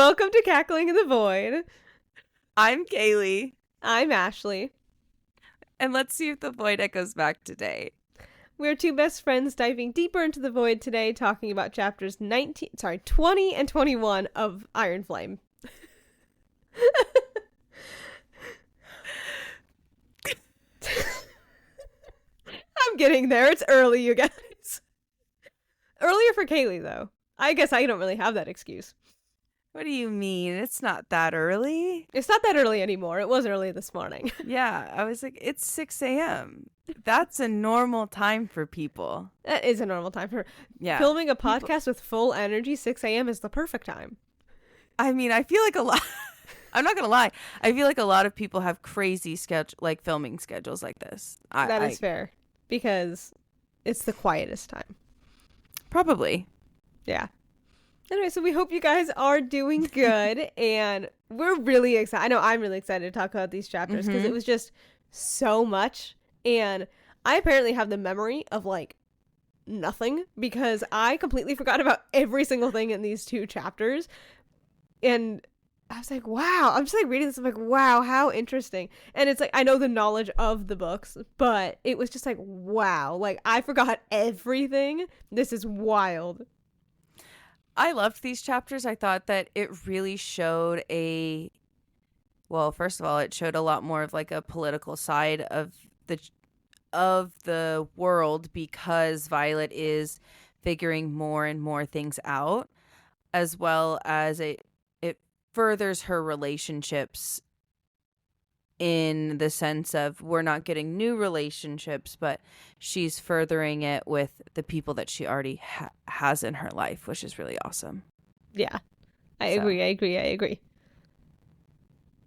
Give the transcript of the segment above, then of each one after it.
Welcome to Cackling in the Void. I'm Kaylee. I'm Ashley. And let's see if the void echoes back today. We're two best friends diving deeper into the void today, talking about chapters 20 and 21 of Iron Flame. I'm getting there. It's early, you guys. Earlier for Kaylee, though. I guess I don't really have that excuse. What do you mean? It's not that early. It's not that early anymore. It was early this morning. Yeah, I was like, it's 6 a.m. That's a normal time for people. That is a normal time for filming a podcast with full energy. 6 a.m. is the perfect time. I mean, I feel like a lot. I'm not gonna lie. I feel like a lot of people have crazy filming schedules like this. That is fair because it's the quietest time. Probably. Yeah. Anyway, so we hope you guys are doing good, and we're really excited. I know I'm really excited to talk about these chapters because it was just so much, and I apparently have the memory of, like, nothing because I completely forgot about every single thing in these two chapters, and I was like, wow. I'm just, like, reading this, I'm like, wow, how interesting. And it's like, I know the knowledge of the books, but it was just like, wow. Like, I forgot everything. This is wild. I loved these chapters. I thought that it really showed first of all, it showed a lot more of like a political side of the world because Violet is figuring more and more things out, as well as it furthers her relationships in the sense of we're not getting new relationships, but she's furthering it with the people that she already has in her life, which is really awesome. Yeah, I agree.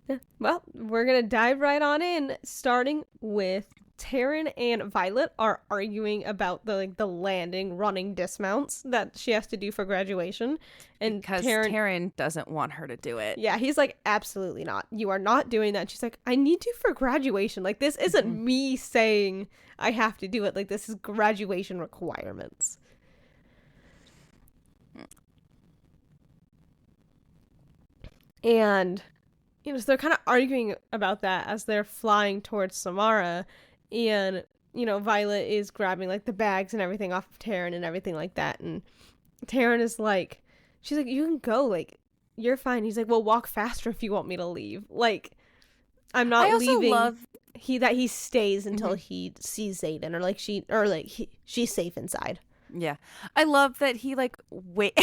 Yeah. Well, we're going to dive right on in, starting with Taryn and Violet are arguing about the landing running dismounts that she has to do for graduation. And because Taryn doesn't want her to do it. Yeah, he's like, absolutely not. You are not doing that. And she's like, I need to for graduation. Like, this isn't me saying I have to do it. Like, this is graduation requirements. And, so they're kind of arguing about that as they're flying towards Samara. And, Violet is grabbing, like, the bags and everything off of Taryn and everything like that. And Taryn is like, she's like, you can go. Like, you're fine. He's like, well, walk faster if you want me to leave. Like, I'm not leaving. That he stays until he sees Xaden she's safe inside. Yeah. I love that he, like, wait.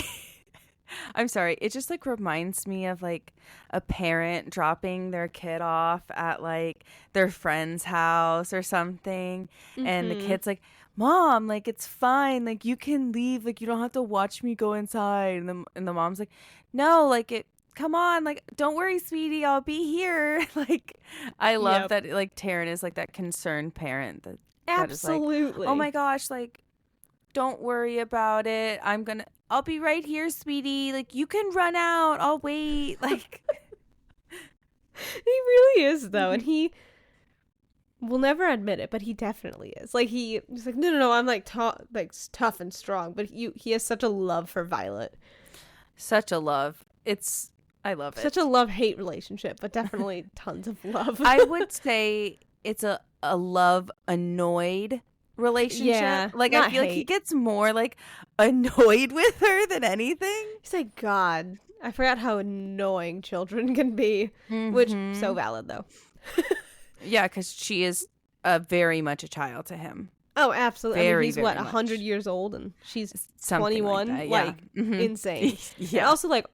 I'm sorry. It just like reminds me of like a parent dropping their kid off at like their friend's house or something. And the kid's like, Mom, like, it's fine. Like, you can leave. Like, you don't have to watch me go inside. And the mom's like, no, like, come on. Like, don't worry, sweetie. I'll be here. Like, I love that, like, Taryn is like that concerned parent that absolutely. That is like, oh my gosh, like, don't worry about it. I'll be right here, sweetie. Like, you can run out. I'll wait. Like, he really is, though. And he will never admit it, but he definitely is. Like, he's like, no, I'm like, tough and strong. But he has such a love for Violet. Such a love. I love it. Such a love-hate relationship, but definitely tons of love. I would say it's a love annoyed relationship. Yeah, like, I feel like he gets more like annoyed with her than anything. He's like, God, I forgot how annoying children can be. Which, so valid, though. Yeah, because she is very much a child to him. Oh, absolutely. Very, he's 100 years old, and she's something 21. Like, that, yeah. Insane. Yeah. And also, like,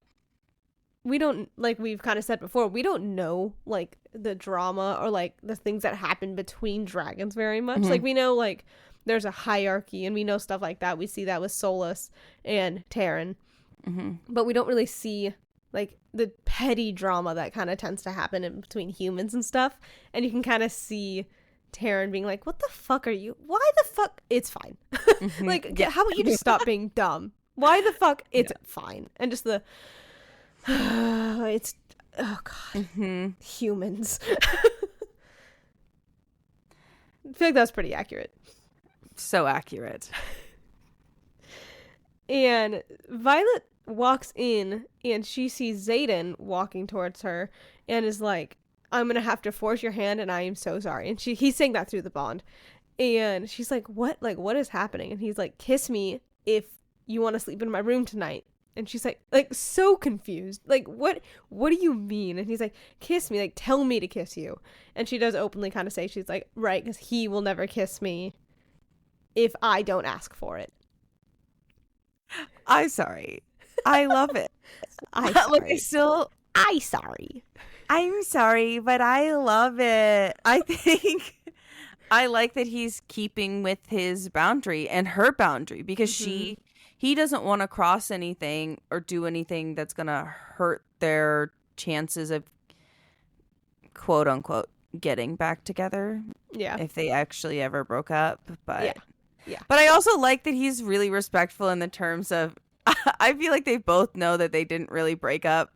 we don't, like we've kind of said before, we don't know, like, the drama or, like, the things that happen between dragons very much. Like, we know, like, there's a hierarchy, and we know stuff like that. We see that with Solus and Taryn. But we don't really see, like, the petty drama that kind of tends to happen in between humans and stuff. And you can kind of see Taryn being like, what the fuck are you? Why the fuck? It's fine. Like, how about you just stop being dumb? Why the fuck? It's fine. And just it's, oh God, humans. I feel like that's pretty accurate. So accurate. And Violet walks in and she sees Xaden walking towards her and is like, I'm gonna have to force your hand and I am so sorry. And he's saying that through the bond. And she's like, what? Like, what is happening? And he's like, kiss me if you want to sleep in my room tonight. And she's like so confused. Like, what do you mean? And he's like, kiss me, like, tell me to kiss you. And she does openly kind of say, she's like, right, because he will never kiss me if I don't ask for it. I'm sorry. I love it. I'm sorry, but I love it. I think I like that he's keeping with his boundary and her boundary because he doesn't want to cross anything or do anything that's going to hurt their chances of quote unquote getting back together. Yeah. If they actually ever broke up. But yeah. But I also like that he's really respectful in the terms of I feel like they both know that they didn't really break up.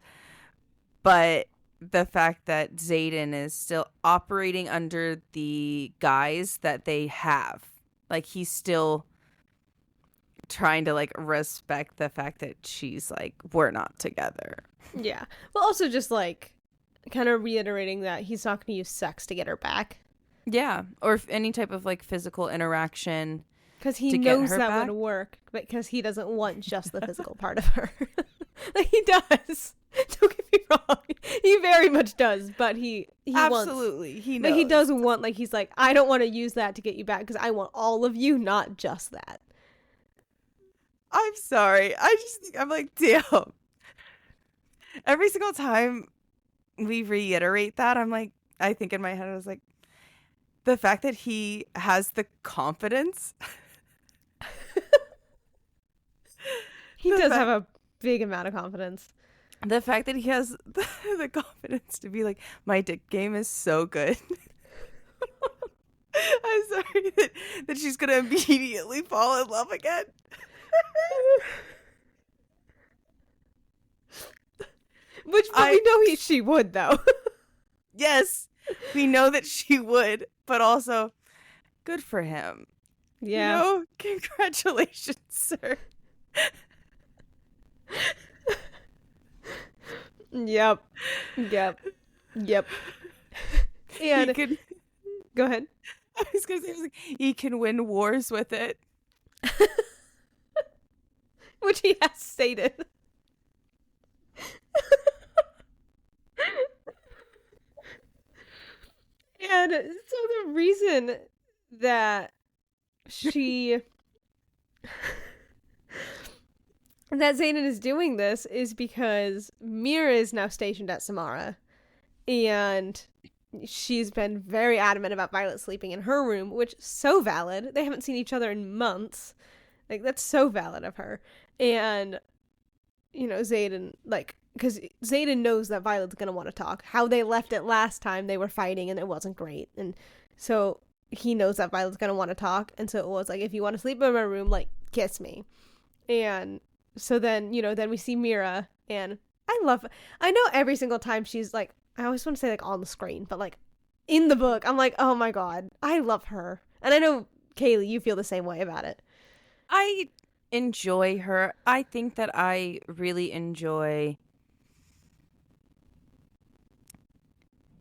But the fact that Xaden is still operating under the guise that they have. Like, he's still trying to, like, respect the fact that she's like, we're not together. Yeah. But also just, like, kind of reiterating that he's not going to use sex to get her back. Yeah. Or any type of, like, physical interaction. Because he knows that would work, because he doesn't want just the physical part of her. Like, he does. Don't get me wrong. He very much does, but he absolutely wants, he knows. But he does want, like, he's like, I don't want to use that to get you back because I want all of you, not just that. I'm sorry. I'm like, damn. Every single time we reiterate that, I'm like, I think in my head, I was like, the fact that he has the confidence. He does have a big amount of confidence. The fact that he has the confidence to be like, my dick game is so good. I'm sorry that she's going to immediately fall in love again. Which we know she would, though. Yes, we know that she would, but also, good for him. Yeah. You know, congratulations, sir. Yep. And go ahead. I was gonna say, he can win wars with it, which he has stated. And so the reason that that Xaden is doing this is because Mira is now stationed at Samara, and she's been very adamant about Violet sleeping in her room, which is so valid. They haven't seen each other in months. Like, that's so valid of her. And, you know, Xaden, like, because Xaden knows that Violet's going to want to talk. How they left it last time, they were fighting and it wasn't great. And so he knows that Violet's going to want to talk. And so it was like, if you want to sleep in my room, like, kiss me. And so then, you know, then we see Mira, and I know every single time she's like, I always want to say like on the screen, but like in the book, I'm like, oh my God, I love her. And I know, Kaylee, you feel the same way about it. I enjoy her. I think that I really enjoy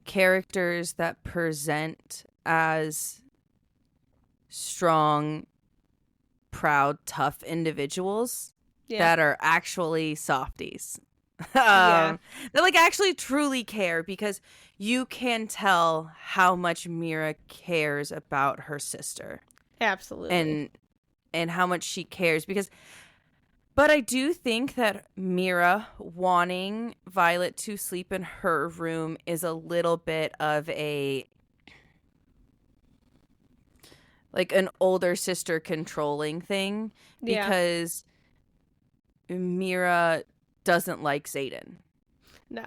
characters that present as strong, proud, tough individuals that are actually softies. That like actually truly care, because you can tell how much Mira cares about her sister. Absolutely. And how much she cares, but I do think that Mira wanting Violet to sleep in her room is a little bit of a like an older sister controlling thing, because Mira doesn't like Xaden. No.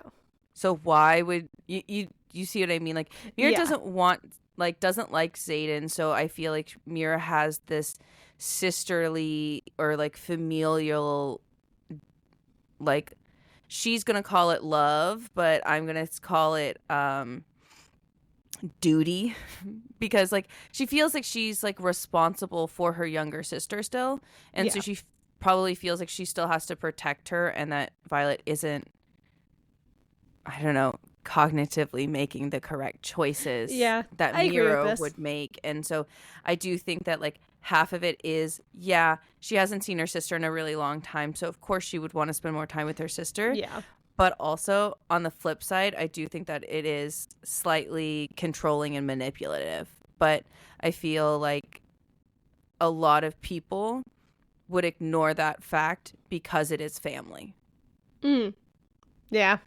So why would you see what I mean? Like, Mira doesn't like Xaden, so I feel like Mira has this sisterly or like familial, like, she's gonna call it love, but I'm gonna call it duty, because like she feels like she's like responsible for her younger sister still, and so she probably feels like she still has to protect her, and that Violet isn't, I don't know, cognitively making the correct choices that I agree with Miro this. would make. And so I do think that like half of it is, yeah, she hasn't seen her sister in a really long time, so of course she would want to spend more time with her sister. Yeah. But also on the flip side, I do think that it is slightly controlling and manipulative. But I feel like a lot of people would ignore that fact because it is family. Yeah.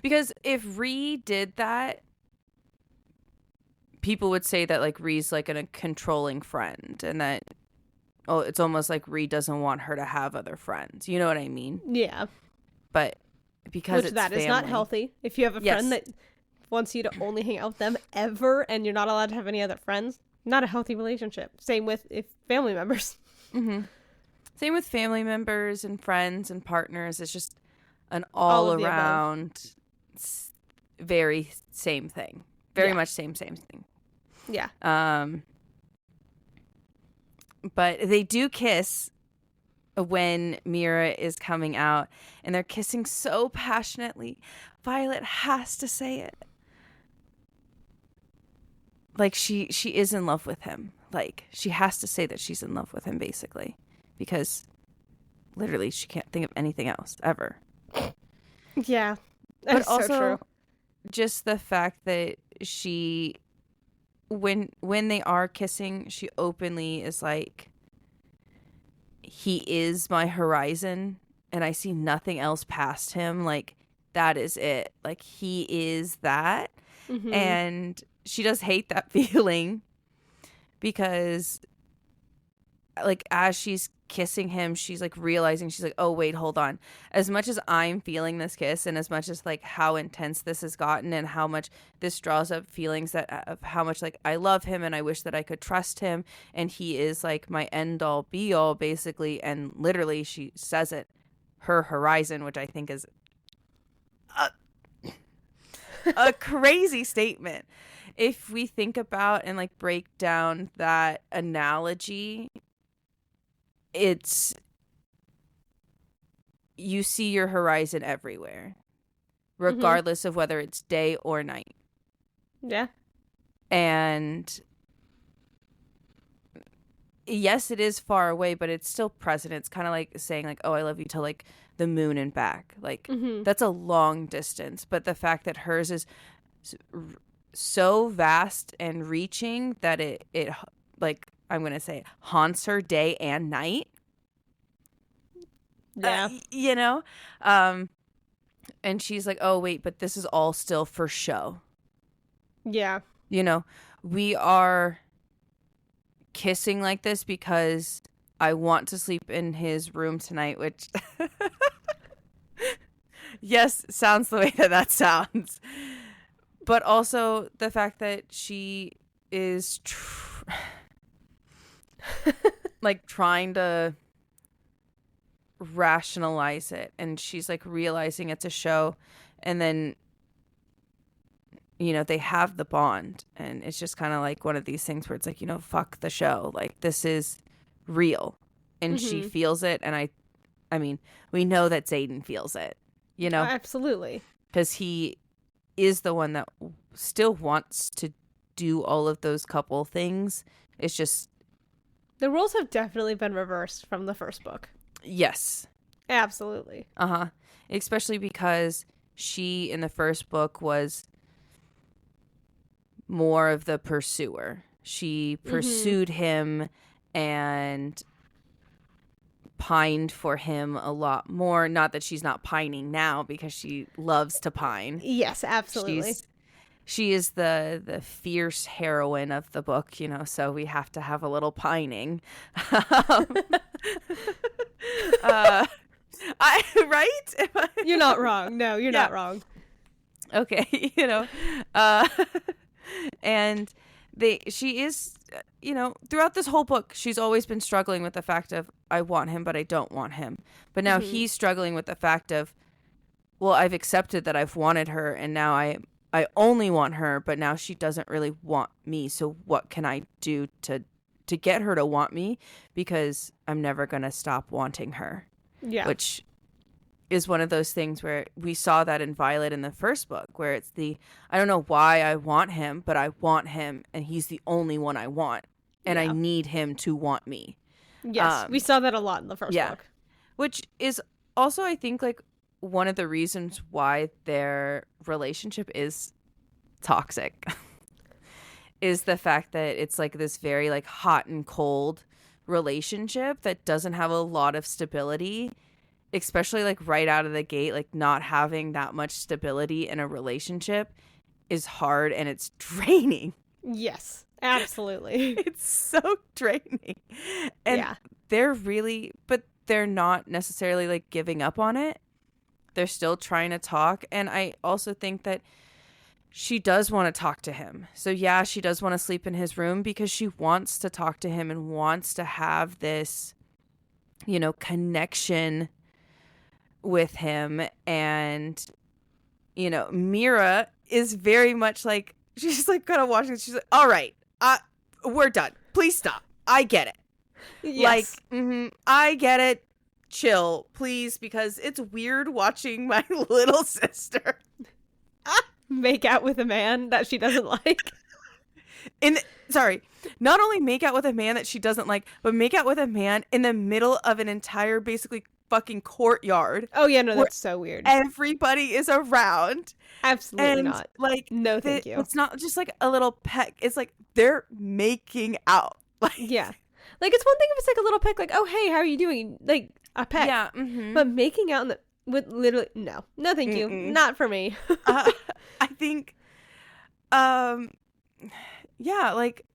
Because if Ree did that, people would say that like Ree's like a controlling friend, and that it's almost like Ree doesn't want her to have other friends. You know what I mean? Yeah. But because Which that is not healthy. If you have a friend that wants you to only hang out with them ever, and you're not allowed to have any other friends, not a healthy relationship. Same with family members. Same with family members and friends and partners. It's just an all around very same thing. Very much same thing. Yeah. But they do kiss when Mira is coming out, and they're kissing so passionately. Violet has to say it. Like she is in love with him. Like she has to say that she's in love with him, basically, because literally she can't think of anything else ever. Yeah. But so also true. just the fact that she, when they are kissing, she openly is like, he is my horizon and I see nothing else past him. Like that is it. Like he is that. And she does hate that feeling, because like as she's kissing him, she's like realizing, she's like, oh wait, hold on. As much as I'm feeling this kiss, and as much as like how intense this has gotten, and how much this draws up feelings that of how much like I love him and I wish that I could trust him, and he is like my end all be all, basically. And literally she says it, her horizon, which I think is a crazy statement. If we think about and like break down that analogy, it's, you see your horizon everywhere, regardless of whether it's day or night. Yeah. And yes, it is far away, but it's still present. It's kind of like saying like, oh, I love you to like the moon and back. Like that's a long distance, but the fact that hers is so vast and reaching that it like, I'm going to say, haunts her day and night. Yeah. You know? And she's like, oh, wait, but this is all still for show. Yeah. You know, we are kissing like this because I want to sleep in his room tonight, which, yes, sounds the way that sounds. But also the fact that she is like trying to rationalize it, and she's like realizing it's a show, and then, you know, they have the bond, and it's just kind of like one of these things where it's like, you know, fuck the show, like this is real, and she feels it. And I mean, we know that Xaden feels it, you know, absolutely, because he is the one that still wants to do all of those couple things. It's just, the roles have definitely been reversed from the first book. yes, Absolutely. Especially because she in the first book was more of the pursuer. She pursued him and pined for him a lot more. Not that she's not pining now, because she loves to pine. Yes, absolutely. She is the fierce heroine of the book, you know, so we have to have a little pining. Right? You're not wrong. No, you're not wrong. Okay, you know, and she is, you know, throughout this whole book, she's always been struggling with the fact of, I want him, but I don't want him. But now he's struggling with the fact of, well, I've accepted that I've wanted her, and now I only want her, but now she doesn't really want me. So what can I do to to get her to want me because I'm never going to stop wanting her. Yeah. Which is one of those things where we saw that in Violet in the first book, where it's I don't know why I want him, but I want him and he's the only one I want. And I need him to want me. Yes, we saw that a lot in the first book. Which is also, I think, like one of the reasons why their relationship is toxic is the fact that it's like this very like hot and cold relationship that doesn't have a lot of stability, especially like right out of the gate. Like not having that much stability in a relationship is hard and it's draining. Yes, absolutely. It's so draining. And but they're not necessarily like giving up on it. They're still trying to talk. And I also think that she does want to talk to him. So yeah, she does want to sleep in his room because she wants to talk to him and wants to have this, you know, connection with him. And, you know, Mira is very much like, she's like kind of watching. She's like, all right, we're done. Please stop. I get it. Yes. Like, I get it. Chill, please, because it's weird watching my little sister make out with a man that she doesn't like. Not only make out with a man that she doesn't like, but make out with a man in the middle of an entire basically fucking courtyard. Oh yeah, no, that's so weird. Everybody is around. Absolutely not. Like, no, thank you. It's not just like a little peck. It's like they're making out. Like, yeah. Like, it's one thing if it's like a little peck, like, oh, hey, how are you doing? Like, a peck. Yeah. But making out with literally, no, thank you. Not for me. I think, yeah, like,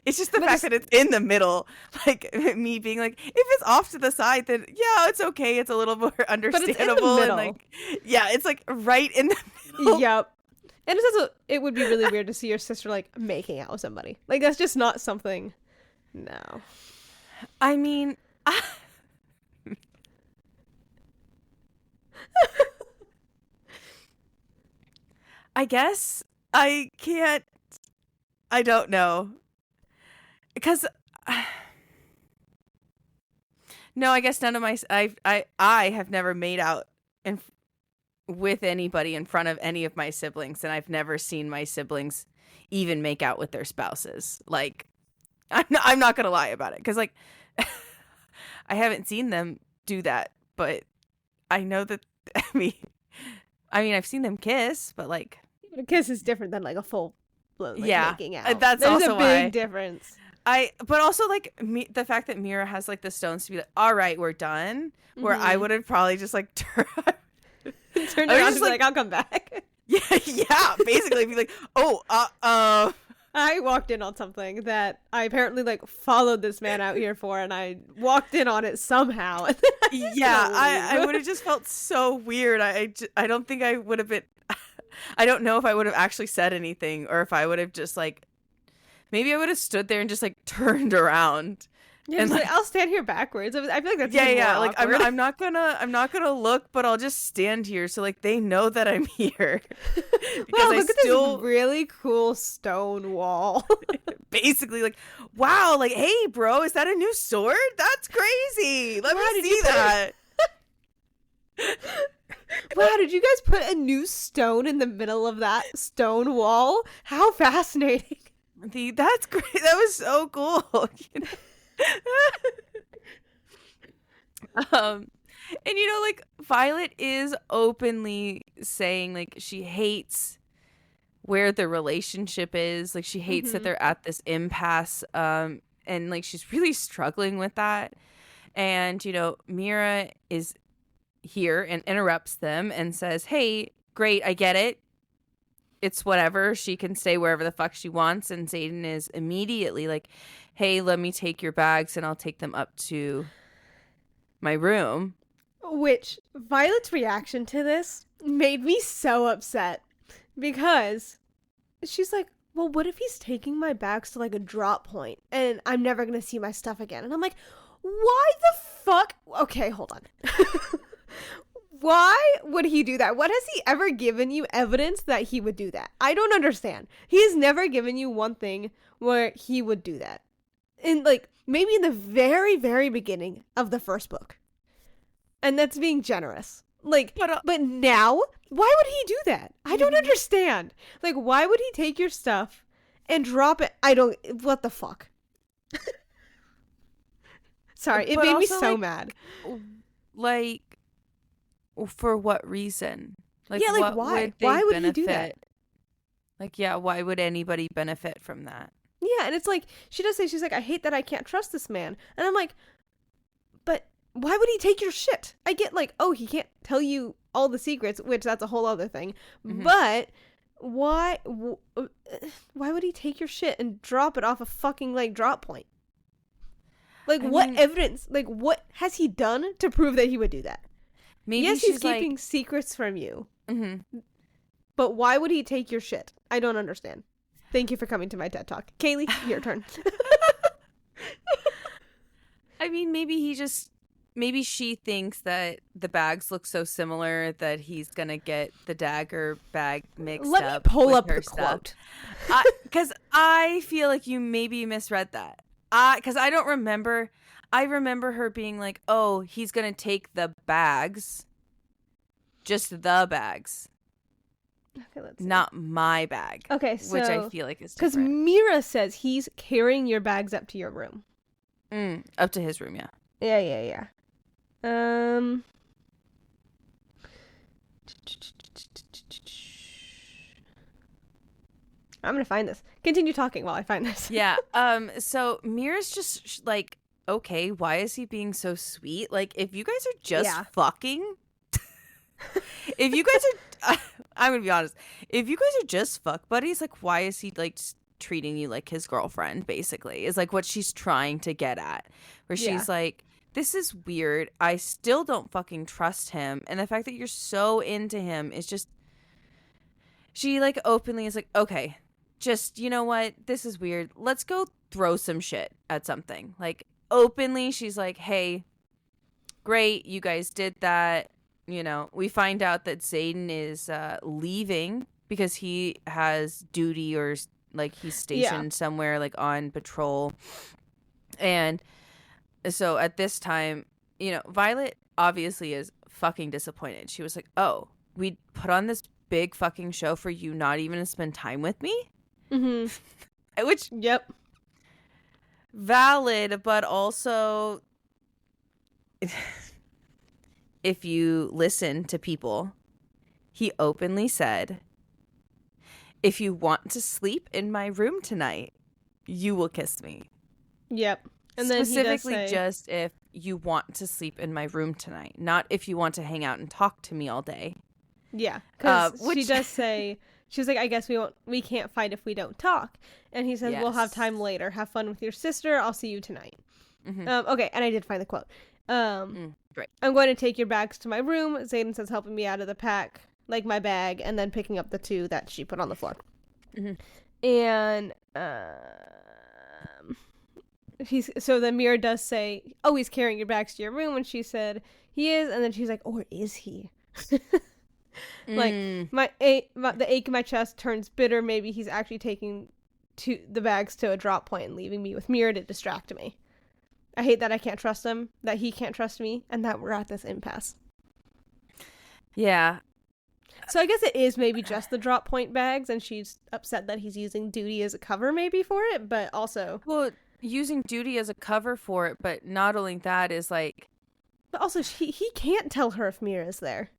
it's just the fact that it's in the middle. Like, me being like, if it's off to the side, then yeah, it's okay. It's a little more understandable. But it's in the middle. And like, yeah, it's like right in the middle. Yep. And it's also, it would be really weird to see your sister like making out with somebody. Like, that's just not something. No. I mean, I guess I can't. I don't know. Because no, I guess none of my I have never made out with anybody in front of any of my siblings, and I've never seen my siblings even make out with their spouses. Like, I'm not gonna lie about it, because like I haven't seen them do that, but I know that I mean I've seen them kiss, but like a kiss is different than like a full blown making out. There's also a big difference. But also like the fact that Mira has like the stones to be like, all right, we're done. Where I would have probably just like turned around and be like, I'll come back. Yeah, basically be like, oh, I walked in on something that I apparently like followed this man out here for, and I walked in on it somehow. I would have just felt so weird. I don't think I would have been. I don't know if I would have actually said anything, or if I would have just like, maybe I would have stood there and just like turned around. Yeah, and like, I'll stand here backwards. I feel like that's like I'm not gonna look, but I'll just stand here so like they know that I'm here. Wow, look at this really cool stone wall. Basically, like, wow, like, hey, bro, is that a new sword? That's crazy. Let me see that. Wow, did you guys put a new stone in the middle of that stone wall? How fascinating. That's great. That was so cool. You know? And you know, like, Violet is openly saying like she hates where the relationship is. Like, she hates that they're at this impasse, and like she's really struggling with that. And you know, Mira is here and interrupts them and says, hey, great, I get it, it's whatever, she can stay wherever the fuck she wants. And Xaden is immediately like, hey, let me take your bags and I'll take them up to my room. Which, Violet's reaction to this made me so upset, because she's like, well, what if he's taking my bags to like a drop point and I'm never gonna see my stuff again? And I'm like, why the fuck? Okay, hold on. Why would he do that? What has he ever given you evidence that he would do that? I don't understand. He's never given you one thing where he would do that. In like maybe in the very, very beginning of the first book. And that's being generous. Like, but now, why would he do that? I don't understand. Like, why would he take your stuff and drop it? What the fuck? Sorry, it made me so mad. Like, for what reason? Like, yeah, like, why? Why would he do that? Like, yeah, why would anybody benefit from that? Yeah, and it's like, she does say, she's like, I hate that I can't trust this man. And I'm like, but why would he take your shit? I get like, oh, he can't tell you all the secrets, which that's a whole other thing. But why would he take your shit and drop it off a fucking like drop point? Like, what evidence? Like, what has he done to prove that he would do that? Maybe yes, he's keeping secrets from you. But why would he take your shit? I don't understand. Thank you for coming to my TED Talk. Kaylee, your turn. I mean, maybe she thinks that the bags look so similar that he's going to get the dagger bag mixed up. Let me pull up the quote. Because I feel like you maybe misread that. Because I don't remember. I remember her being like, oh, he's going to take the bags. Just the bags. Okay, let's see. Not my bag. Okay, so. Which I feel like is different. Because Mira says he's carrying your bags up to your room. Up to his room, yeah. Yeah. I'm going to find this. Continue talking while I find this. Yeah. So Mira's just like, okay, why is he being so sweet? Like, if you guys are just fucking, if you guys are, I'm going to be honest. If you guys are just fuck buddies, like, why is he like treating you like his girlfriend, basically, is like what she's trying to get at. Where she's like, this is weird. I still don't fucking trust him. And the fact that you're so into him is just, she like openly is like, okay, just, you know what? This is weird. Let's go throw some shit at something. Like, openly, she's like, hey, great, you guys did that. You know, we find out that Xaden is leaving because he has duty or like he's stationed somewhere like on patrol. And so at this time, you know, Violet obviously is fucking disappointed. She was like, oh, we put on this big fucking show for you not even to spend time with me? Which, valid, but also, if you listen to people, he openly said, if you want to sleep in my room tonight, you will kiss me. Yep. And then specifically he does say, just if you want to sleep in my room tonight, not if you want to hang out and talk to me all day. Yeah, because she does say, she's like, I guess we can't fight if we don't talk. And he says, we'll have time later. Have fun with your sister. I'll see you tonight. Okay, and I did find the quote. Right. I'm going to take your bags to my room. Xaden says helping me out of the pack, like my bag, and then picking up the two that she put on the floor. And so then Mira does say, oh, he's carrying your bags to your room, and she said he is, and then she's like, or is he? Like the ache in my chest turns bitter. Maybe he's actually taking the bags to a drop point and leaving me with Mira to distract me. I hate that I can't trust him, that he can't trust me, and that we're at this impasse. Yeah. So I guess it is maybe just the drop point bags, and she's upset that he's using duty as a cover maybe for it, but also... Well, using duty as a cover for it, but not only that is like... But also, he can't tell her if Mira's there.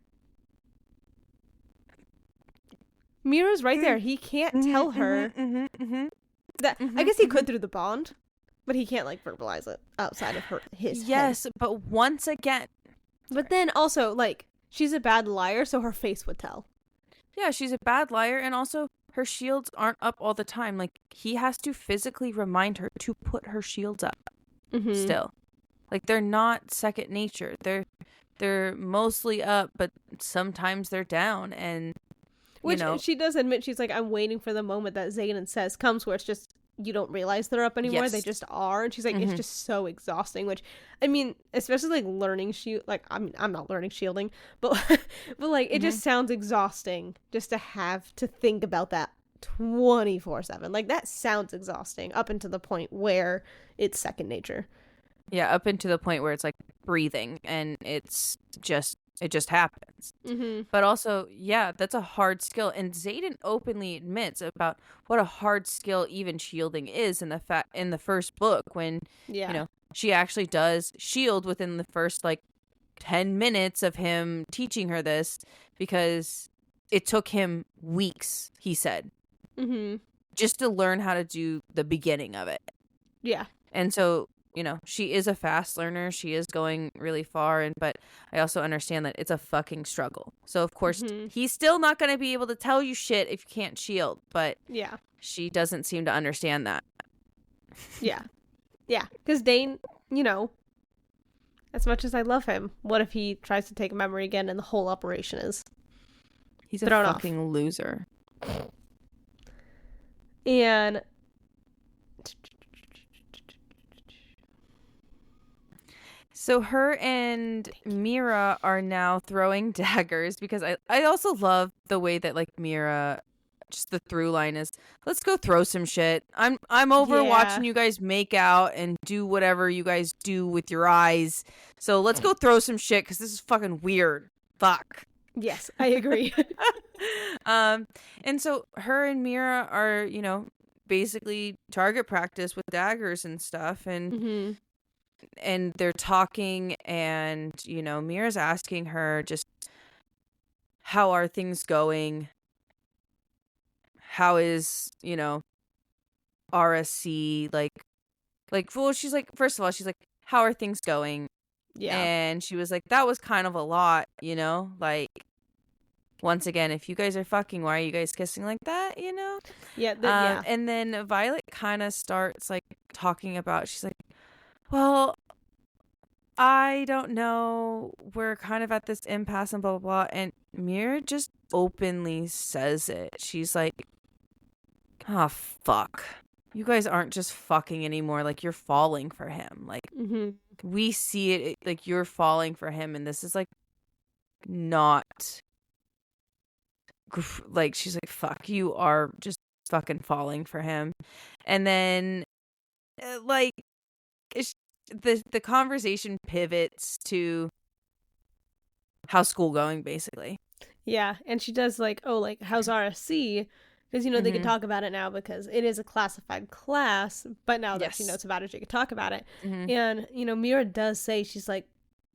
Mira's right there. He can't tell her. That I guess he could through the bond, but he can't like verbalize it outside of his head. But once again, but then also like she's a bad liar, so her face would tell. Yeah, she's a bad liar, and also her shields aren't up all the time. Like he has to physically remind her to put her shields up. Still, like they're not second nature. They're mostly up, but sometimes they're down, and which she does admit, she's like, I'm waiting for the moment that Xaden says comes where it's just you don't realize they're up anymore. Yes. They just are. And she's like, it's just so exhausting, which, I mean, especially like learning shield, like, I mean, I'm not learning shielding, but but like it just sounds exhausting just to have to think about that 24/7. Like that sounds exhausting up until the point where it's second nature. Yeah, up into the point where it's like breathing and it just happens. But also, yeah, that's a hard skill. And Xaden openly admits about what a hard skill even shielding is in the first book when, you know, she actually does shield within the first like 10 minutes of him teaching her this, because it took him weeks, he said, just to learn how to do the beginning of it. Yeah. And so, you know, she is a fast learner. She is going really far. But I also understand that it's a fucking struggle. So, of course, he's still not going to be able to tell you shit if you can't shield. But yeah, she doesn't seem to understand that. Yeah. Yeah. Because Dane, you know, as much as I love him, what if he tries to take a memory again and the whole operation is He's a thrown fucking off. loser. And so her and Mira are now throwing daggers, because I also love the way that like Mira, just the through line is, let's go throw some shit. I'm over watching you guys make out and do whatever you guys do with your eyes. So let's go throw some shit because this is fucking weird. Fuck. Yes, I agree. And so her and Mira are, you know, basically target practice with daggers and stuff, and and they're talking, and you know, Mira's asking her just, how are things going? How is, you know, RSC, like well, she's like, first of all, she's like, how are things going? Yeah. And she was like, that was kind of a lot, you know, like, once again, if you guys are fucking, why are you guys kissing like that, you know? Yeah. Yeah. And then Violet kind of starts like talking about, she's like, well, I don't know, we're kind of at this impasse and blah, blah, blah. And Mira just openly says it. She's like, oh, fuck. You guys aren't just fucking anymore. Like, you're falling for him. Like, we see it, like, you're falling for him. And this is, like, not, like, she's like, fuck, you are just fucking falling for him. And then, like, the conversation pivots to how's school going, basically. Yeah. And she does like, oh, like, how's RSC? Because, you know, they can talk about it now because it is a classified class. But now that she knows about it, she can talk about it. And, you know, Mira does say, she's like,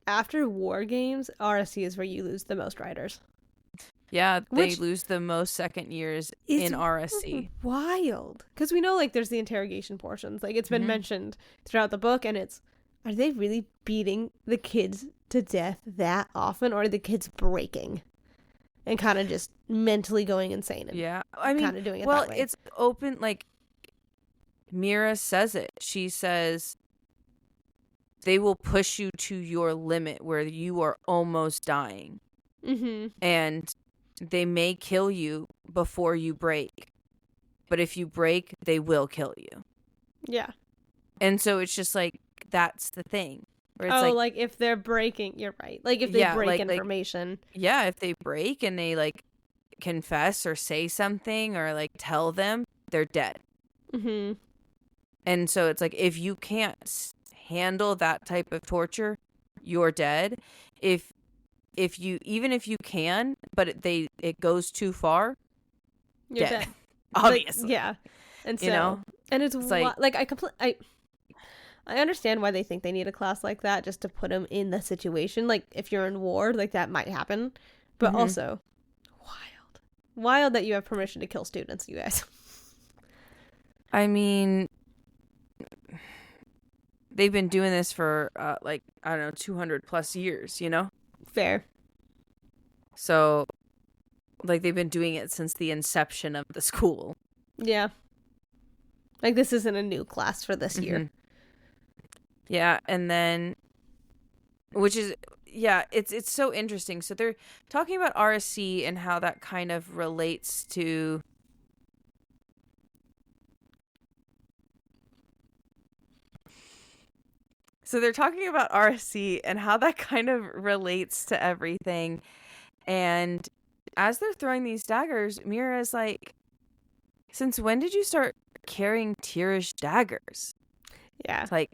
after war games, RSC is where you lose the most riders. Yeah, they lose the most second years in RSC. Wild. Because we know, like, there's the interrogation portions. Like, it's been mentioned throughout the book, and it's, are they really beating the kids to death that often? Or are the kids breaking and kind of just mentally going insane? And yeah, I mean, kind of doing it well, that way. it's open, like, Mira says it. She says, they will push you to your limit where you are almost dying. And they may kill you before you break. But if you break, they will kill you. Yeah. And so it's just like, that's the thing. Where it's like if they're breaking, you're right. Like if they break information. Yeah, if they break and they like confess or say something or like tell them, they're dead. And so it's like, if you can't handle that type of torture, you're dead. If you, even if you can, but it goes too far, you're dead. Obviously. Like, yeah. And so, you know, and it's like I understand why they think they need a class like that, just to put them in the situation. Like if you're in war, like that might happen, but also wild that you have permission to kill students, you guys. I mean, they've been doing this for like, I don't know, 200 plus years, you know? Fair. So, like, they've been doing it since the inception of the school. Yeah. Like, this isn't a new class for this year. Yeah, and then, which is, yeah, it's so interesting. So they're talking about RSC and how that kind of relates to So they're talking about RSC and how that kind of relates to everything. And as they're throwing these daggers, Mira's like, since when did you start carrying Tirish daggers? Yeah. It's like,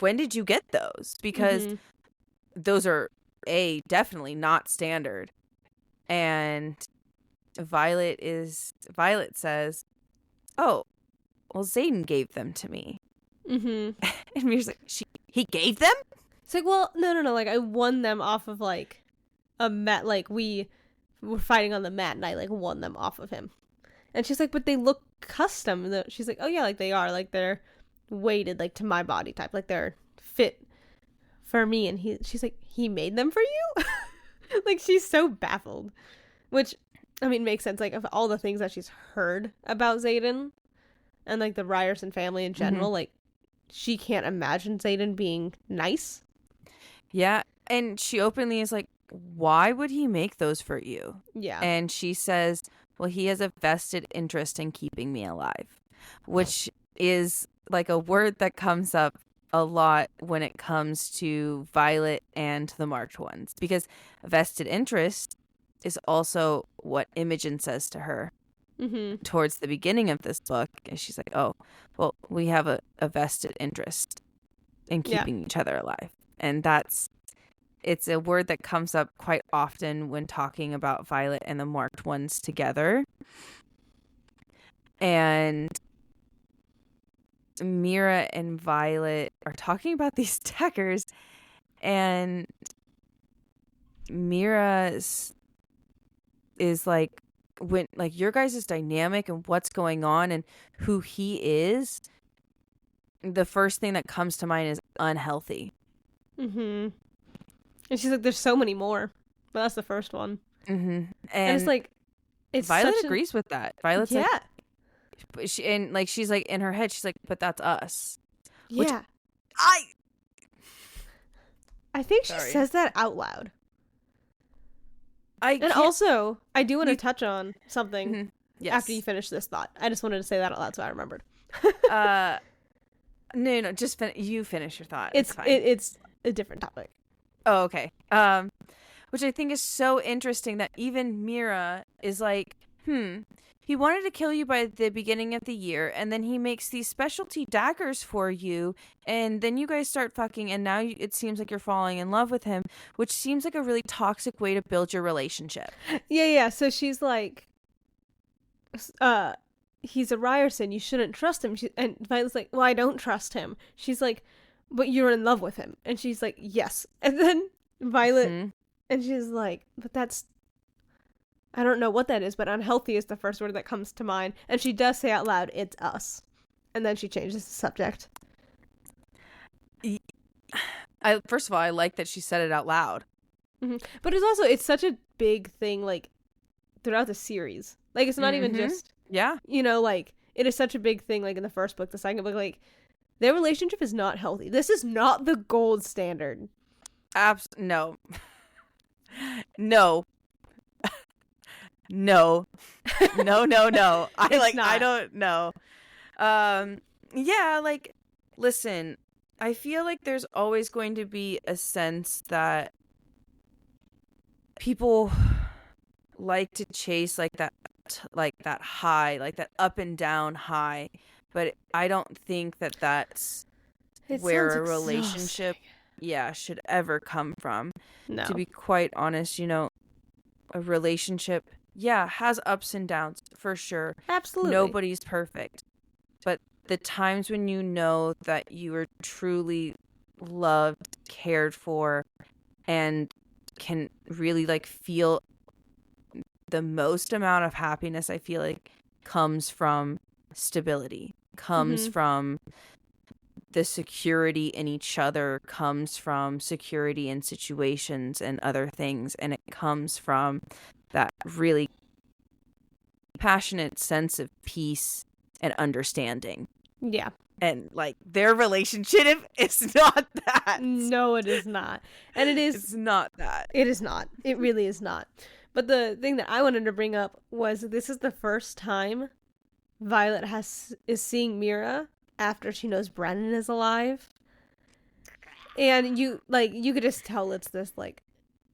when did you get those? Because those are, definitely not standard. And Violet says, oh, well, Xaden gave them to me. And Mira's like, he gave them? It's like, well, no. Like, I won them off of, like, a mat. Like, we were fighting on the mat, and I, like, won them off of him. And she's like, but they look custom. And she's like, oh, yeah, like, they are. Like, they're weighted, like, to my body type. Like, they're fit for me. And she's like, he made them for you? Like, she's so baffled. Which, I mean, makes sense. Like, of all the things that she's heard about Xaden and, like, the Ryerson family in general, like, she can't imagine Xaden being nice. Yeah. And she openly is like, why would he make those for you? Yeah. And she says, well, he has a vested interest in keeping me alive, which is like a word that comes up a lot when it comes to Violet and the Marked Ones, because a vested interest is also what Imogen says to her towards the beginning of this book. And she's like, oh, well, we have a vested interest in keeping each other alive. And it's a word that comes up quite often when talking about Violet and the Marked Ones together. And Mira and Violet are talking about these daggers, and Mira is like, when like your guys' dynamic and what's going on and who he is, the first thing that comes to mind is unhealthy. And she's like, there's so many more, but that's the first one. And it's like, it's Violet agrees with that. Violet's like, she's like, in her head, she's like, but that's us. Which I think she says that out loud. Also, I do want to touch on something after you finish this thought. I just wanted to say that out loud so I remembered. No, just you finish your thought. It's a different topic. Oh, okay. Which I think is so interesting that even Mira is like, he wanted to kill you by the beginning of the year, and then he makes these specialty daggers for you, and then you guys start fucking, and now it seems like you're falling in love with him, which seems like a really toxic way to build your relationship. Yeah. So she's like, he's a Ryerson, you shouldn't trust him. And Violet's like, well, I don't trust him. She's like, but you're in love with him. And she's like, yes. And then Violet, and she's like, but that's, I don't know what that is, but unhealthy is the first word that comes to mind. And she does say out loud, it's us. And then she changes the subject. First of all, I like that she said it out loud. But it's such a big thing, like, throughout the series. Like, it's not even just, like, it is such a big thing, like, in the first book, the second book, like, their relationship is not healthy. This is not the gold standard. No. No. No. I don't know. Yeah, like, listen, I feel like there's always going to be a sense that people like to chase like that high, like that up and down high, but I don't think that that's where a relationship should ever come from. No. To be quite honest, a relationship has ups and downs for sure. Absolutely. Nobody's perfect. But the times when you know that you are truly loved, cared for, and can really like feel the most amount of happiness, I feel like, comes from stability, comes from the security in each other, comes from security in situations and other things, and it comes from that really passionate sense of peace and understanding. Yeah. And like their relationship is not that. No, it is not. And it's not that. It is not. It really is not. But the thing that I wanted to bring up was this is the first time Violet is seeing Mira after she knows Brennan is alive. And you could just tell it's this, like,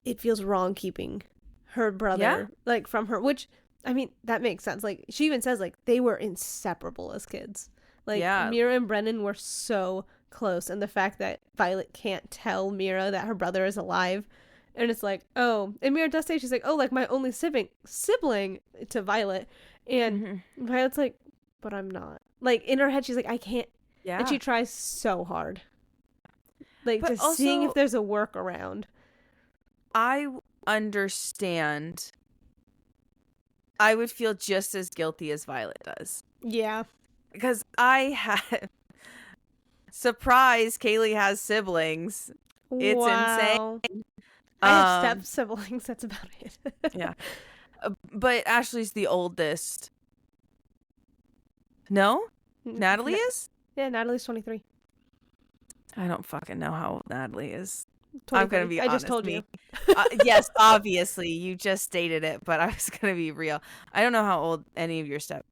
it feels wrong keeping her brother, like, from her, which, I mean, that makes sense. Like, she even says, like, they were inseparable as kids. Like, Mira and Brennan were so close, and the fact that Violet can't tell Mira that her brother is alive, and it's like, oh, and Mira does say, she's like, oh, like, my only sibling to Violet, and Violet's like, but I'm not. Like, in her head, she's like, I can't, and she tries so hard. Like, but just seeing if there's a workaround. I understand. I would feel just as guilty as Violet does. Yeah. Because I had... Surprise, Kaylee has siblings. It's insane. I have step siblings. That's about it. Yeah. But Ashley's the oldest. No? Natalie is? Yeah, Natalie's 23. I don't fucking know how old Natalie is. 23. I'm going to be honest. I just told you. Yes, obviously. You just stated it, but I was going to be real. I don't know how old any of your step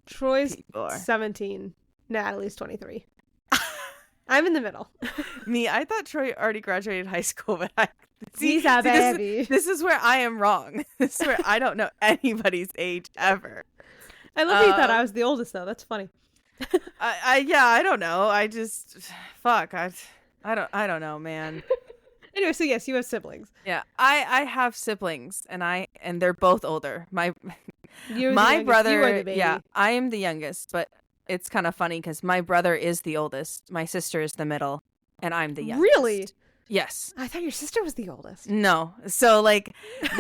Troy's 17. Natalie's 23. I'm in the middle. Me, I thought Troy already graduated high school, but he's a baby. This is where I am wrong. This is where I don't know anybody's age ever. I love that you thought I was the oldest, though. That's funny. I don't know. I just fuck. I don't know, man. Anyway, so yes, you have siblings. Yeah, I have siblings, and they're both older. My brother. You are the baby. Yeah, I am the youngest, but it's kind of funny because my brother is the oldest, my sister is the middle, and I'm the youngest. Really? Yes. I thought your sister was the oldest. No. So, like,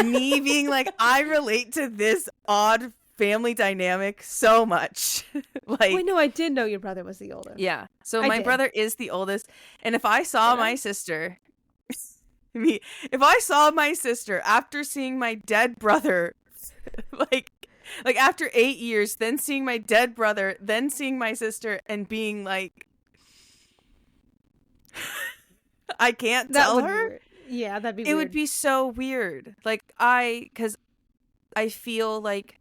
me being like, I relate to this odd family dynamic so much. Like, wait, no, I did know your brother was the oldest. Yeah. So my brother is the oldest, and if I saw my sister, if I saw my sister after seeing my dead brother, like after 8 years, then seeing my dead brother, then seeing my sister, and being like, I can't tell her. Yeah, that'd be weird. It would be so weird. Like, because I feel like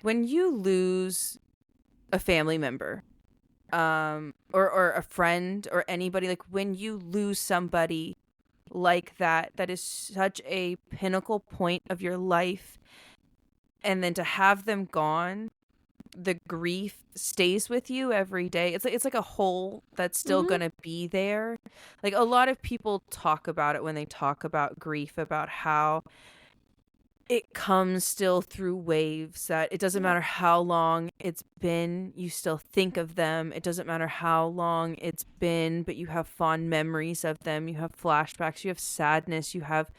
when you lose a family member, or a friend or anybody, like when you lose somebody like that is such a pinnacle point of your life, and then to have them gone, the grief stays with you every day. It's like a hole that's still gonna be there. Like, a lot of people talk about it when they talk about grief, about how it comes still through waves, that it doesn't matter how long it's been, you still think of them. It doesn't matter how long it's been, but you have fond memories of them. You have flashbacks, you have sadness, you have,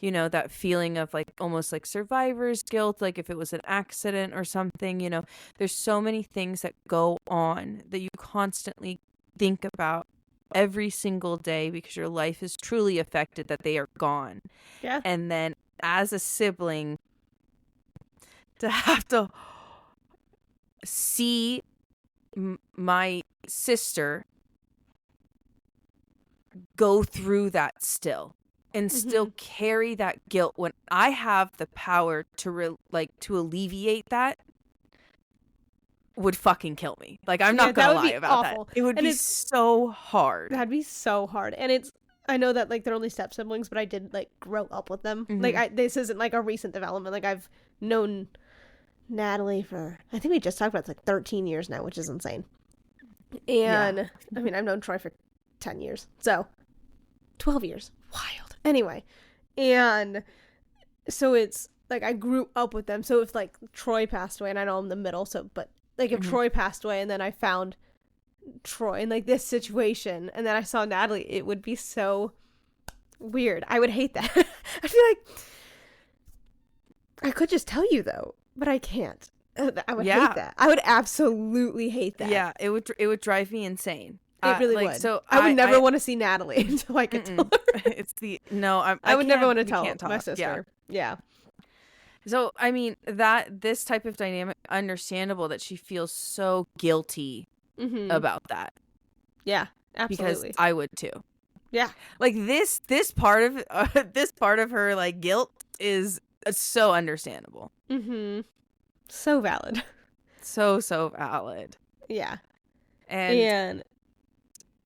that feeling of like almost like survivor's guilt, like if it was an accident or something. There's so many things that go on that you constantly think about every single day because your life is truly affected that they are gone. Yeah. And then as a sibling, to have to see my sister go through that still, and still carry that guilt when I have the power to to alleviate that, would fucking kill me. Like, I'm not gonna lie about awful. That. It would be so hard. That'd be so hard. And I know that, like, they're only step siblings, but I did, like, grow up with them. Like, this isn't, like, a recent development. Like, I've known Natalie for, I think we just talked about, it's like 13 years now, which is insane. And, I mean, I've known Troy for 10 years. So, 12 years. Wild. Anyway. And so it's, like, I grew up with them. So if, like, Troy passed away, and I know I'm the middle, so, but, like, if Troy passed away and then I found Troy in, like, this situation, and then I saw Natalie, it would be so weird. I would hate that. I'd be like, I could just tell you, though, but I can't. I would hate that. I would absolutely hate that. Yeah, it would drive me insane. It really would. So I would never want to see Natalie until I could tell her. It's I would never want to tell my sister. Yeah. So, I mean, this type of dynamic, understandable that she feels so guilty about that. Yeah, absolutely. Because I would too. Yeah. Like, this part of her, like, guilt is so understandable. So valid. So valid. Yeah. And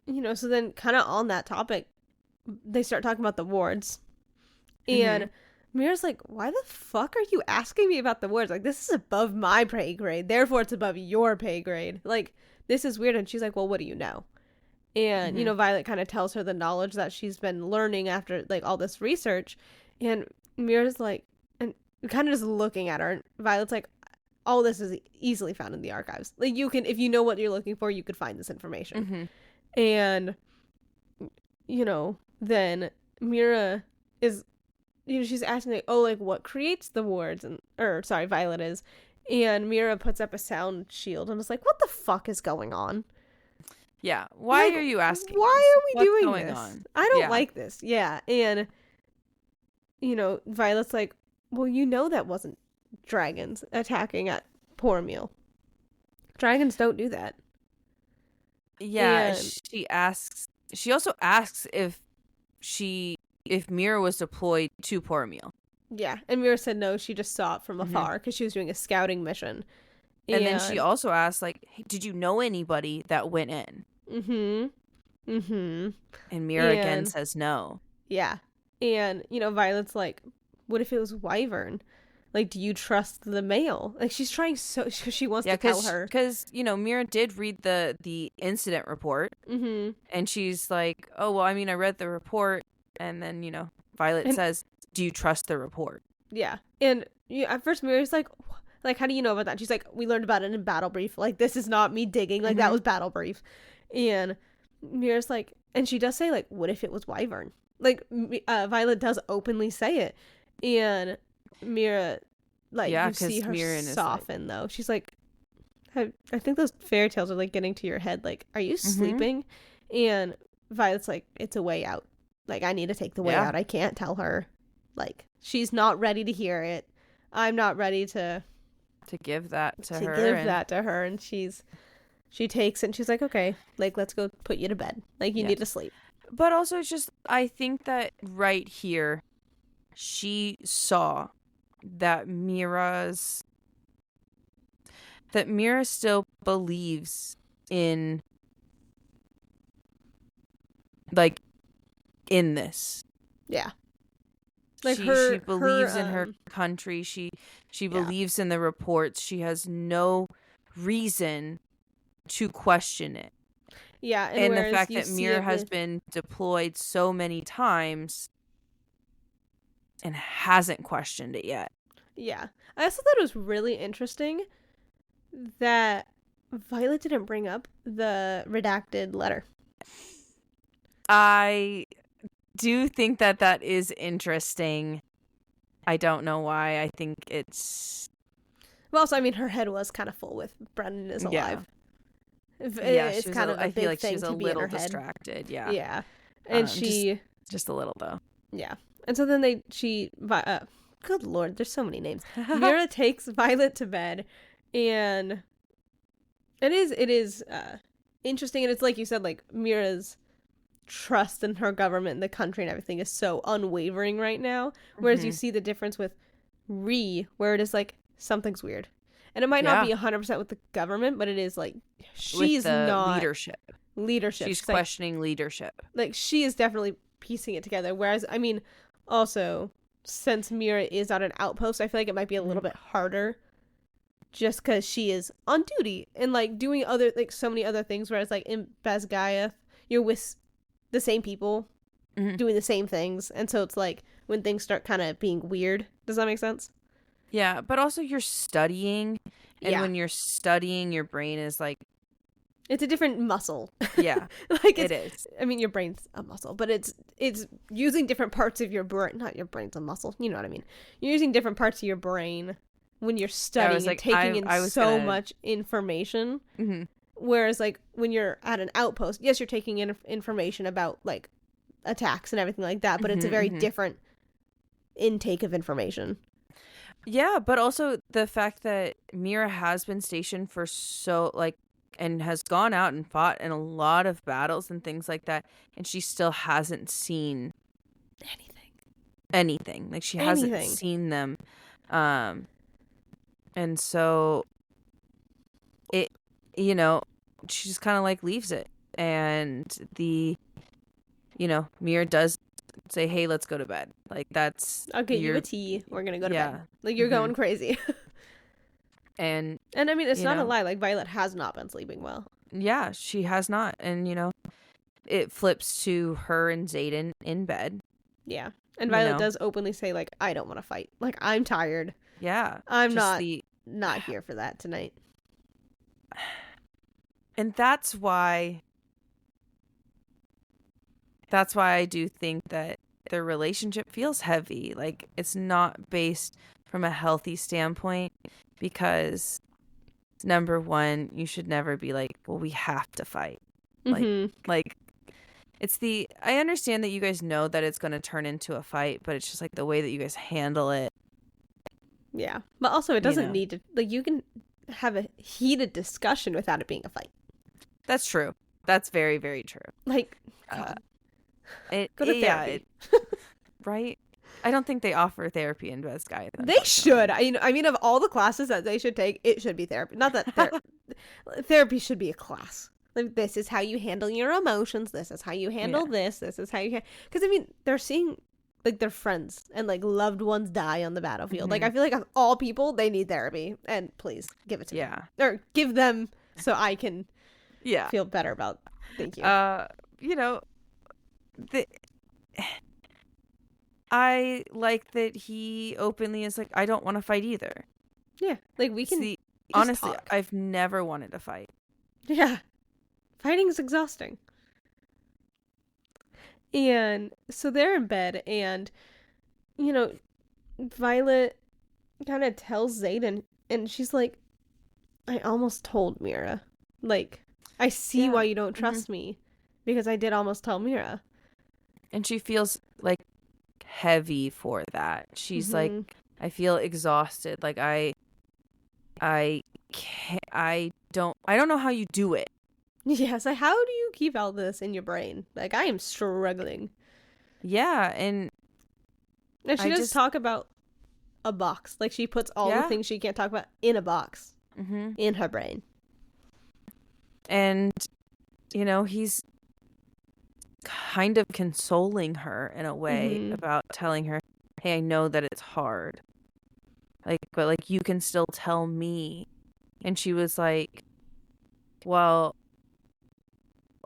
And, so then kind of on that topic, they start talking about the wards. And Mira's like, why the fuck are you asking me about the wards? Like, this is above my pay grade. Therefore, it's above your pay grade. Like, this is weird. And she's like, well, what do you know? And, Violet kind of tells her the knowledge that she's been learning after, like, all this research. And Mira's like, and kind of just looking at her. And Violet's like, all this is easily found in the archives. Like, you can, if you know what you're looking for, you could find this information. And, then Mira is, she's asking, like, oh, like, what creates the wards? Violet is. And Mira puts up a sound shield and is like, what the fuck is going on? Yeah. Why are you asking? Why are we What's doing going this? on? I don't like this. Yeah. And, Violet's like, well, that wasn't dragons attacking at Poromil. Dragons don't do that. Yeah. And she also asks if Mira was deployed to Poromil. Yeah. And Mira said no, she just saw it from afar because she was doing a scouting mission. And then she also asked, like, hey, did you know anybody that went in? And Mira again says no. Yeah. And, Violet's like, what if it was Wyvern? Like, do you trust the male? Like, she's trying she wants to tell her. Because, Mira did read the incident report. And she's like, oh, well, I mean, I read the report. And then, Violet says, do you trust the report? Yeah. And at first Mira's like, how do you know about that? She's like, we learned about it in Battle Brief. Like, this is not me digging. Like, that was Battle Brief. And Mira's like, and she does say, like, what if it was Wyvern? Like, Violet does openly say it. And Mira, like, you see her soften, though. She's like, I think those fairy tales are, like, getting to your head. Like, are you sleeping? And Violet's like, it's a way out. Like, I need to take the way out. I can't tell her. Like, she's not ready to hear it. I'm not ready to give that to her. That to her. And she takes it and she's like, okay, like, let's go put you to bed. Like, you need to sleep. But also, it's just, I think that right here, she saw that Mira still believes in, like, in this. Yeah. Like, she believes in her country. She believes in the reports. She has no reason to question it. Yeah, and the fact that Mira has been deployed so many times and hasn't questioned it yet. Yeah. I also thought it was really interesting that Violet didn't bring up the redacted letter. I do think that is interesting. I don't know why. I think it's... Well, also, I mean, her head was kind of full with Brennan is alive. It's kind of a I big feel like thing she's to a be in her little head. distracted. Yeah. Yeah. And just a little, though. Yeah. And so then good Lord, there's so many names. Mira takes Violet to bed, and it is interesting, and it's like you said, like, Mira's trust in her government and the country and everything is so unwavering right now, whereas you see the difference with Ree, where it is like, something's weird. And it might not be 100% with the government, but it is like, she's not... Leadership. She's questioning leadership. Like, she is definitely piecing it together. Whereas, I mean, also, since Mira is on an outpost, I feel like it might be a little bit harder just because she is on duty and, like, doing other, like, so many other things. Whereas, like, in Basgaia, you're with the same people doing the same things. And so it's like, when things start kind of being weird. Does that make sense? Yeah, but also you're studying, and when you're studying, your brain is like... It's a different muscle. Yeah, like it is. I mean, your brain's a muscle, but it's using different parts of your brain. Not your brain's a muscle. You know what I mean? You're using different parts of your brain when you're studying and taking in so much information. Whereas, like, when you're at an outpost, yes, you're taking in information about, like, attacks and everything like that, but it's a very different intake of information. Yeah, but also the fact that Mira has been stationed for and has gone out and fought in a lot of battles and things like that, and she still hasn't seen anything. Like, she hasn't seen them. And so it, she just kind of like leaves it. And Mira does say, hey, let's go to bed. Like, that's... I'll get you a tea. We're going to go to bed. Like, you're Mm-hmm. going crazy. And I mean, it's not a lie. Like, Violet has not been sleeping well. Yeah, she has not. And, it flips to her and Xaden in bed. Yeah. And Violet does openly say, like, I don't want to fight. Like, I'm tired. Yeah. I'm not here for that tonight. And that's why I do think that their relationship feels heavy. Like, it's not based from a healthy standpoint, because number one, you should never be like, well, we have to fight. Like it's I understand that you guys know that it's going to turn into a fight, but it's just like the way that you guys handle it. Yeah. But also, it doesn't need to, like, you can have a heated discussion without it being a fight. That's true. That's very, very true. Like, go to therapy. Right? I don't think they offer therapy in West Sky. They should. I mean, of all the classes that they should take, it should be therapy. Not that therapy should be a class. Like, this is how you handle your emotions. This is how you handle this. This is how you... Because, I mean, they're seeing, like, their friends and, like, loved ones die on the battlefield. Mm-hmm. Like, I feel like of all people, they need therapy. And please, give it to me. Or give them so I can feel better about... Thank you. I like that he openly is like, I don't want to fight either. Yeah, like, we can honestly talk. I've never wanted to fight. Yeah, fighting is exhausting. And so they're in bed, and Violet kind of tells Xaden, and she's like, I almost told Mira. Like, I see why you don't trust me, because I did almost tell Mira. And she feels like heavy for that. She's like, I feel exhausted. Like, I don't know how you do it. Yes, like, how do you keep all this in your brain? Like, I am struggling. Yeah, and she does talk about a box. Like, she puts all the things she can't talk about in a box in her brain. And, he's kind of consoling her in a way about telling her, hey, I know that it's hard. Like, but, like, you can still tell me. And she was like, well,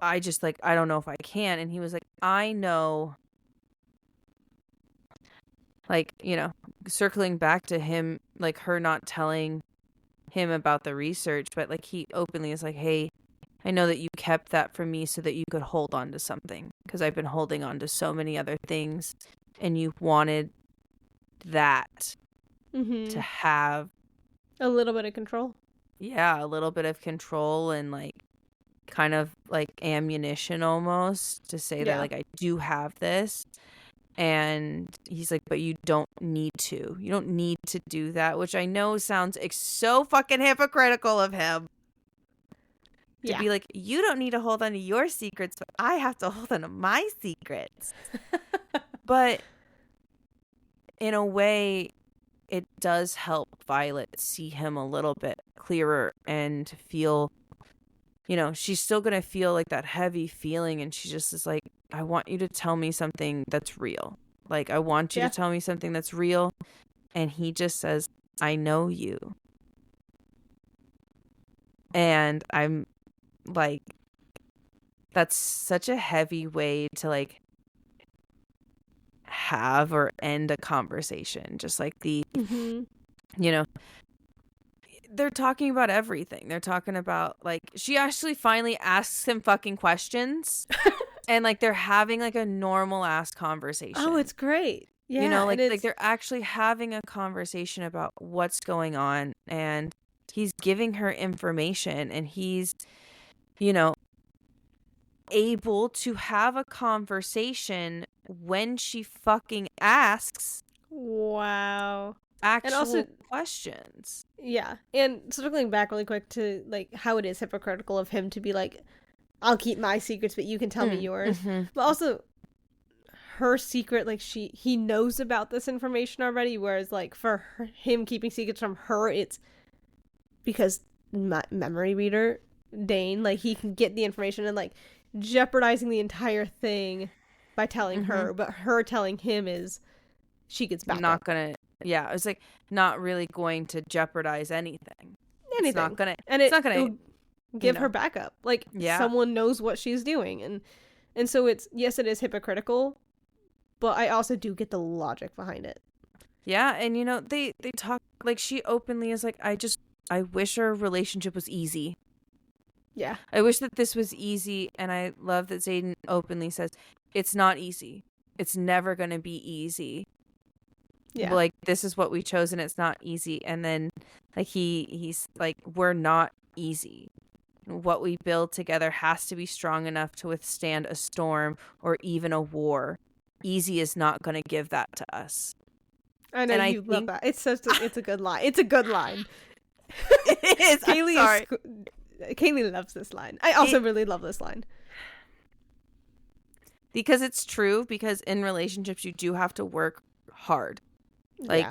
I just, like, I don't know if I can. And he was like, I know. Like, circling back to him, like, her not telling him about the research, but, like, he openly is like, hey, I know that you kept that from me so that you could hold on to something, because I've been holding on to so many other things, and you wanted that to have a little bit of control. Yeah, a little bit of control and, like, kind of like ammunition almost to say that, like, I do have this. And he's like, but you don't need to. You don't need to do that, which I know sounds so fucking hypocritical of him. To be like, you don't need to hold on to your secrets, but I have to hold on to my secrets. But in a way, it does help Violet see him a little bit clearer and feel, she's still going to feel like that heavy feeling. And she just is like, I want you to tell me something that's real. Like, I want you to tell me something that's real. And he just says, I know you. And I'm like, that's such a heavy way to, like, have or end a conversation. Just like they're talking about everything. They're talking about, like, she actually finally asks him fucking questions. And, like, they're having, like, a normal ass conversation. Oh, it's great. Yeah. Like they're actually having a conversation about what's going on, and he's giving her information, and he's, able to have a conversation when she fucking asks. Wow. Actual and also, questions. Yeah. And circling back really quick to, like, how it is hypocritical of him to be like, I'll keep my secrets, but you can tell me yours. But also, her secret, like, he knows about this information already, whereas, like, for him keeping secrets from her, it's because memory reader, Dane, like he can get the information and like jeopardizing the entire thing by telling her, but her telling him is she gets back not up. gonna. Yeah, it's like not really going to jeopardize anything. Anything. It's not gonna. And it's not gonna give her backup. Like someone knows what she's doing, and so it's, yes, it is hypocritical, but I also do get the logic behind it. Yeah, and you know, they talk, like, she openly is like, I wish our relationship was easy. Yeah. I wish that this was easy, and I love that Xaden openly says, it's not easy. It's never going to be easy. Yeah. Like, this is what we chose, and it's not easy. And then, like, he's like, we're not easy. What we build together has to be strong enough to withstand a storm or even a war. Easy is not going to give that to us. I know, and you love that. It's a good line. It's a good line. It is. Kaylee loves this line. I also really love this line. Because it's true, because in relationships you do have to work hard. Like,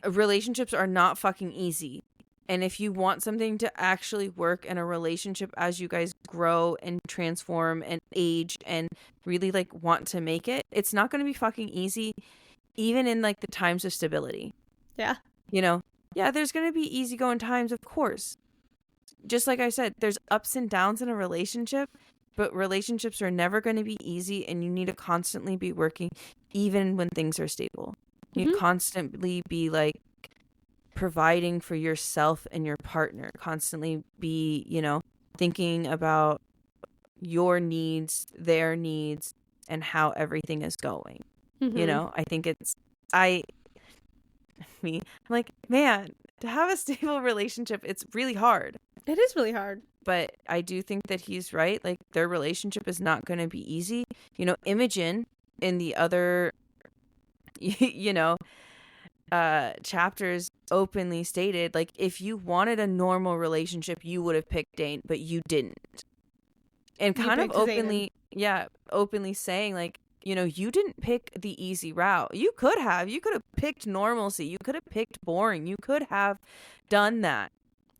relationships are not fucking easy. And if you want something to actually work in a relationship as you guys grow and transform and age and really like want to make it, it's not going to be fucking easy, even in like the times of stability. Yeah. You know, yeah, there's going to be easygoing times, of course. Just like I said, there's ups and downs in a relationship, but relationships are never going to be easy, and you need to constantly be working even when things are stable. You constantly be like providing for yourself and your partner, constantly be, you know, thinking about your needs, their needs, and how everything is going. You know, I think I'm like, man, to have a stable relationship, it's really hard. It is really hard. But I do think that he's right. Like, their relationship is not going to be easy. You know, Imogen in the other, you know, chapters openly stated, like, if you wanted a normal relationship, you would have picked Dane, but you didn't. And kind of openly, openly saying, like, you know, you didn't pick the easy route. You could have picked normalcy. You could have picked boring. You could have done that.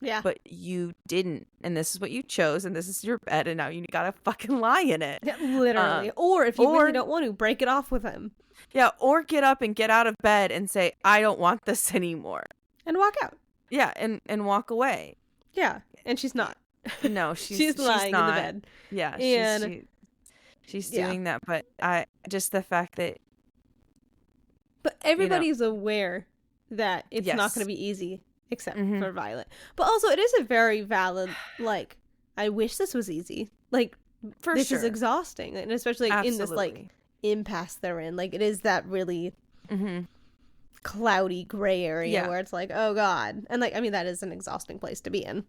Yeah. But you didn't. And this is what you chose. And this is your bed. And now you gotta fucking lie in it. Yeah, literally. Or if you really don't want to, break it off with him. Yeah. Or get up and get out of bed and say, I don't want this anymore. And walk out. Yeah. And walk away. Yeah. And she's not. No, she's lying not. in the bed. Yeah. And she's doing that. But just the fact that. But everybody's aware that it's not going to be easy. Except for Violet. But also, it is a very valid, like, I wish this was easy. Like, this is exhausting. And especially like, in this, like, impasse they're in. Like, it is that really cloudy gray area where it's like, oh, God. And, like, I mean, that is an exhausting place to be in.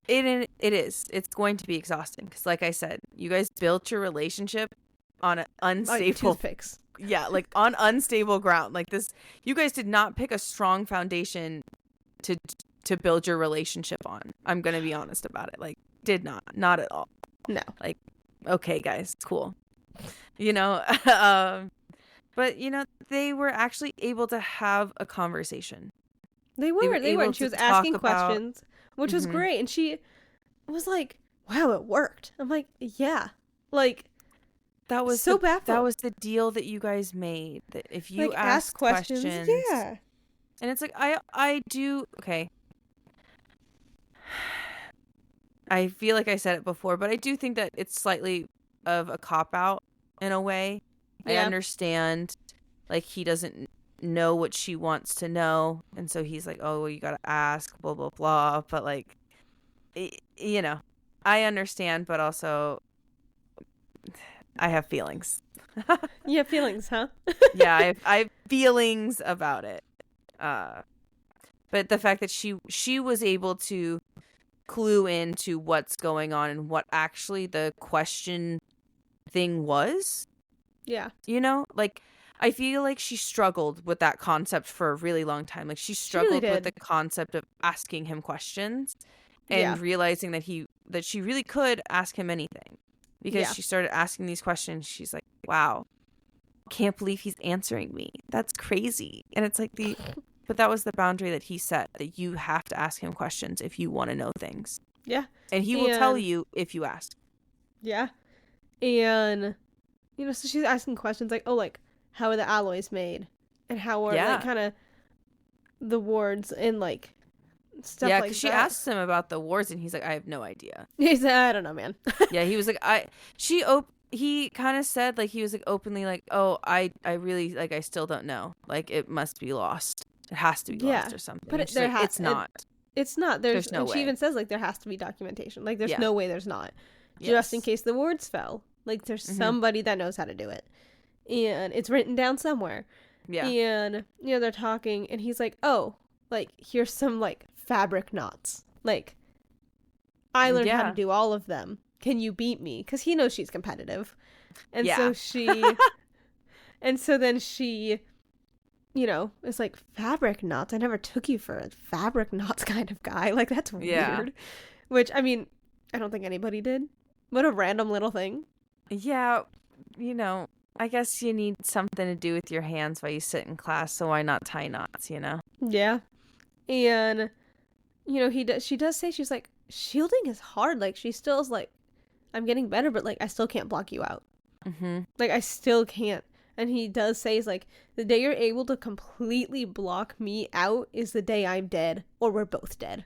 It is. It's going to be exhausting. Because, like I said, you guys built your relationship on an unstable... toothpicks. Yeah, like on unstable ground. Like this, you guys did not pick a strong foundation to build your relationship on. I'm gonna be honest about it. Like, did not at all. No. Like, okay, guys, cool. You know, but you know, they were actually able to have a conversation. They were. And she was asking questions, which was great. And she was like, "Wow, it worked." I'm like, "Yeah, like." That was so baffled. That was the deal that you guys made. That if you like, ask questions, yeah. And it's like I do okay. I feel like I said it before, but I do think that it's slightly of a cop out in a way. Yeah. I understand, like, he doesn't know what she wants to know, and so he's like, "Oh, well, you gotta ask, blah blah blah." But like, you know, I understand, but also. I have feelings. You have feelings, huh? Yeah, I have feelings about it. But the fact that she was able to clue into what's going on and what actually the question thing was. Yeah. You know, like, I feel like she struggled with that concept for a really long time. Like, she struggled with the concept of asking him questions and realizing that she really could ask him anything. Because she started asking these questions. She's like, wow, can't believe he's answering me. That's crazy. And it's like but that was the boundary that he set, that you have to ask him questions if you want to know things. Yeah. And he will tell you if you ask. Yeah. And, so she's asking questions like, oh, like, how are the alloys made? And how are, like, kind of the wards and, like, stuff like that. Yeah, because she asks him about the wards, and he's like, I have no idea. He said, I don't know, man. Yeah, he was like, he kind of said, like, he was, like, openly, like, oh, I really, like, I still don't know. Like, it must be lost. It has to be lost or something. But it's not. It's not. There's no way. She even says, like, there has to be documentation. Like, there's no way there's not. Yes. Just in case the wards fell. Like, there's somebody that knows how to do it. And it's written down somewhere. Yeah. And, they're talking, and he's like, oh, like, here's some, like, fabric knots. Like, I learned how to do all of them. Can you beat me? Because he knows she's competitive. And so then she, is like, fabric knots? I never took you for a fabric knots kind of guy. Like, that's weird. Which, I mean, I don't think anybody did. What a random little thing. Yeah, I guess you need something to do with your hands while you sit in class, so why not tie knots, Yeah. And, she does say, she's like, shielding is hard. Like, she still is like, I'm getting better, but, like, I still can't block you out. Mm-hmm. Like, I still can't. And he does say, he's like, the day you're able to completely block me out is the day I'm dead, or we're both dead.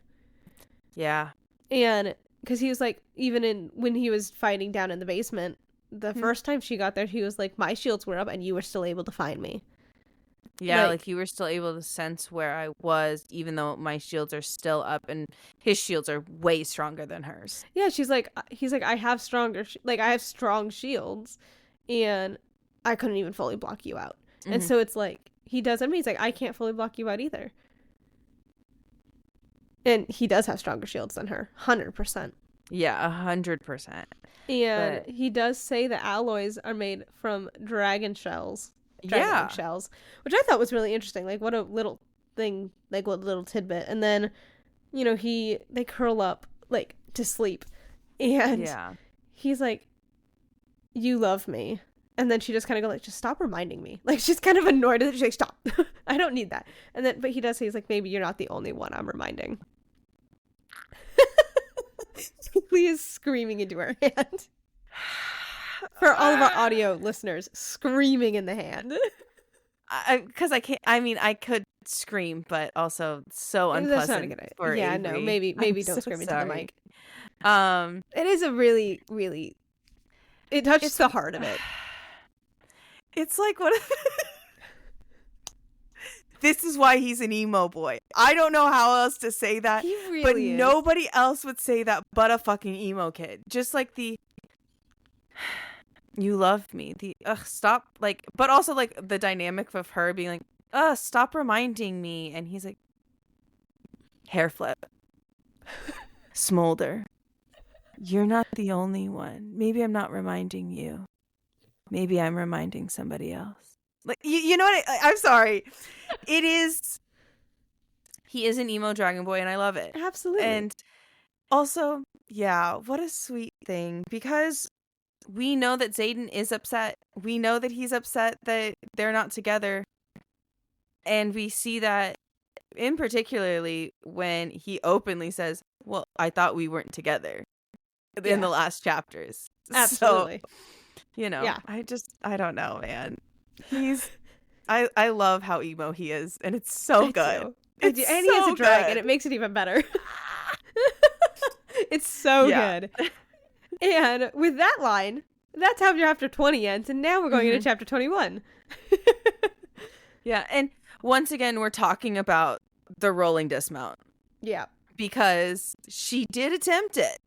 Yeah. And, because he was like, even when he was fighting down in the basement, the first time she got there, he was like, my shields were up and you were still able to find me. Yeah, like you were still able to sense where I was, even though my shields are still up, and his shields are way stronger than hers. Yeah, he's like, I have I have strong shields, and I couldn't even fully block you out. Mm-hmm. And so it's like, he does, he's like, I can't fully block you out either. And he does have stronger shields than her, 100%. Yeah, 100%. And he does say the alloys are made from dragon shells. Shells, which I thought was really interesting. Like, what a little thing, like, what little tidbit. And then, they curl up, like, to sleep. And he's like, you love me. And then she just kind of goes, like, just stop reminding me. Like, she's kind of annoyed. She's like, stop. I don't need that. And then, but he does say, he's like, maybe you're not the only one I'm reminding. Lee is screaming into her hand. For all of our audio listeners, screaming in the hand. Because I can't, I mean, I could scream, but also so unpleasant. That's not a good idea. Yeah, Avery. No, maybe don't scream into the mic. It is a really, really, it touches the heart of it. It's like, what if... This is why he's an emo boy. I don't know how else to say that. He really but is. Nobody else would say that but a fucking emo kid. Just like the... You love me. The stop, like, but also like the dynamic of her being like, stop reminding me, and he's like, hair flip, smolder. You're not the only one. Maybe I'm not reminding you. Maybe I'm reminding somebody else. Like, you know what? I'm sorry. It is. He is an emo dragon boy, and I love it. Absolutely. And also, yeah, what a sweet thing, because we know that Xaden is upset. We know that he's upset that they're not together. And we see that in particularly when he openly says, well, I thought we weren't together in the last chapters. Absolutely. So, I don't know, man. I love how emo he is, and it's so good. And he has a dragon. It makes it even better. It's so good. And with that line, that's how chapter 20 ends, and now we're going into chapter 21. Yeah, and once again, we're talking about the rolling dismount. Yeah. Because she did attempt it.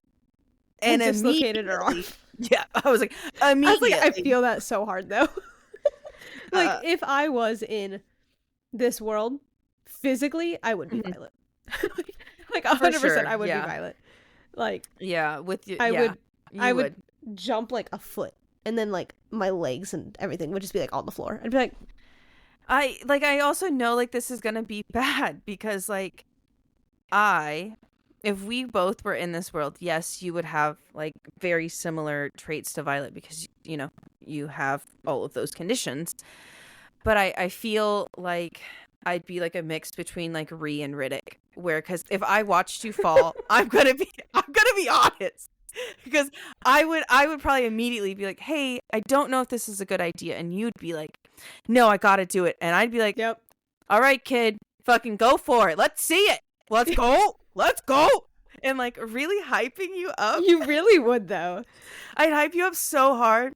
And dislocated her arm. Yeah, I was like, immediately. I feel that so hard, though. Like, if I was in this world, physically, I would be Violet. Like, 100%, sure. I would be Violet. Like, yeah, with you, I would jump like a foot, and then like my legs and everything would just be like on the floor. I'd be like, I also know like this is gonna be bad because like if we both were in this world, yes, you would have like very similar traits to Violet because you have all of those conditions. But I feel like I'd be like a mix between like Ree and Riddick, where because if I watched you fall, I'm gonna be honest. Because I would probably immediately be like, hey, I don't know if this is a good idea. And you'd be like, no, I gotta do it. And I'd be like, Yep. All right, kid, fucking go for it. Let's see it. Let's go. Let's go. And like really hyping you up. You really would, though. I'd hype you up so hard.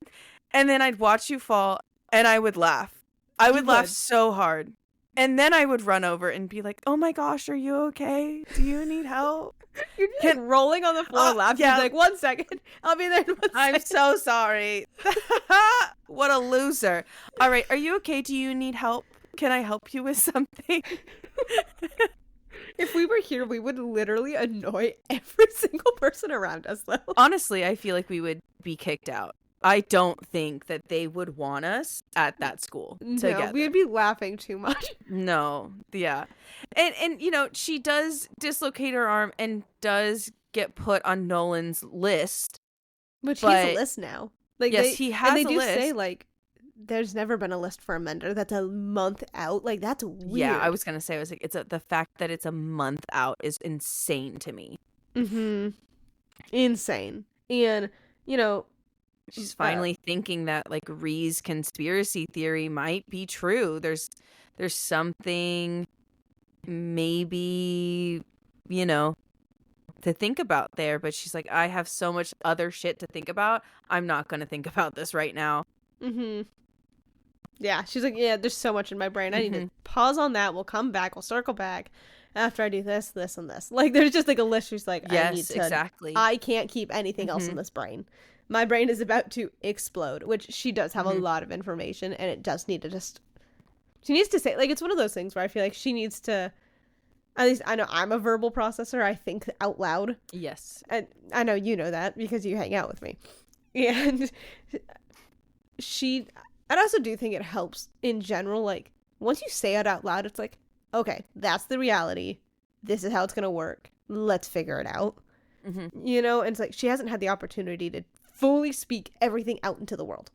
And then I'd watch you fall and I would laugh. I would laugh so hard. And then I would run over and be like, oh my gosh, are you okay? Do you need help? You're just like rolling on the floor laughing. Yeah. Like, 1 second. I'll be there in 1 second. I'm so sorry. What a loser. All right. Are you okay? Do you need help? Can I help you with something? If we were here, we would literally annoy every single person around us, though. Honestly, I feel like we would be kicked out. I don't think that they would want us at that school together. No, we'd be laughing too much. No, yeah. And you know, she does dislocate her arm and does get put on Nolan's list. Which he's a list now. Like, yes, he has a list. And they do say, like, there's never been a list for a mender that's a month out. Like, that's weird. Yeah, I was going to say, the fact that it's a month out is insane to me. Mm-hmm. Insane. And, you know, she's finally thinking that like Ree's conspiracy theory might be true. There's something maybe, you know, to think about there, but she's like, I have so much other shit to think about. I'm not going to think about this right now. Mm-hmm. Yeah, she's like, yeah, there's so much in my brain. I need to pause on that. We'll come back. We'll circle back after I do this, this, and this. Like, there's just like a list. She's like, yes, I need to, exactly. I can't keep anything else in this brain. My brain is about to explode, which she does have a lot of information, and it does need to just, she needs to say, like, it's one of those things where I feel like she needs to, at least I know I'm a verbal processor. I think out loud. Yes. And I know you know that because you hang out with me. And I also do think it helps in general, like, once you say it out loud, it's like, okay, that's the reality. This is how it's going to work. Let's figure it out. Mm-hmm. You know, and it's like, she hasn't had the opportunity to fully speak everything out into the world.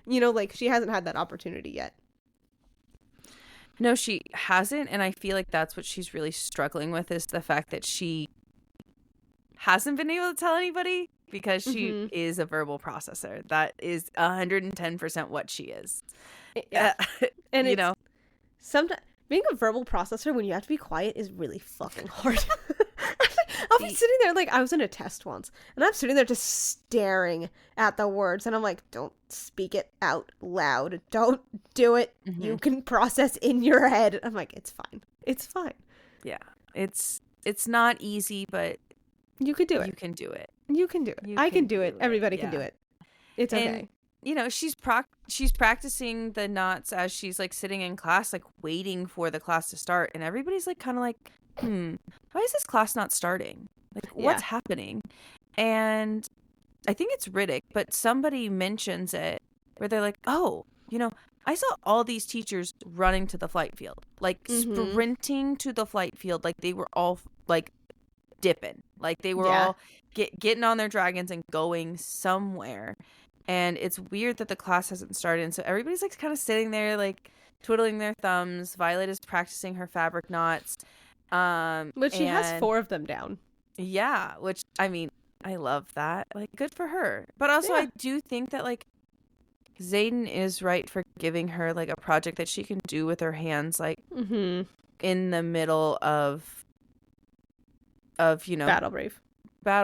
You know, like, she hasn't had that opportunity yet. No, she hasn't, and I feel like that's what she's really struggling with, is the fact that she hasn't been able to tell anybody because she is a verbal processor. That is 110% what she is. Yeah. And you know, sometimes being a verbal processor when you have to be quiet is really fucking hard. I'll be sitting there, like, I was in a test once, and I'm sitting there just staring at the words, and I'm like, don't speak it out loud. Don't do it. You can process in your head. I'm like, it's fine. It's fine. Yeah. It's not easy, but you can do it. You can do it. You can do it. I can do it. Everybody can do it. It's okay. And, you know, she's practicing the knots as she's, like, sitting in class, like, waiting for the class to start, and everybody's, like, kind of like, why is this class not starting? Like, what's happening? And I think it's Riddick, but somebody mentions it where they're like, oh, you know, I saw all these teachers running to the flight field, like sprinting to the flight field. Like, they were all like dipping, like they were all getting on their dragons and going somewhere. And it's weird that the class hasn't started. And so everybody's like kind of sitting there, like twiddling their thumbs. Violet is practicing her fabric knots. But she has 4 of them down. Yeah, which, I mean, I love that. Like, good for her. But also, I do think that, like, Xaden is right for giving her, like, a project that she can do with her hands, like, in the middle of, you know, battle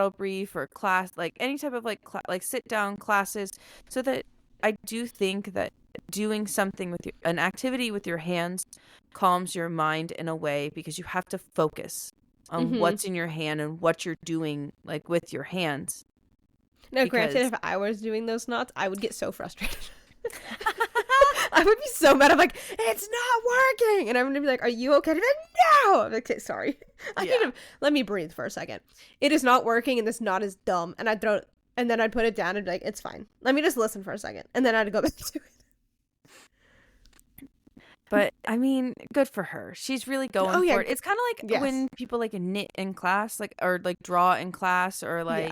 brief or class, like, any type of, like, sit down classes, so that I do think that doing something with an activity with your hands calms your mind in a way, because you have to focus on what's in your hand and what you're doing, like, with your hands. Now, granted, if I was doing those knots, I would get so frustrated. I would be so mad. I'm like, it's not working, and I'm gonna be like, are you okay? And I'm like, no. I'm like, okay, sorry. Let me breathe for a second. It is not working, and this knot is dumb. And then I'd put it down and be like, it's fine. Let me just listen for a second, and then I'd go back to it. But, I mean, good for her. She's really going for it. It's kind of like when people, like, knit in class, like, or, like, draw in class, or, like,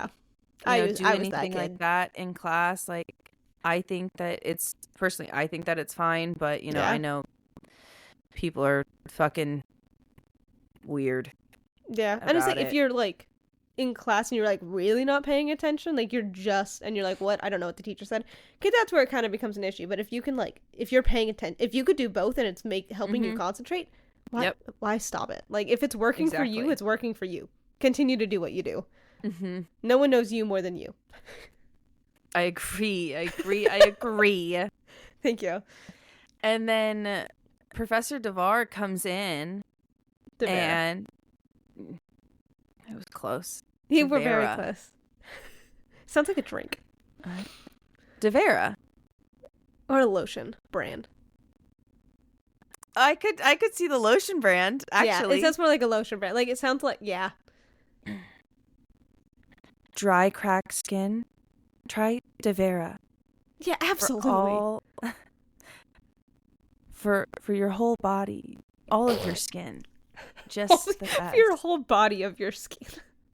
do anything like that in class. Like, I think that it's, personally, I think that it's fine. But, you know, I know people are fucking weird. Yeah. And it's like, if it. you're like in class and you're like really not paying attention, like you're like, what? I don't know what the teacher said. Okay, that's where it kind of becomes an issue. But if you can like, if you're paying attention, if you could do both and it's helping you concentrate, why stop it? Like, if it's working for you, it's working for you. Continue to do what you do. No one knows you more than you. I agree. Thank you. And then Professor DeVar comes in, and it was close. You were very close. Sounds like a drink. DeVera. Or a lotion brand. I could see the lotion brand, actually. Yeah, it sounds more like a lotion brand. Like, it sounds like, yeah. Dry, cracked skin. Try DeVera. Yeah, absolutely. For your whole body. All of your skin. Just the best. For your whole body of your skin.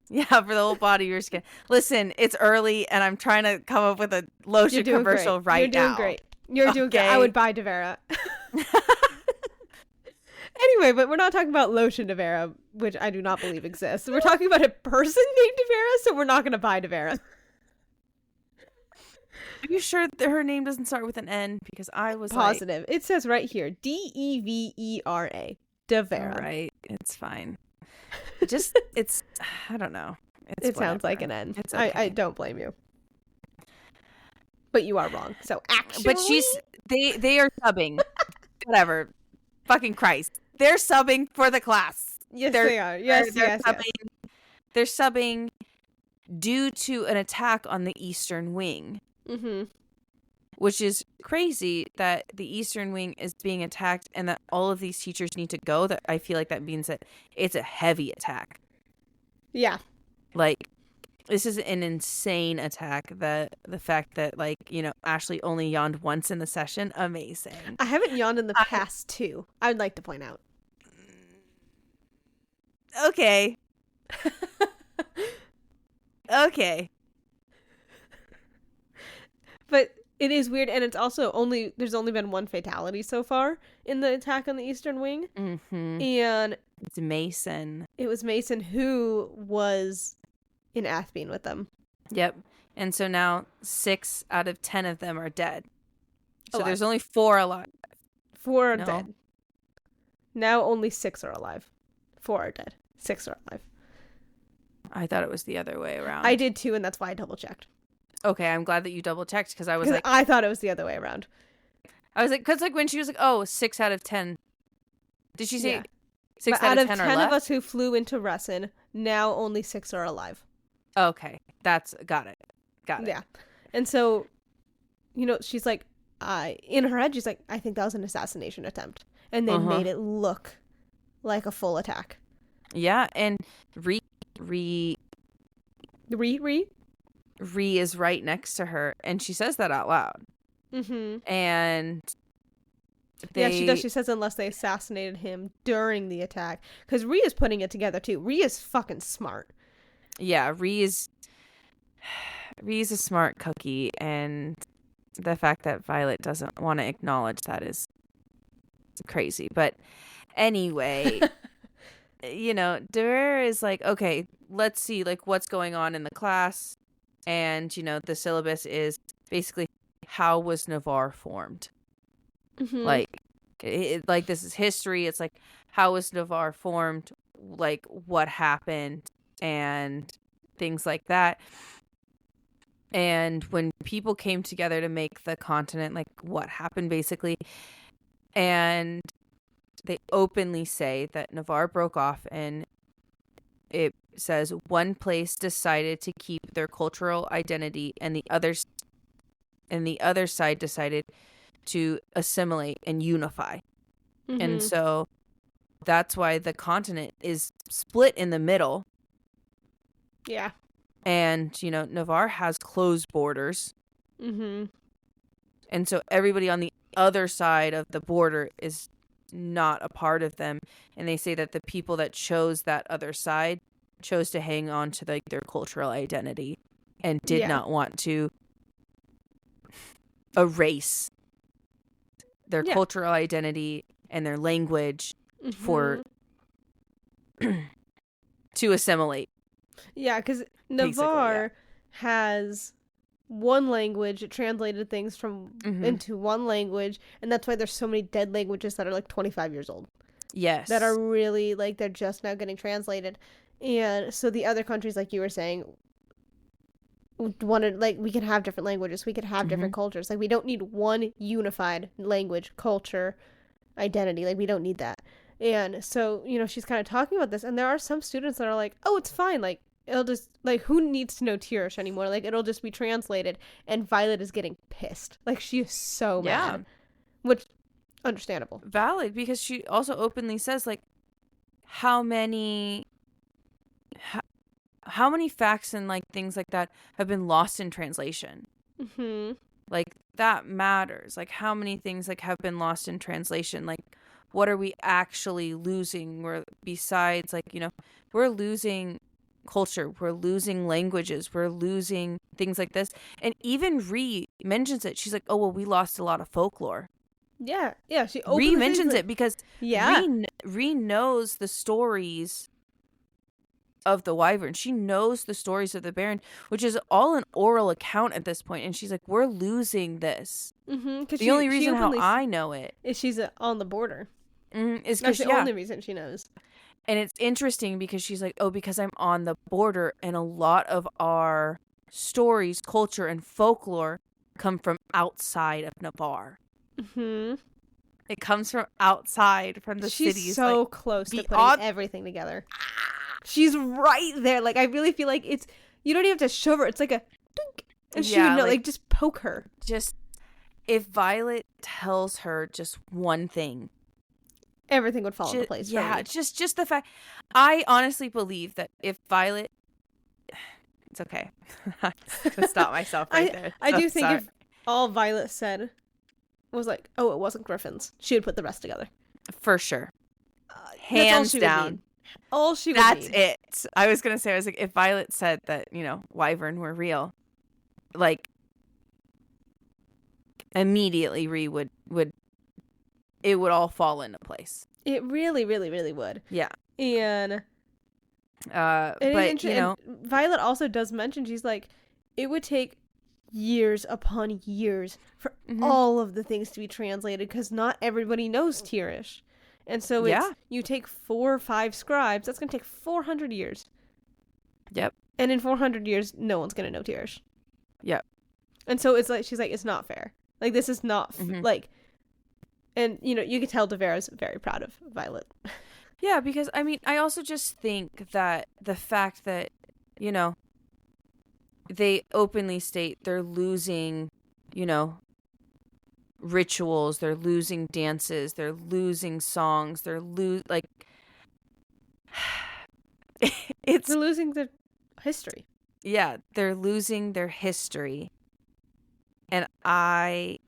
Yeah, for the whole body of your skin. Listen, it's early, and I'm trying to come up with a lotion commercial right now. You're doing great. You're doing great. I would buy DeVera. Anyway, but we're not talking about lotion DeVera, which I do not believe exists. We're talking about a person named DeVera, so we're not going to buy DeVera. Are you sure that her name doesn't start with an N? Because I was positive. It says right here, DEVERA. DeVera. All right, it's fine. It's I don't know. It sounds like an N. It's okay. I don't blame you. But you are wrong. So actually, but they are subbing. Whatever. Fucking Christ. They're subbing for the class. Yes, they are. Yes, they're subbing. Yes. They're subbing due to an attack on the Eastern Wing. Which is crazy that the Eastern Wing is being attacked and that all of these teachers need to go. That I feel like that means that it's a heavy attack. Yeah. Like, this is an insane attack. The fact that, like, you know, Ashley only yawned once in the session, amazing. I haven't yawned in the past two. I would like to point out. Okay. Okay. But it is weird, and it's also there's only been one fatality so far in the attack on the Eastern Wing. And it's Mason. It was Mason who was in Athbean with them. Yep. And so now 6 out of 10 of them are dead. So there's only 4 alive. 4 are dead. Now only 6 are alive. 4 are dead. 6 are alive. I thought it was the other way around. I did too, and that's why I double checked. Okay, I'm glad that you double checked because I was like, I thought it was the other way around. I was like, because like when she was like, oh, 6 out of 10. Did she say 6 out of 10 are left? 10 of us who flew into Resson, now only 6 are alive. Okay, got it. Yeah, and so, you know, she's like, in her head, she's like, I think that was an assassination attempt, and they made it look like a full attack. Yeah, and Ree is right next to her, and she says that out loud. And yeah, she does. She says unless they assassinated him during the attack, because Ree is putting it together too. Ree is fucking smart. Yeah, Ree's a smart cookie, and the fact that Violet doesn't want to acknowledge that is crazy. But anyway, you know, DeVere is like, okay, let's see, like, what's going on in the class. And, you know, the syllabus is basically, how was Navarre formed? Like, like, this is history. It's like, how was Navarre formed? Like, what happened? And things like that. And when people came together to make the continent, like, what happened, basically. And they openly say that Navarre broke off, and it says one place decided to keep their cultural identity, and the other side decided to assimilate and unify. And so that's why the continent is split in the middle. Yeah. And, you know, Navarre has closed borders. And so everybody on the other side of the border is not a part of them. And they say that the people that chose that other side chose to hang on to like their cultural identity and did not want to erase their cultural identity and their language for Mm-hmm. to assimilate. Yeah, because Navarre has one language. It translated things from into one language, and that's why there's so many dead languages that are like 25 years old. Yes. That are really, like, they're just now getting translated. And so the other countries, like you were saying, wanted, like, we can have different languages. We could have different cultures. Like, we don't need one unified language, culture, identity. Like, we don't need that. And so, you know, she's kind of talking about this. And there are some students that are like, oh, it's fine. Like, it'll just, like, who needs to know Tirish anymore? Like, it'll just be translated. And Violet is getting pissed. Like, she is so mad. Which, understandable. Valid, because she also openly says, like, how many facts and, like, things like that have been lost in translation. Mm-hmm. Like, that matters. Like, how many things, like, have been lost in translation? Like, what are we actually losing? We're, besides, like, you know, we're losing culture, we're losing languages, we're losing things like this. And even Ree mentions it. She's like, oh, well, we lost a lot of folklore. Yeah. She Ree mentions it because yeah. Ree knows the stories of the wyvern. She knows the stories of the Baron, which is all an oral account at this point. And she's like, we're losing this. Mm-hmm. The only reason how I know it is she's on the border. Is that's the only reason she knows. And it's interesting because she's like, oh, because I'm on the border, and a lot of our stories, culture, and folklore come from outside of Navarre. Mm-hmm. It comes from outside, from the cities. She's so like, close to putting everything together. She's right there. Like, I really feel like it's, you don't even have to shove her. It's like a dink. And she would know, like, just poke her. Just, if Violet tells her just one thing, everything would fall into place. Yeah, just the fact. I honestly believe that if Violet, it's okay. I'm gonna stop myself right there. I do think if all Violet said was like, "Oh, it wasn't Griffins," she would put the rest together for sure, hands down. All she would That's it. I was gonna say, I was like, if Violet said that, you know, wyvern were real, like, immediately Ree would it would all fall into place. It really, really, really would. Yeah. And but you know, Violet also does mention, she's like, it would take years upon years for all of the things to be translated because not everybody knows Tirish. And so it's, you take 4 or 5 scribes, that's going to take 400 years. Yep. And in 400 years, no one's going to know Tirish. Yep. And so it's like, she's like, it's not fair. Like, this is not, like, and, you know, you can tell Devera's very proud of Violet. Yeah, because, I mean, I also just think that the fact that, you know, they openly state they're losing, you know, rituals, they're losing dances, they're losing songs, they're like they're losing their history. Yeah, they're losing their history. And I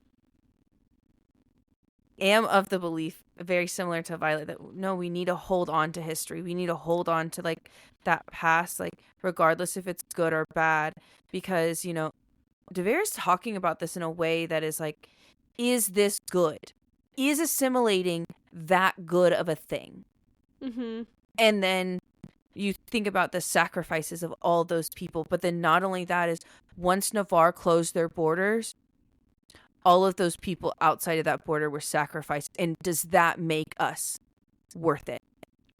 am of the belief, very similar to Violet, that no, we need to hold on to history. We need to hold on to, like, that past, like, regardless if it's good or bad, because, you know, DeVera's talking about this in a way that is like, is this good? Is assimilating that good of a thing? Mm-hmm. And then you think about the sacrifices of all those people, but then not only that is, once Navarre closed their borders, all of those people outside of that border were sacrificed. And does that make us worth it?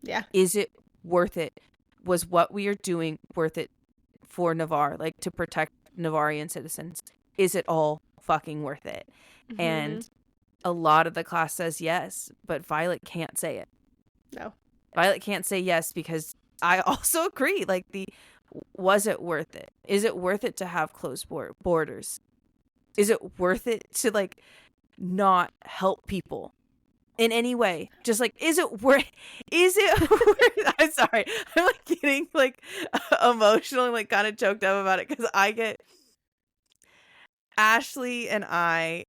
Yeah. Is it worth it? Was what we are doing worth it for Navarre? Like, to protect Navarrian citizens? Is it all fucking worth it? Mm-hmm. And a lot of the class says yes, but Violet can't say it. No. Violet can't say yes because I also agree. Like, was it worth it? Is it worth it to have closed borders? Is it worth it to, like, not help people in any way? Just, like, is it worth I'm sorry. I'm, like, getting, like, emotional and, like, kind of choked up about it because Ashley and I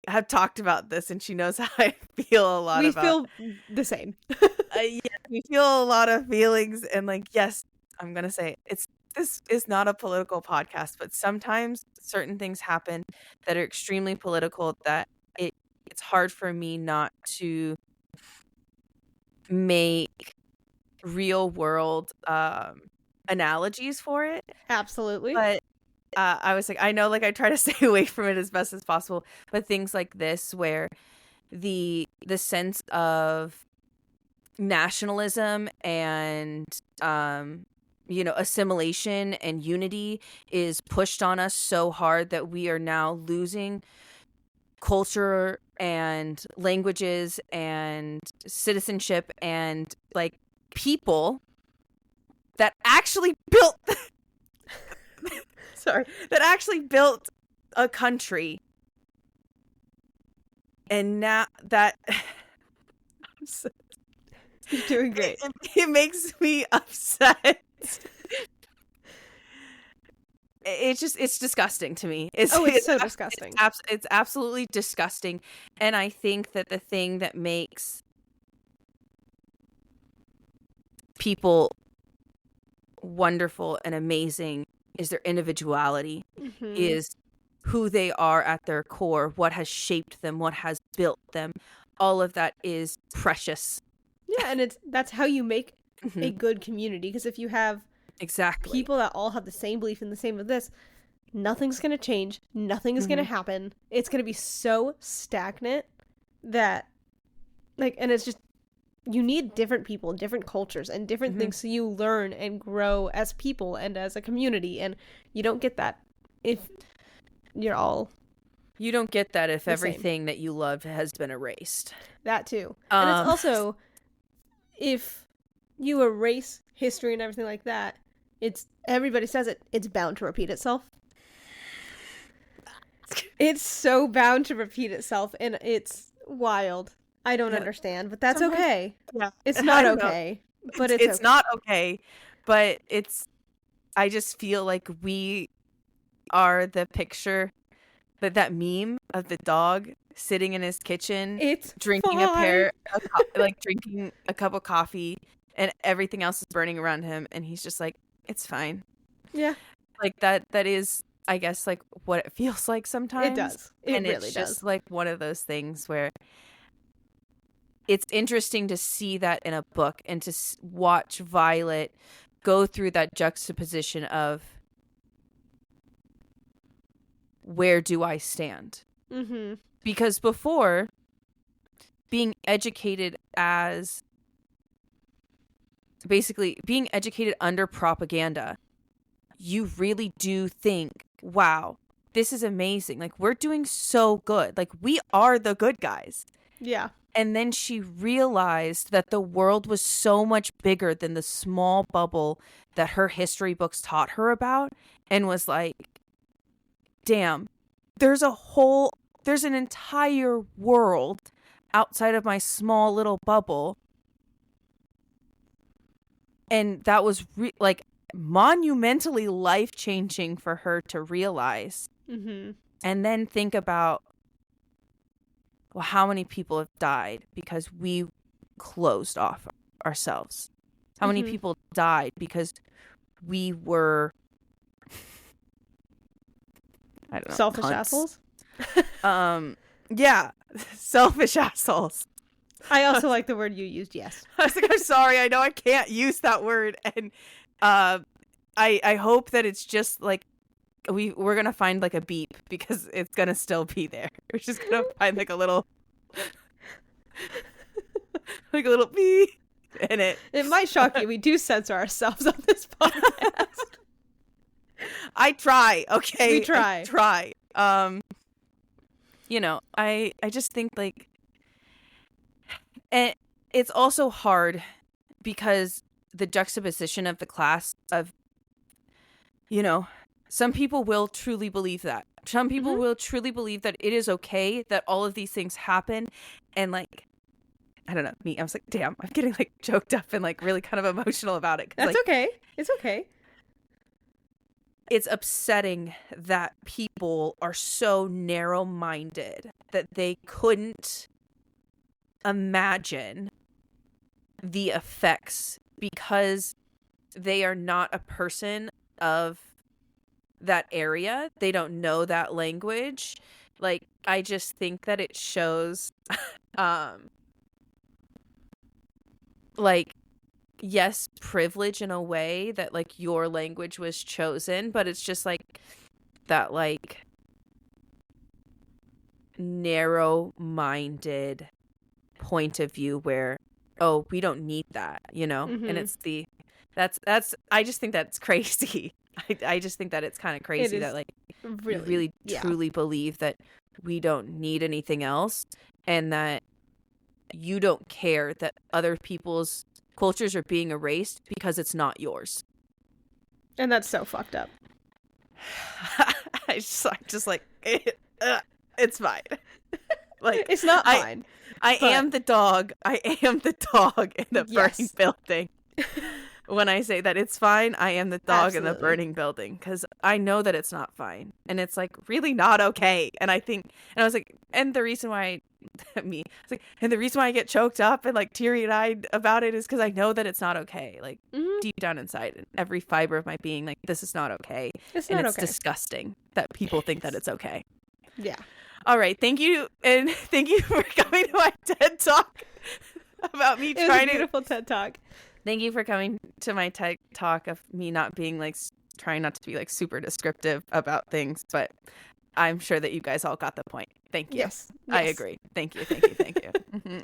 have talked about this, and she knows how I feel a lot about. We feel the same. Yeah, we feel a lot of feelings, and, like, yes, I'm going to say this is not a political podcast, but sometimes certain things happen that are extremely political that it's hard for me not to make real world analogies for it. Absolutely. But I was like, I know, like, I try to stay away from it as best as possible, but things like this where the sense of nationalism and assimilation and unity is pushed on us so hard that we are now losing culture and languages and citizenship and like people that actually built that actually built a country. And now that You're doing great. It makes me upset. It's disgusting to me. It's so disgusting. It's absolutely disgusting. And I think that the thing that makes people wonderful and amazing is their individuality, is who they are at their core, what has shaped them, what has built them. All of that is precious. Yeah, and that's how you make a good community, because if you have people that all have the same belief in the same of this, nothing's going to change, nothing is going to happen. It's going to be so stagnant that, like, and it's just, you need different people, different cultures, and different things so you learn and grow as people and as a community, and you don't get that if you're all... You don't get that if everything same. that you love has been erased. That too. And it's also, if you erase history and everything like that, everybody says it's bound to repeat itself. It's so bound to repeat itself, and it's wild. I don't understand, but that's okay. Yeah. It's not okay, but it's okay. Not okay, but I just feel like we are the picture, that meme of the dog sitting in his kitchen, drinking drinking a cup of coffee, and everything else is burning around him, and he's just like, it's fine. Yeah. Like that is, I guess, like what it feels like sometimes. It does. It really it's does. Just like one of those things where it's interesting to see that in a book and to watch Violet go through that juxtaposition of, where do I stand? Mm-hmm. Because before, being educated under propaganda, you really do think, wow, this is amazing. Like, we're doing so good. Like, we are the good guys. Yeah. And then she realized that the world was so much bigger than the small bubble that her history books taught her about, and was like, damn, there's an entire world outside of my small little bubble. And that was monumentally life-changing for her to realize. Mm-hmm. And then think about, well, how many people have died because we closed off ourselves? How many people died because we were, I don't know, selfish cunts. assholes? Yeah, selfish assholes. I also like the word you used, yes. I was like, I'm sorry, I know I can't use that word. And I hope that it's just like, we're gonna find like a beep, because it's gonna still be there. We're just gonna find like a little beep in it. It might shock you. We do censor ourselves on this podcast. I try, okay? We try. I try. I just think like, and it's also hard because the juxtaposition of the class of, some people will truly believe that. Some people will truly believe that it is okay that all of these things happen. And like, I don't know, I was like, damn, I'm getting like choked up and like really kind of emotional about it. That's like, okay. It's okay. It's upsetting that people are so narrow-minded that they couldn't imagine the effects, because they are not a person of that area. They don't know that language. Like, I just think that it shows like, yes, privilege in a way that, like, your language was chosen, but it's just, like, that, like, narrow-minded point of view where, oh, we don't need that, you know? And Mm-hmm. it's I just think that's crazy. I just think that it's kind of It crazy is that, like, you really, really yeah. truly believe that we don't need anything else, and that you don't care that other people's cultures are being erased because it's not yours. And that's so fucked up. I'm just like, it's fine. Like, It's not fine. I am the dog. I am the dog in the burning building. When I say that it's fine, I am the dog in the burning building, because I know that it's not fine, and it's like really not okay. And I was like, and the reason why and the reason why I get choked up and like teary-eyed about it is because I know that it's not okay. Like, deep down inside, every fiber of my being, like, this is not okay. It's disgusting that people think that it's okay. Yeah. All right, thank you, and thank you for coming to my TED Talk about me trying to... beautiful TED Talk. Thank you for coming to my TED Talk of me not being, like, trying not to be, like, super descriptive about things, but I'm sure that you guys all got the point. Thank you. Yes. I agree. Thank you.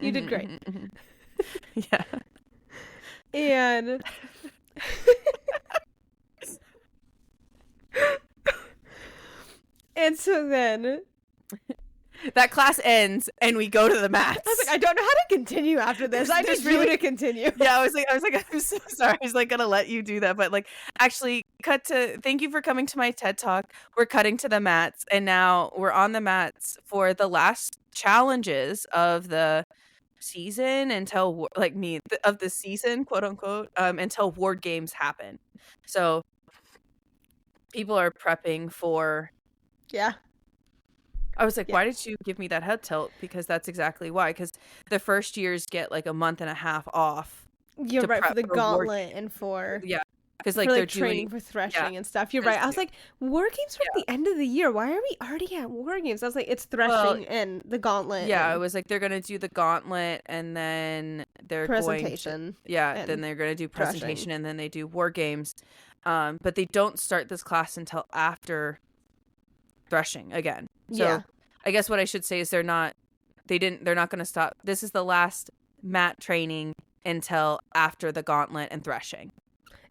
You did great. Yeah. And... and so then... that class ends and we go to the mats. I was like, I don't know how to continue after this. I just really to continue. Yeah, I was like, I'm so sorry. I was like gonna let you do that, but like, actually, thank you for coming to my TED Talk. We're cutting to the mats, and now we're on the mats for the last challenges of the season of the season, quote unquote, until ward games happen. So people are prepping for. Yeah. I was like, why did you give me that head tilt? Because that's exactly why. Because the first years get like a month and a half off. You're right, for the gauntlet and for... Yeah. Because like they're training for threshing and stuff. You're right. I was like, war games are at the end of the year. Why are we already at war games? I was like, it's threshing and the gauntlet. Yeah, I was like, they're gonna do the gauntlet and then they're presentation. Then they're gonna do presentation and then they do war games. But they don't start this class until after threshing again. So I guess what I should say is they're not gonna stop. This is the last mat training until after the gauntlet and threshing.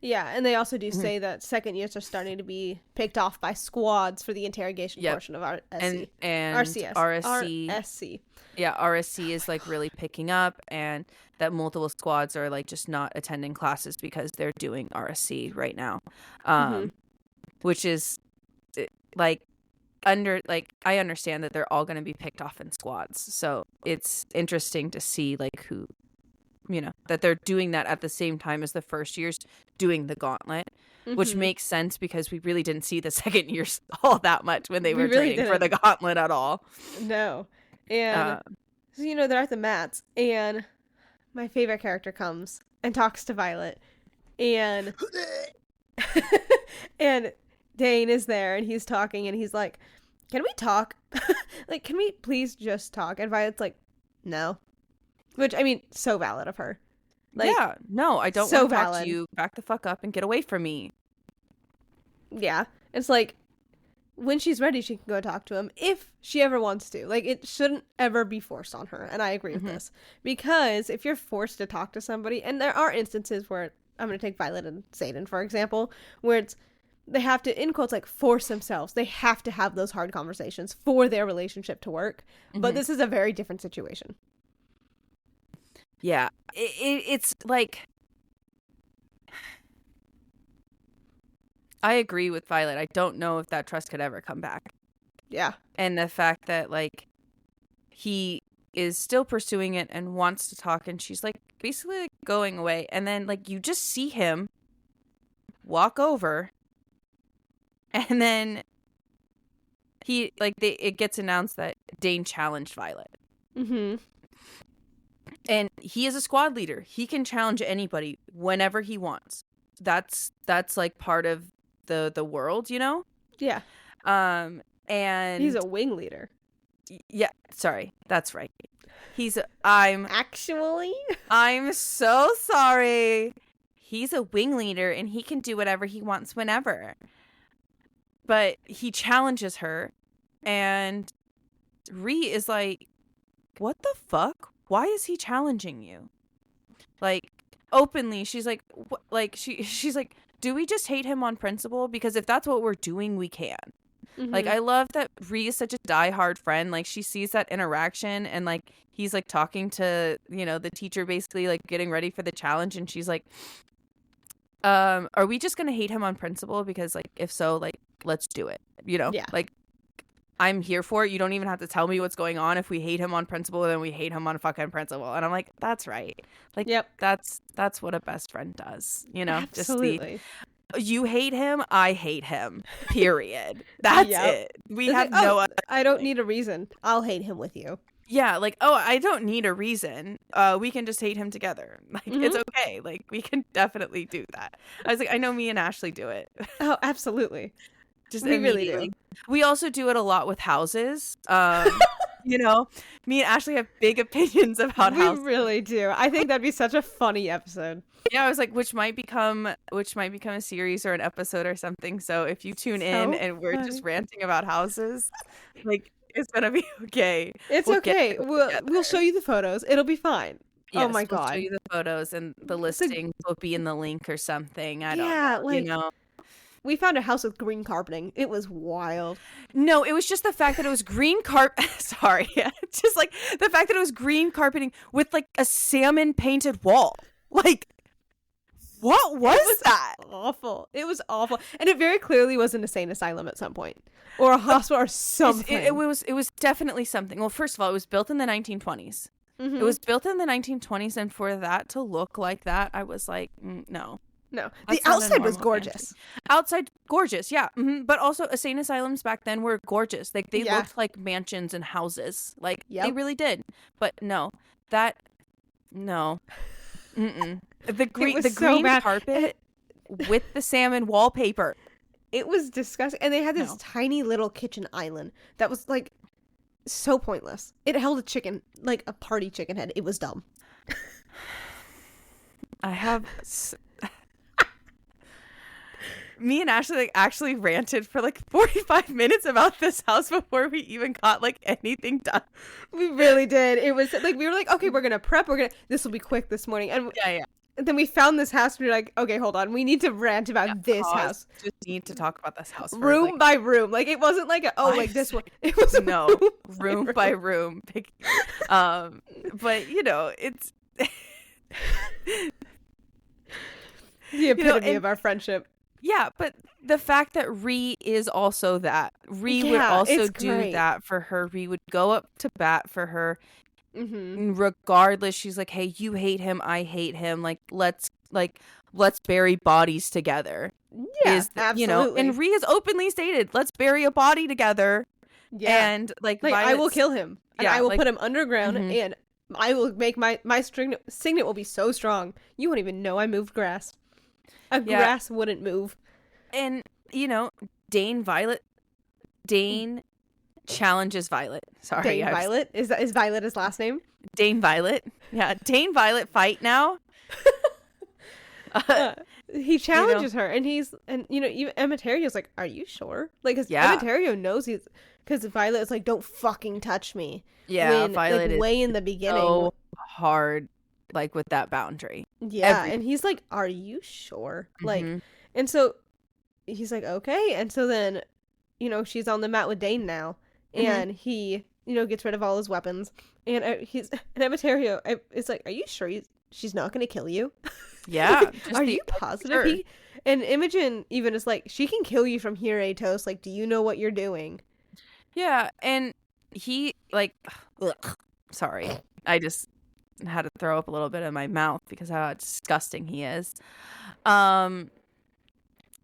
Yeah, and they also do say that second years are starting to be picked off by squads for the interrogation portion of RSC. And RCS. RSC. Yeah, RSC is like really picking up, and that multiple squads are like just not attending classes because they're doing RSC right now. Which is like I understand that they're all going to be picked off in squads. So it's interesting to see like who, that they're doing that at the same time as the first years doing the gauntlet, which makes sense because we really didn't see the second years all that much when they were training for the gauntlet at all. No. And, so, they're at the mats, and my favorite character comes and talks to Violet, and and Dane is there, and he's talking, and he's like, can we talk? Like, can we please just talk? And Violet's like, no. Which, I mean, so valid of her. Like, yeah, no, I don't want to talk to you. Back the fuck up and get away from me. Yeah. It's like, when she's ready, she can go talk to him if she ever wants to. Like, it shouldn't ever be forced on her. And I agree with this. Because if you're forced to talk to somebody, and there are instances where, I'm going to take Violet and Satan, for example, where it's, they have to, in quotes, like, force themselves. They have to have those hard conversations for their relationship to work. But this is a very different situation. Yeah. It's like... I agree with Violet. I don't know if that trust could ever come back. Yeah. And the fact that, like, he is still pursuing it and wants to talk, and she's, like, basically like, going away. And then, like, you just see him walk over, and then it gets announced that Dane challenged Violet. And he is a squad leader. He can challenge anybody whenever he wants. That's like part of the world, Yeah. And he's a wing leader. Yeah, sorry. That's right. I'm Actually, so sorry. He's a wing leader and he can do whatever he wants whenever. But he challenges her and Ree is like, what the fuck? Why is he challenging you? Like, openly, she's like, she's like, do we just hate him on principle? Because if that's what we're doing, we can. Like, I love that Ree is such a diehard friend. Like, she sees that interaction and, like, he's, like, talking to, you know, the teacher basically, like, getting ready for the challenge. And she's like, are we just going to hate him on principle? Because, like, if so, like, let's do it. You know? Yeah. Like, I'm here for it. You don't even have to tell me what's going on. If we hate him on principle, then we hate him on fucking principle. And I'm like, that's right. Like, yep. That's what a best friend does. You know? Absolutely. You hate him, I hate him. Period. That's it. We have no other. I don't need a reason. I'll hate him with you. Yeah, like, oh, I don't need a reason. We can just hate him together. Like, it's okay. Like, we can definitely do that. I was like, I know me and Ashley do it. Oh, absolutely. Just we really do. We also do it a lot with houses. You know, me and Ashley have big opinions about houses. We really do. I think that'd be such a funny episode. Yeah, I was like, which might become a series or an episode or something. So if you tune in and we're just ranting about houses, like, it's gonna be okay. It's okay. We'll show you the photos. It'll be fine. Yes, oh my God. We'll show you the photos and the listing will be in the link or something. I don't know. Like, you know. We found a house with green carpeting. It was wild. No, it was just the fact that it was green Sorry. Just like the fact that it was green carpeting with like a salmon painted wall. Like, what was that? Awful. It was awful. And it very clearly was an insane asylum at some point. Or a hospital or something. It was definitely something. Well, first of all, it was built in the 1920s. It was built in the 1920s. And for that to look like that, I was like, no. No, the outside was gorgeous. Outside, gorgeous, yeah. But also, insane asylums back then were gorgeous. Like, they looked like mansions and houses. Like, they really did. But no, no. The green carpet with the salmon wallpaper. It was disgusting. And they had this tiny little kitchen island that was, like, so pointless. It held a chicken, like a party chicken head. It was dumb. Me and Ashley like actually ranted for like 45 minutes about this house before we even got like anything done. We really did. It was like we were like, okay, we're gonna prep. This will be quick this morning. And and then we found this house. We were like, okay, hold on. We need to rant about this house. Just need to talk about this house room by room. Like it wasn't like like this one. It was room by room. But you know, it's the epitome of our friendship. Yeah, but the fact that Ree is also that. Ree would also do that for her. Ree would go up to bat for her. Regardless, she's like, hey, you hate him, I hate him. Like, let's bury bodies together. Yeah, absolutely. You know, and Ree has openly stated, let's bury a body together. Yeah. And like I will kill him. And I will put him underground and I will make my signet will be so strong. You won't even know I moved grass. Grass wouldn't move. And, you know, Dane challenges Violet. Sorry. Dane Violet? Is Violet his last name? Dane Violet. Yeah. Dane Violet fight now. He challenges her and even Emeterio's like, are you sure? Like, because Emeterio knows because Violet is like, don't fucking touch me. Yeah. Violet is way in the beginning. So hard. Like with that boundary. Yeah. And he's like, are you sure? Like, and so he's like, okay. And so then, you know, she's on the mat with Dane now. And he, you know, gets rid of all his weapons. And Emeterio is like, are you sure she's not going to kill you? Yeah. Are you positive? Sure. And Imogen even is like, she can kill you from here, Atos. Like, do you know what you're doing? Yeah. And he, like, sorry. I just had to throw up a little bit in my mouth because of how disgusting he is.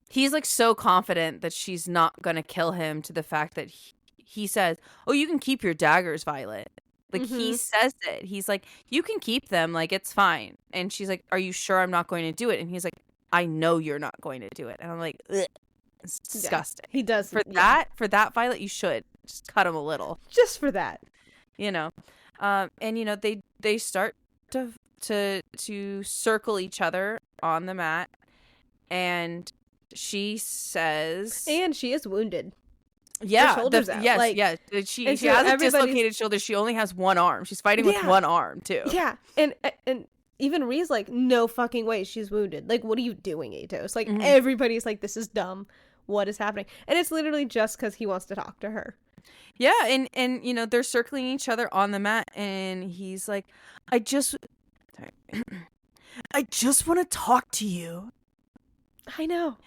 He's like so confident that she's not gonna kill him to the fact that he says, oh, you can keep your daggers, Violet. Like he says it. He's like, you can keep them, like it's fine. And she's like, are you sure I'm not going to do it? And he's like, I know you're not going to do it. And I'm like, ugh, it's disgusting. Yeah, he does for that Violet, you should. just cut him a little, just for that. you know. And you know, they start to circle each other on the mat, and she says, and she is wounded. yeah, her shoulders out. Yes, like, yeah. She so has a dislocated shoulder. She only has one arm. She's fighting with one arm too. Yeah, and even Rhea's like, no fucking way, she's wounded. Like, what are you doing, Atos? Like, everybody's like, this is dumb. What is happening? And it's literally just because he wants to talk to her. Yeah, and you know, they're circling each other on the mat, and he's like, I just want to talk to you. I know.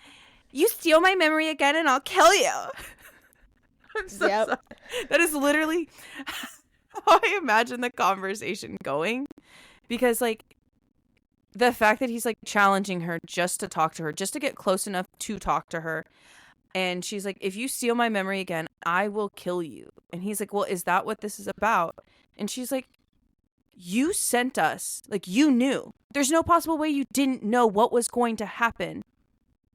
You steal my memory again, and I'll kill you. I'm so sorry. That is literally how I imagine the conversation going, because like the fact that he's like challenging her just to talk to her, just to get close enough to talk to her. And she's like, if you steal my memory again, I will kill you. And he's like, well, is that what this is about? And she's like, you sent us. Like, you knew. There's no possible way you didn't know what was going to happen.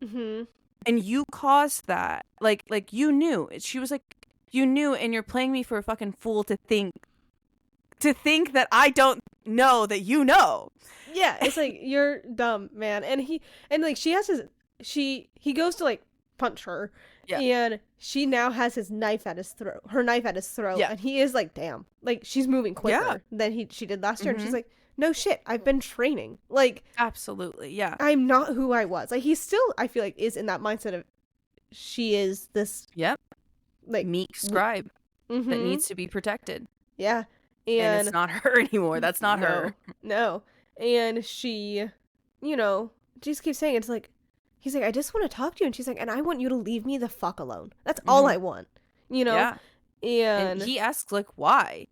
Mm-hmm. And you caused that. Like you knew. She was like, you knew, and you're playing me for a fucking fool to think that I don't know that you know. Yeah, it's like, you're dumb, man. And she has he goes to like punch her, and she now has her knife at his throat, and he is like, damn, like, she's moving quicker than she did last year. And she's like, no shit, I've been training, like, absolutely, yeah, I'm not who I was. Like, he still, I feel like, is in that mindset of, she is this like meek scribe that needs to be protected. And it's not her anymore. That's not her. No. And she, you know, just keeps saying, it's like, he's like, I just want to talk to you. And she's like, and I want you to leave me the fuck alone. That's all I want. You know? Yeah. And he asks, like, why?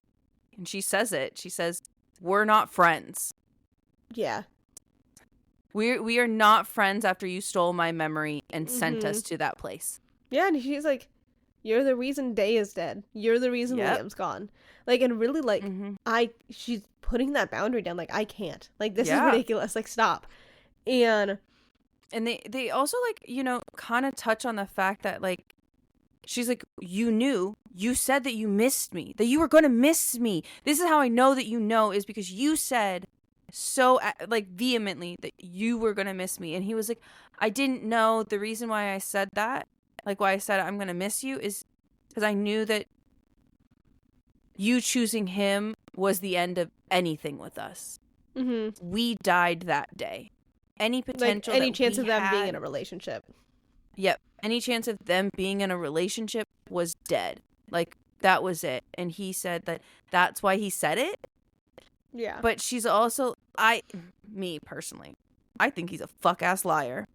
And she says it. She says, we're not friends. Yeah. We are not friends after you stole my memory and sent us to that place. Yeah, and she's like, you're the reason Day is dead. You're the reason Liam's gone. Like, and really, like, she's putting that boundary down. Like, I can't. Like, this is ridiculous. Like, stop. And they also, like, you know, kind of touch on the fact that, like, she's like, you knew. You said that you missed me. That you were going to miss me. This is how I know that you know, is because you said so, like, vehemently that you were going to miss me. And he was like, I didn't know. The reason why I said that, like, why I said I'm going to miss you, is because I knew that you choosing him was the end of anything with us. We died that day. Any potential, like, any chance of them being in a relationship. Yep. Any chance of them being in a relationship was dead. Like, that was it. And he said that's why he said it. Yeah. But she's also, me personally, I think he's a fuck-ass liar.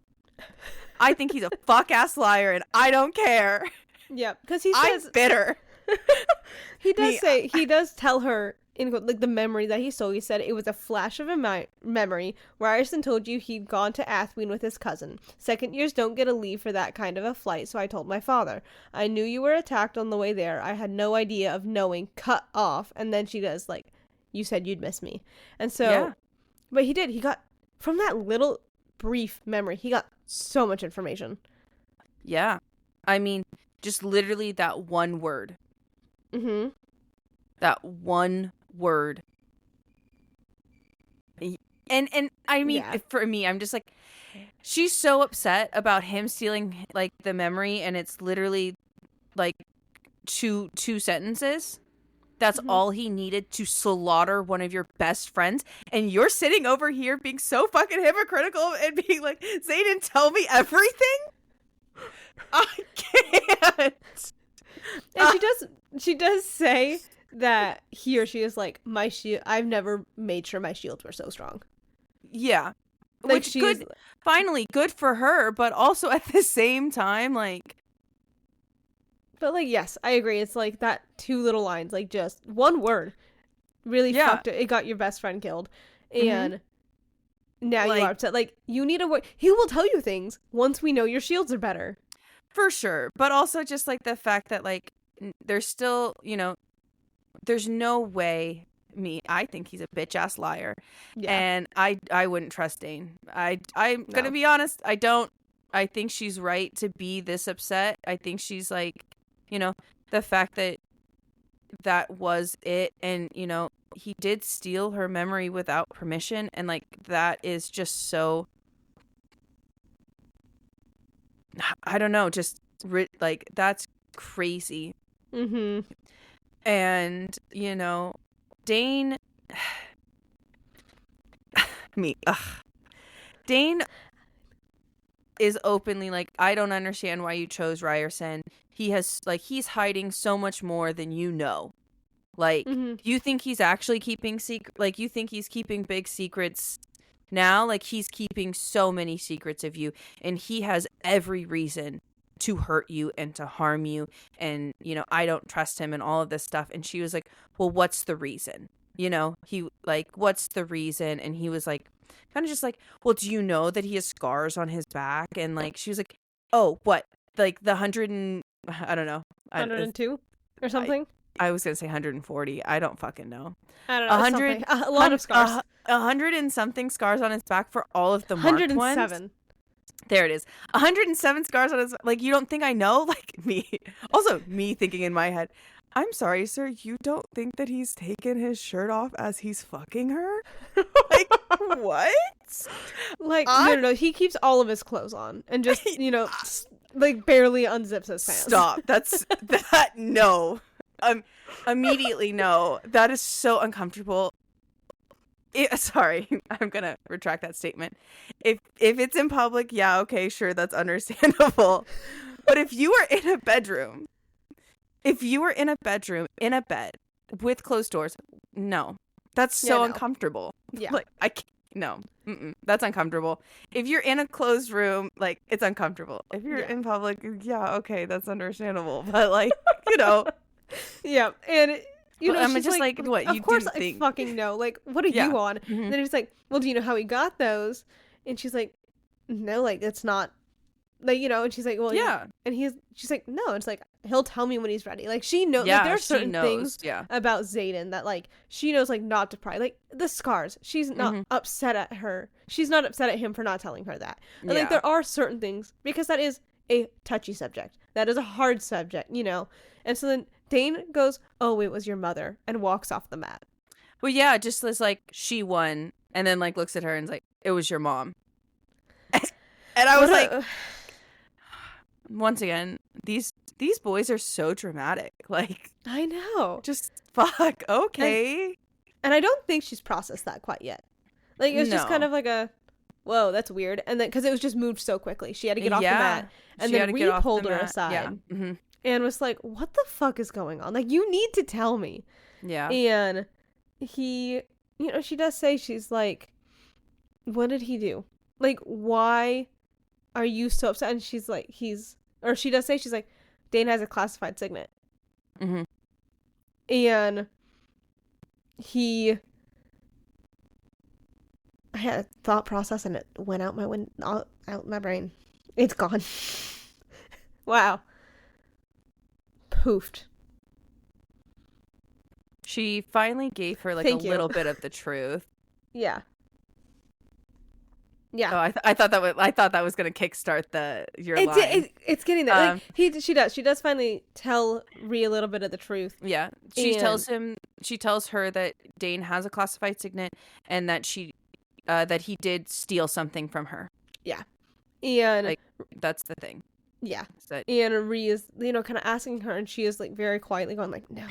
I think he's a fuck-ass liar, and I don't care. Yeah, because he says... I'm bitter. He does tell her, in like, the memory that he stole, he said it was a flash of a memory. Ryerson told you he'd gone to Athween with his cousin. Second years don't get a leave for that kind of a flight, so I told my father. I knew you were attacked on the way there. I had no idea of knowing. Cut off. And then she does, like, you said you'd miss me. And so, but he did. He got, from that little brief memory, he got so much information. Yeah. I mean, just literally that one word. That one word. And I mean, for me, I'm just like, she's so upset about him stealing, like, the memory, and it's literally like two sentences. That's all he needed to slaughter one of your best friends. And you're sitting over here being so fucking hypocritical and being like, Zayden, tell me everything? I can't. And she does say that he or she is like, my shield, I've never made sure my shields were so strong. Yeah. Like, which, good, finally, good for her, but also at the same time, like... But, like, yes, I agree. It's like that two little lines, like, just one word really fucked it. It got your best friend killed. And now, like, you are upset. Like, you need a word. He will tell you things once we know your shields are better. For sure. But also just, like, the fact that, like, there's still, you know, there's no way... I think he's a bitch-ass liar. Yeah. And I wouldn't trust Dane. I'm gonna be honest, I don't. I think she's right to be this upset. I think she's, like, the fact that was it, and he did steal her memory without permission, and like that is just so, I don't know, just like that's crazy. And Dane Dane is openly like, I don't understand why you chose Ryerson. He's hiding so much more than like you think he's actually keeping like you think he's keeping big secrets now, like he's keeping so many secrets of you, and he has every reason to hurt you and to harm you, and I don't trust him and all of this stuff. And she was like, well, what's the reason? He like, what's the reason? And he was like, kind of just like, well, do you know that he has scars on his back? And like, she was like, oh, what, like the 100 and I don't know, 102 or something. I was gonna say 140. I don't fucking know. I don't know. 100, a lot of scars. 100 and something scars on his back for all of the marked 107. ones. There it is. 107 scars on his, like, you don't think I know? Like, me. Also, me thinking in my head, I'm sorry, sir, you don't think that he's taken his shirt off as he's fucking her? Like, what? Like, no, he keeps all of his clothes on and just, like, barely unzips his pants. Stop. No. Immediately no. That is so uncomfortable. Sorry, I'm gonna retract that statement. If it's in public, yeah, okay, sure, that's understandable. But if you were in a bedroom, in a bed with closed doors, no, that's so uncomfortable. Yeah, like I can't, no, that's uncomfortable. If you're in a closed room, like it's uncomfortable. If you're in public, yeah, okay, that's understandable. But like, yeah, and. I'm just like, what? Of you course didn't think. I fucking know. Like, what are you on? And then he's like, well, do you know how he got those? And she's like, no, like, it's not, like, and she's like, well, yeah. And she's like, no, it's like, he'll tell me when he's ready. Like, she knows, like, there are certain things about Xaden that, like, she knows, like, not to pry. Like, the scars. She's not upset at her. She's not upset at him for not telling her that. And, like, there are certain things, because that is a touchy subject. That is a hard subject, And so then Dane goes, oh, it was your mother, and walks off the mat. Well, yeah, just as like, she won, and then like looks at her and is like, it was your mom. And I was like, once again, these boys are so dramatic. Like, I know. Just fuck, okay. And I don't think she's processed that quite yet. Like, it's just kind of like a, whoa, that's weird. And then, because it was just moved so quickly. She had to get off the mat. And then Ree pulled her aside. Yeah. And was like, what the fuck is going on? Like, you need to tell me. Yeah. And he, she does say, she's like, what did he do? Like, why are you so upset? And she's like, she does say, she's like, Dane has a classified signet. And I had a thought process and it went out my brain. It's gone. Wow. Poofed. She finally gave her like little bit of the truth. Yeah. Yeah. Oh, I thought that was gonna kickstart your line. It's getting there. She does finally tell Ree a little bit of the truth. Yeah. She tells her that Dane has a classified signet, and that that he did steal something from her. Yeah. And like, that's the thing. Yeah. And Ree is, kind of asking her, and she is like very quietly going like, no,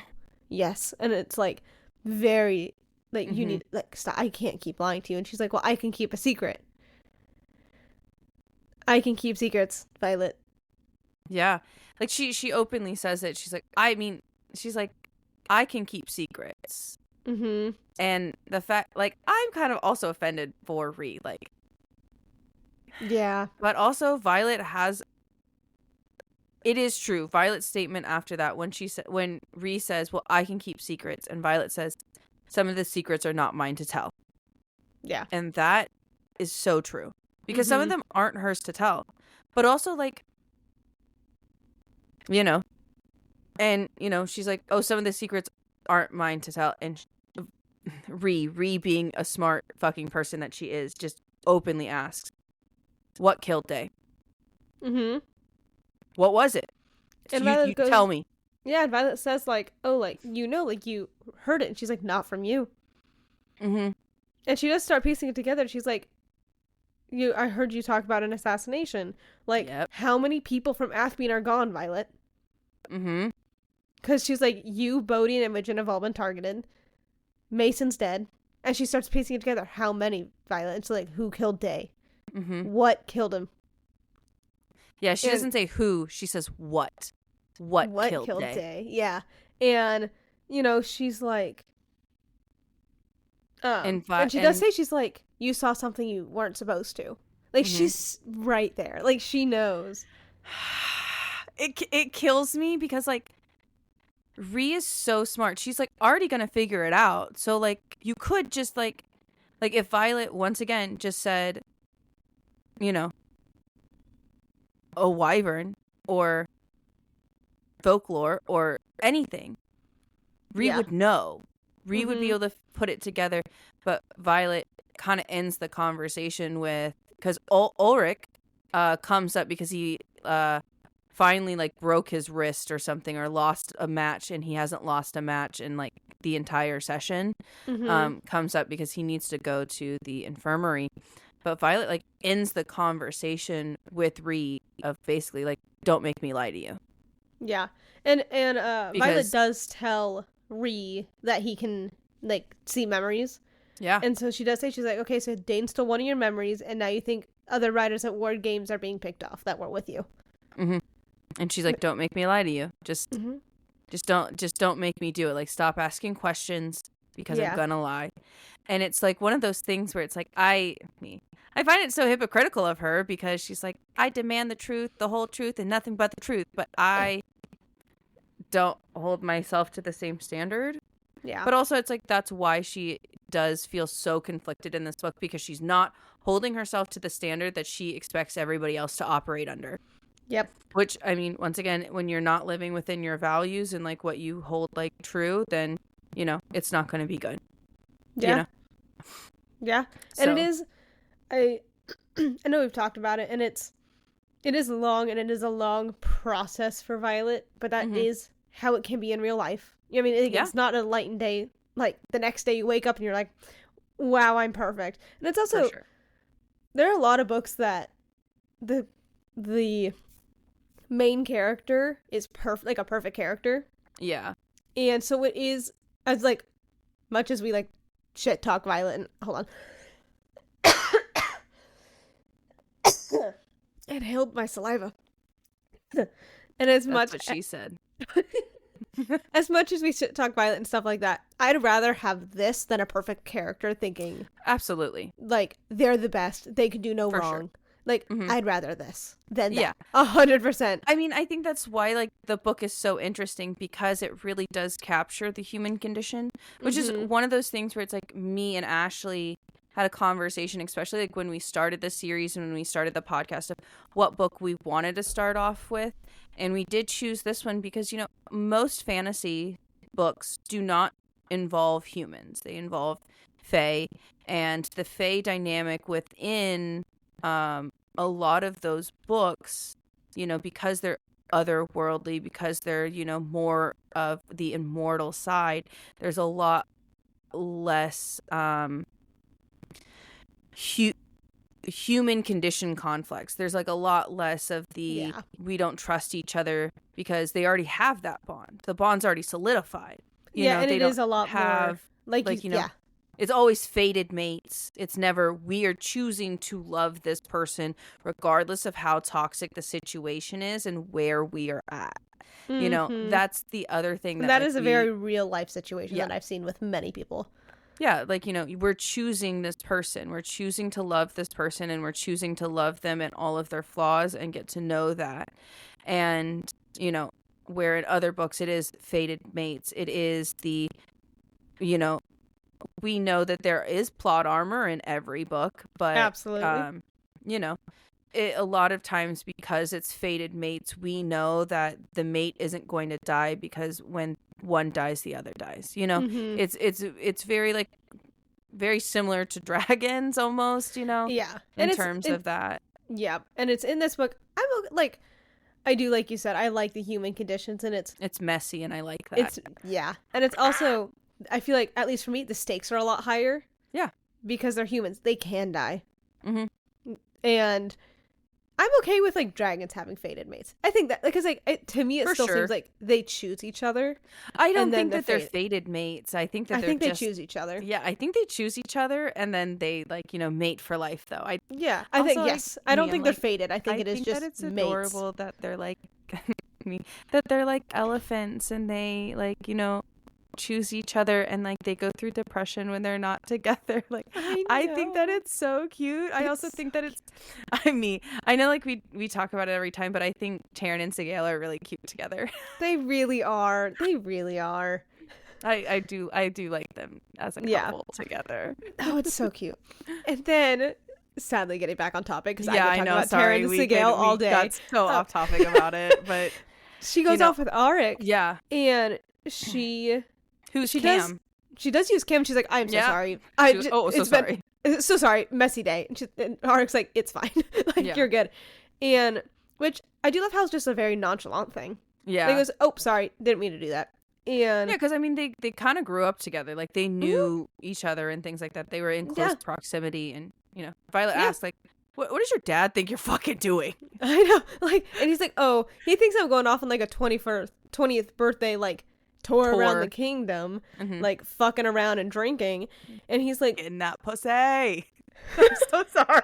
yes. And it's like very like, you need, like, stop, I can't keep lying to you. And she's like, well, I can keep a secret. I can keep secrets, Violet. Yeah. Like, she openly says it. She's like, I can keep secrets. And the fact, like, I'm kind of also offended for Ree, like. Yeah. But also, Violet has, it is true. Violet's statement after that, when Ree says, well, I can keep secrets, and Violet says, some of the secrets are not mine to tell. Yeah. And that is so true. Because some of them aren't hers to tell. But also, like, and, she's like, oh, some of the secrets aren't mine to tell. And Ree being a smart fucking person that she is, just openly asks, what killed Day? What was it? And you tell me. Yeah, and Violet says, like, oh, like, like, you heard it. And she's like, not from you. Mm-hmm. And she does start piecing it together. She's like, I heard you talk about an assassination. Like, Yep. how many people from Athene are gone, Violet? Mm-hmm. Because she's like, you, Bodhi, and Imogen have all been targeted. Mason's dead. And she starts piecing it together. How many, Violet? And she's like, who killed Day? Mm-hmm. What killed him? Yeah, she doesn't say who. She says what. What killed Day? Yeah. And, she's like... and she does say, she's like, you saw something you weren't supposed to. Like, she's right there. Like, she knows. It kills me because, like, Rhea is so smart. She's, like, already gonna figure it out. So, like, you could just, like, if Violet, once again, just said, a wyvern or folklore or anything, Rhea would know. Rhea would be able to put it together. But Violet kind of ends the conversation with, because Ulrich comes up because he finally, like, broke his wrist or something, or lost a match, and he hasn't lost a match in, like, the entire session. Comes up because he needs to go to the infirmary. But Violet, like, ends the conversation with Rhea of basically, like, don't make me lie to you. Yeah. And Violet does tell Rhea that he can, like, see memories. Yeah. And so she does say, she's like, okay, so Dane stole one of your memories, and now you think other writers at Ward Games are being picked off that weren't with you. Mm-hmm. And she's like, don't make me lie to you. Just don't make me do it. Like, stop asking questions because I'm gonna lie. And it's like one of those things where it's like, I find it so hypocritical of her, because she's like, I demand the truth, the whole truth, and nothing but the truth. But I don't hold myself to the same standard. Yeah. But also, it's like, that's why she does feel so conflicted in this book, because she's not holding herself to the standard that she expects everybody else to operate under. Yep. Which, I mean, once again, when you're not living within your values and, like, what you hold, like, true, then, it's not going to be good. Yeah. Yeah. So. And it is, I know we've talked about it, and it is long, and it is a long process for Violet, but that is how it can be in real life. I mean, it's not a light and day, like, the next day you wake up and you're like, wow, I'm perfect. And it's also, there are a lot of books that the main character is like a perfect character. Yeah. And so it is, as, like, much as we, like, shit talk Violet, and hold on. Inhaled my saliva. And as much, that's what she said. As much as we shit talk Violet and stuff like that, I'd rather have this than a perfect character thinking, absolutely, like, they're the best, they can do no wrong. Sure. Like, I'd rather this than that. Yeah. 100%. I mean, I think that's why, like, the book is so interesting, because it really does capture the human condition, which is one of those things where it's like, me and Ashley had a conversation, especially, like, when we started the series and when we started the podcast, of what book we wanted to start off with. And we did choose this one because, most fantasy books do not involve humans. They involve fae, and the fae dynamic within a lot of those books, because they're otherworldly, because they're, more of the immortal side, there's a lot less human condition conflicts. There's, like, a lot less of the we don't trust each other, because they already have that bond. The bond's already solidified. And it is a lot more like it's always fated mates. It's never, we are choosing to love this person regardless of how toxic the situation is and where we are at. That's the other thing that, that is a very real life situation that I've seen with many people. Yeah, like, we're choosing this person. We're choosing to love this person, and we're choosing to love them and all of their flaws and get to know that. And, where in other books it is fated mates. It is the, we know that there is plot armor in every book, but absolutely, a lot of times, because it's fated mates, we know that the mate isn't going to die, because when one dies, the other dies. It's very, like, very similar to dragons almost. Yeah, in terms of that. Yeah, and it's in this book. I do, like you said, I like the human conditions, and It's messy, and I like that. And it's also, I feel like, at least for me, the stakes are a lot higher. Yeah. Because they're humans. They can die. Mm-hmm. And I'm okay with, like, dragons having fated mates. I think that, because, like, to me, it For still sure. seems like they choose each other. I don't and then think that they're fated. fated mates. I think that they choose each other. Yeah, I think they choose each other, and then they, like, mate for life, though. I think, yes. I don't think they're fated. I think it is just that it's mates. adorable that they're, like, that they're, like, elephants, and they, like, choose each other, and, like, they go through depression when they're not together. Like, I think that it's so cute. I also think that it's I know, like, we talk about it every time, but I think Taryn and Sigale are really cute together. They really are. I do like them as a couple together. Oh, it's so cute. And then, sadly, getting back on topic, because I could know. talk about Sorry, Taryn and Sigale all day. We got so off topic about it, but she goes off with Arik. Yeah, and she Cam? She does use Cam. She's like, I'm so sorry. Sorry. So sorry. Messy day. And Arik's like, it's fine. You're good. And which I do love how it's just a very nonchalant thing. Yeah. He goes, oh, sorry, didn't mean to do that. And yeah, because I mean, they kind of grew up together. Like, they knew each other and things like that. They were in close proximity, and Violet asked, like, what does your dad think you're fucking doing? I know, like, and he's like, oh, he thinks I'm going off on, like, a 20th birthday, like, tour around the kingdom, like, fucking around and drinking, and he's like, in that pussy. I'm so sorry.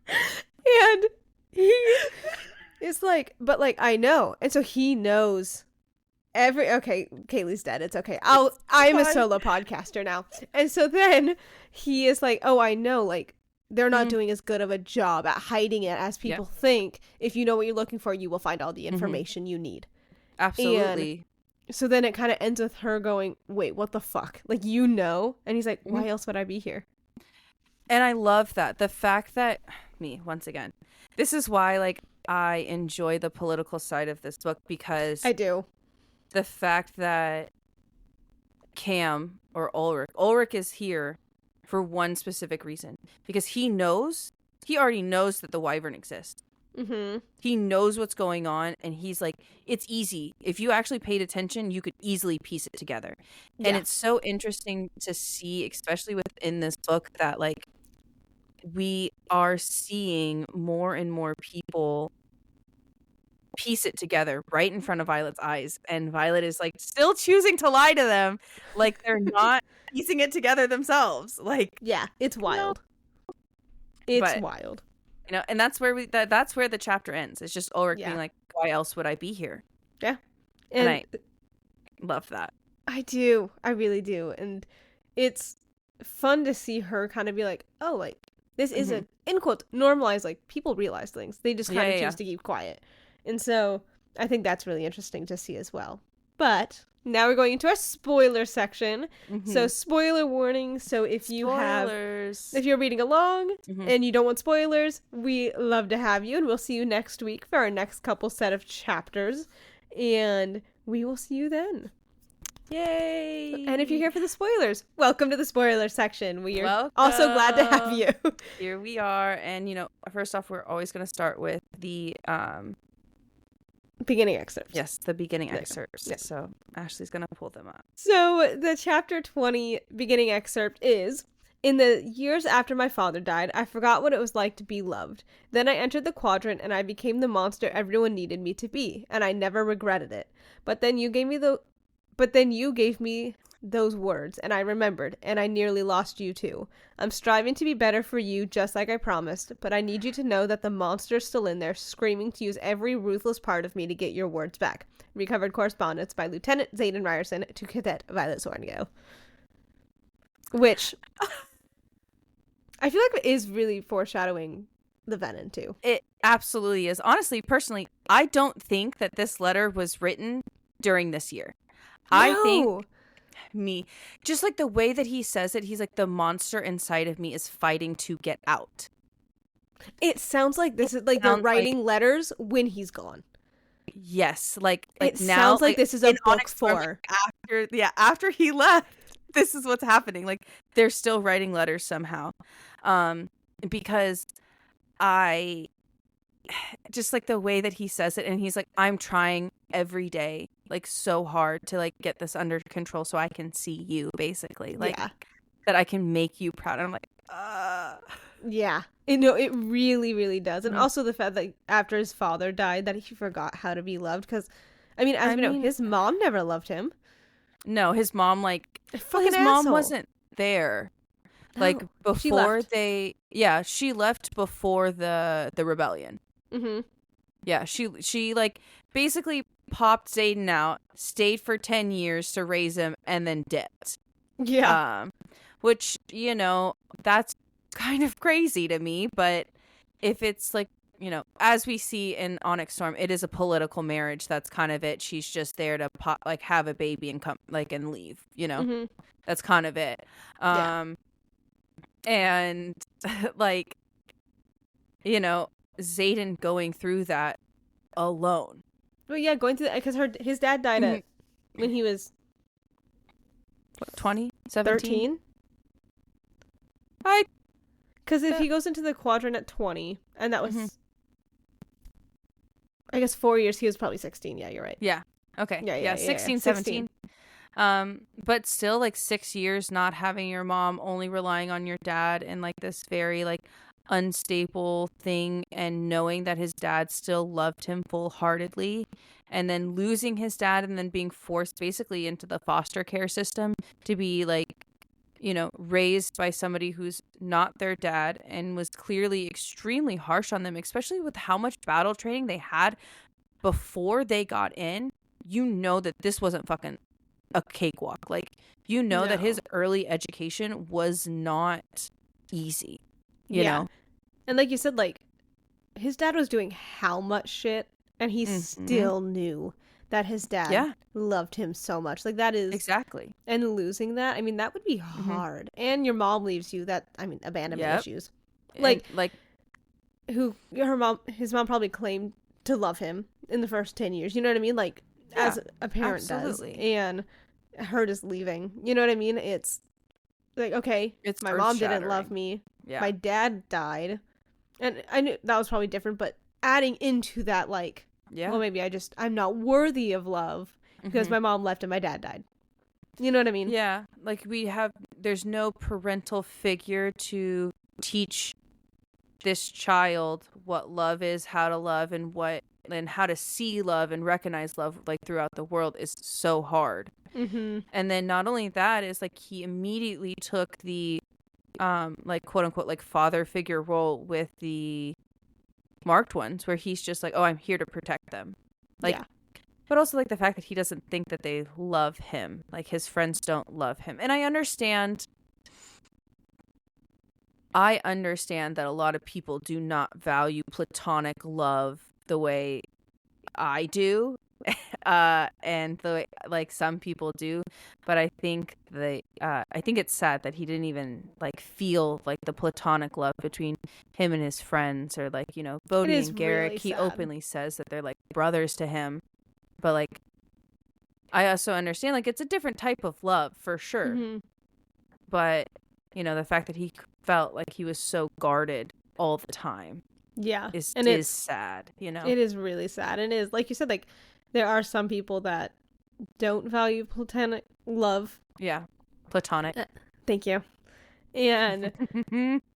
And he is like, but, like, I know, and so he knows. Okay, Kaylee's dead. It's okay. I'm a solo podcaster now. And so then he is like, oh, I know, like, they're not doing as good of a job at hiding it as people think. If you know what you're looking for, you will find all the information you need. Absolutely. And so then it kind of ends with her going, wait, what the fuck? Like, And he's like, why else would I be here? And I love that. The fact that, once again, this is why, like, I enjoy the political side of this book, because I do. The fact that Cam or Ulrich is here for one specific reason, because he already knows that the Wyvern exists. Mm-hmm. He knows what's going on, and he's like, it's easy. If you actually paid attention, you could easily piece it together. Yeah. And it's so interesting to see, especially within this book, that, like, we are seeing more and more people piece it together right in front of Violet's eyes, and Violet is, like, still choosing to lie to them, like they're not piecing it together themselves. Like, yeah, it's wild. It's wild. And that's where that's where the chapter ends. It's just Ulrich being like, why else would I be here? Yeah. And I love that. I do. I really do. And it's fun to see her kind of be like, oh, like, this isn't, in quotes, normalized. Like, people realize things. They just kind of choose to keep quiet. And so I think that's really interesting to see as well. But now we're going into our spoiler section. So spoiler warning. So if you're reading along and you don't want spoilers, we love to have you. And we'll see you next week for our next couple set of chapters. And we will see you then. Yay! And if you're here for the spoilers, welcome to the spoiler section. We are also glad to have you. Here we are. And, first off, we're always going to start with the beginning excerpts. Yes, the beginning excerpts. Yeah. So Ashley's going to pull them up. So the chapter 20 beginning excerpt is, in the years after my father died, I forgot what it was like to be loved. Then I entered the quadrant and I became the monster everyone needed me to be, and I never regretted it. But then you gave me those words, and I remembered, and I nearly lost you too. I'm striving to be better for you, just like I promised, but I need you to know that the monster's still in there, screaming to use every ruthless part of me to get your words back. Recovered correspondence by Lieutenant Zayden Ryerson to Cadet Violet Sorrengail. Which I feel like it is really foreshadowing the Venom too. It absolutely is. Honestly, personally, I don't think that this letter was written during this year. No. I think just like the way that he says it, he's like, the monster inside of me is fighting to get out. It sounds like this is like they're writing letters when he's gone. Yes, like it now, sounds like this is a book for after he left. This is what's happening. Like, they're still writing letters somehow, because just like the way that he says it, and he's like, I'm trying every day, like so hard to like get this under control so I can see you, basically, like that I can make you proud. And I'm like, yeah, it really, really does. And also the fact that after his father died, that he forgot how to be loved. Because, I mean, as we know, his mom never loved him. No, his mom, like, fucking mom wasn't there. No, like before she left before the rebellion. Mm-hmm. Yeah, she like basically popped Zayden out, stayed for 10 years to raise him, and then dipped. Yeah. Which, you know, that's kind of crazy to me, but if it's like, you know, as we see in Onyx Storm, it is a political marriage. That's kind of it. She's just there to like have a baby and come like and leave, you know. Mm-hmm. That's kind of it. And like, you know, Zayden going through that alone. Well, yeah, going through that because his dad died at when he was 20, 13. Because if he goes into the quadrant at 20, and that was, I guess 4 years, he was probably 16. Yeah, you're right. Yeah. Okay. Yeah. 16, 17. But still, like 6 years not having your mom, only relying on your dad, and like this very like unstable thing, and knowing that his dad still loved him full-heartedly, and then losing his dad, and then being forced basically into the foster care system to be like, you know, raised by somebody who's not their dad, and was clearly extremely harsh on them, especially with how much battle training they had before they got in. You know that this wasn't fucking a cakewalk. Like, you know that his early education was not easy, you know? And like you said, like, his dad was doing how much shit, and he still knew that his dad loved him so much. Like, that is... Exactly. And losing that, I mean, that would be hard. And your mom leaves you. That, I mean, abandonment issues. Like, his mom probably claimed to love him in the first 10 years. You know what I mean? Like, as a parent does. And her just leaving. You know what I mean? It's like, okay, it's my mom didn't love me. Yeah. My dad died. And I knew that was probably different, but adding into that, like, well, maybe I'm not worthy of love because my mom left and my dad died. You know what I mean? Yeah. Like, there's no parental figure to teach this child what love is, how to love, and how to see love and recognize love, like, throughout the world is so hard. And then not only that is, like, he immediately took the, like, quote unquote, like, father figure role with the marked ones, where he's just like, oh, I'm here to protect them. Like, but also, like, the fact that he doesn't think that they love him, like, his friends don't love him. And I understand that a lot of people do not value platonic love the way I do, and the way, like, some people do, but I think it's sad that he didn't even, like, feel, like, the platonic love between him and his friends, or, like, you know, Bodhi and Garrick. Really, he openly says that they're, like, brothers to him, but, like, I also understand, like, it's a different type of love for sure, but, you know, the fact that he felt like he was so guarded all the time is sad, you know. It is really sad. And it is, like you said, like, there are some people that don't value platonic love. Yeah, platonic. Thank you. And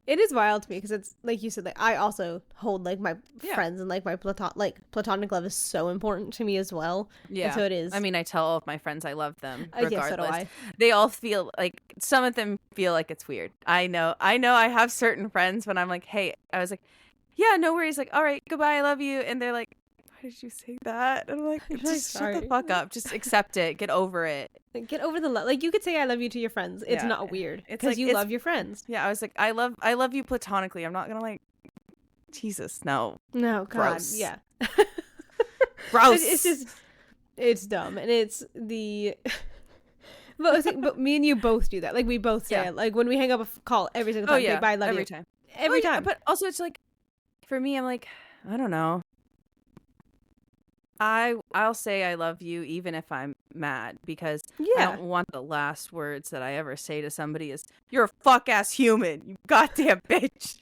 it is wild to me because it's, like you said, like, I also hold, like, my friends, and, like, my platonic love is so important to me as well. Yeah. And so it is. I mean, I tell all of my friends I love them regardless. So do I. They all feel like, some of them feel like it's weird. I know I have certain friends when I'm like, hey, I was like, yeah, no worries. Like, all right, goodbye. I love you. And they're like, why did you say that? And I'm like, just shut the fuck up. Just accept it. Get over it. Get over the love. Like, you could say I love you to your friends. It's not weird. It's because, like, you love your friends. Yeah, I was like, I love you platonically. I'm not gonna, like, Jesus, no. No, God. Gross. Yeah. Gross. It's just, it's dumb. And it's the... but me and you both do that. Like, we both say it. Like, when we hang up a call every single time. Bye, I love you. Time. Every time. But also, it's like, for me, I'm like, I don't know. I'll say I love you even if I'm mad, because I don't want the last words that I ever say to somebody is, you're a fuck ass human, you goddamn bitch.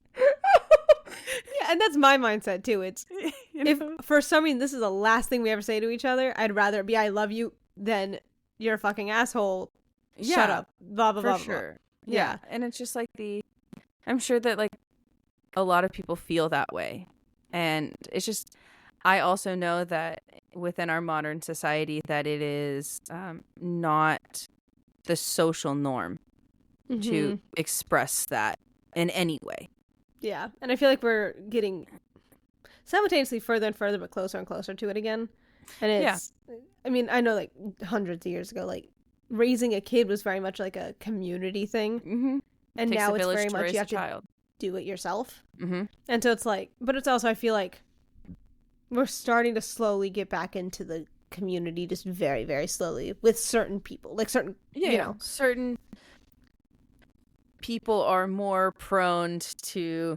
and that's my mindset too. It's if for some reason this is the last thing we ever say to each other, I'd rather it be I love you than you're a fucking asshole. Shut up. Blah blah for blah. sure. Blah. Yeah, and it's just like I'm sure that like a lot of people feel that way, and it's just I also know that within our modern society that it is not the social norm to express that in any way. Yeah, and I feel like we're getting simultaneously further and further, but closer and closer to it again. And it's, I mean, I know like hundreds of years ago, like raising a kid was very much like a community thing. And now it's very much you have to do it yourself. And so it's like, but it's also, I feel like we're starting to slowly get back into the community just very, very slowly with certain people, like certain, you know. Certain people are more prone to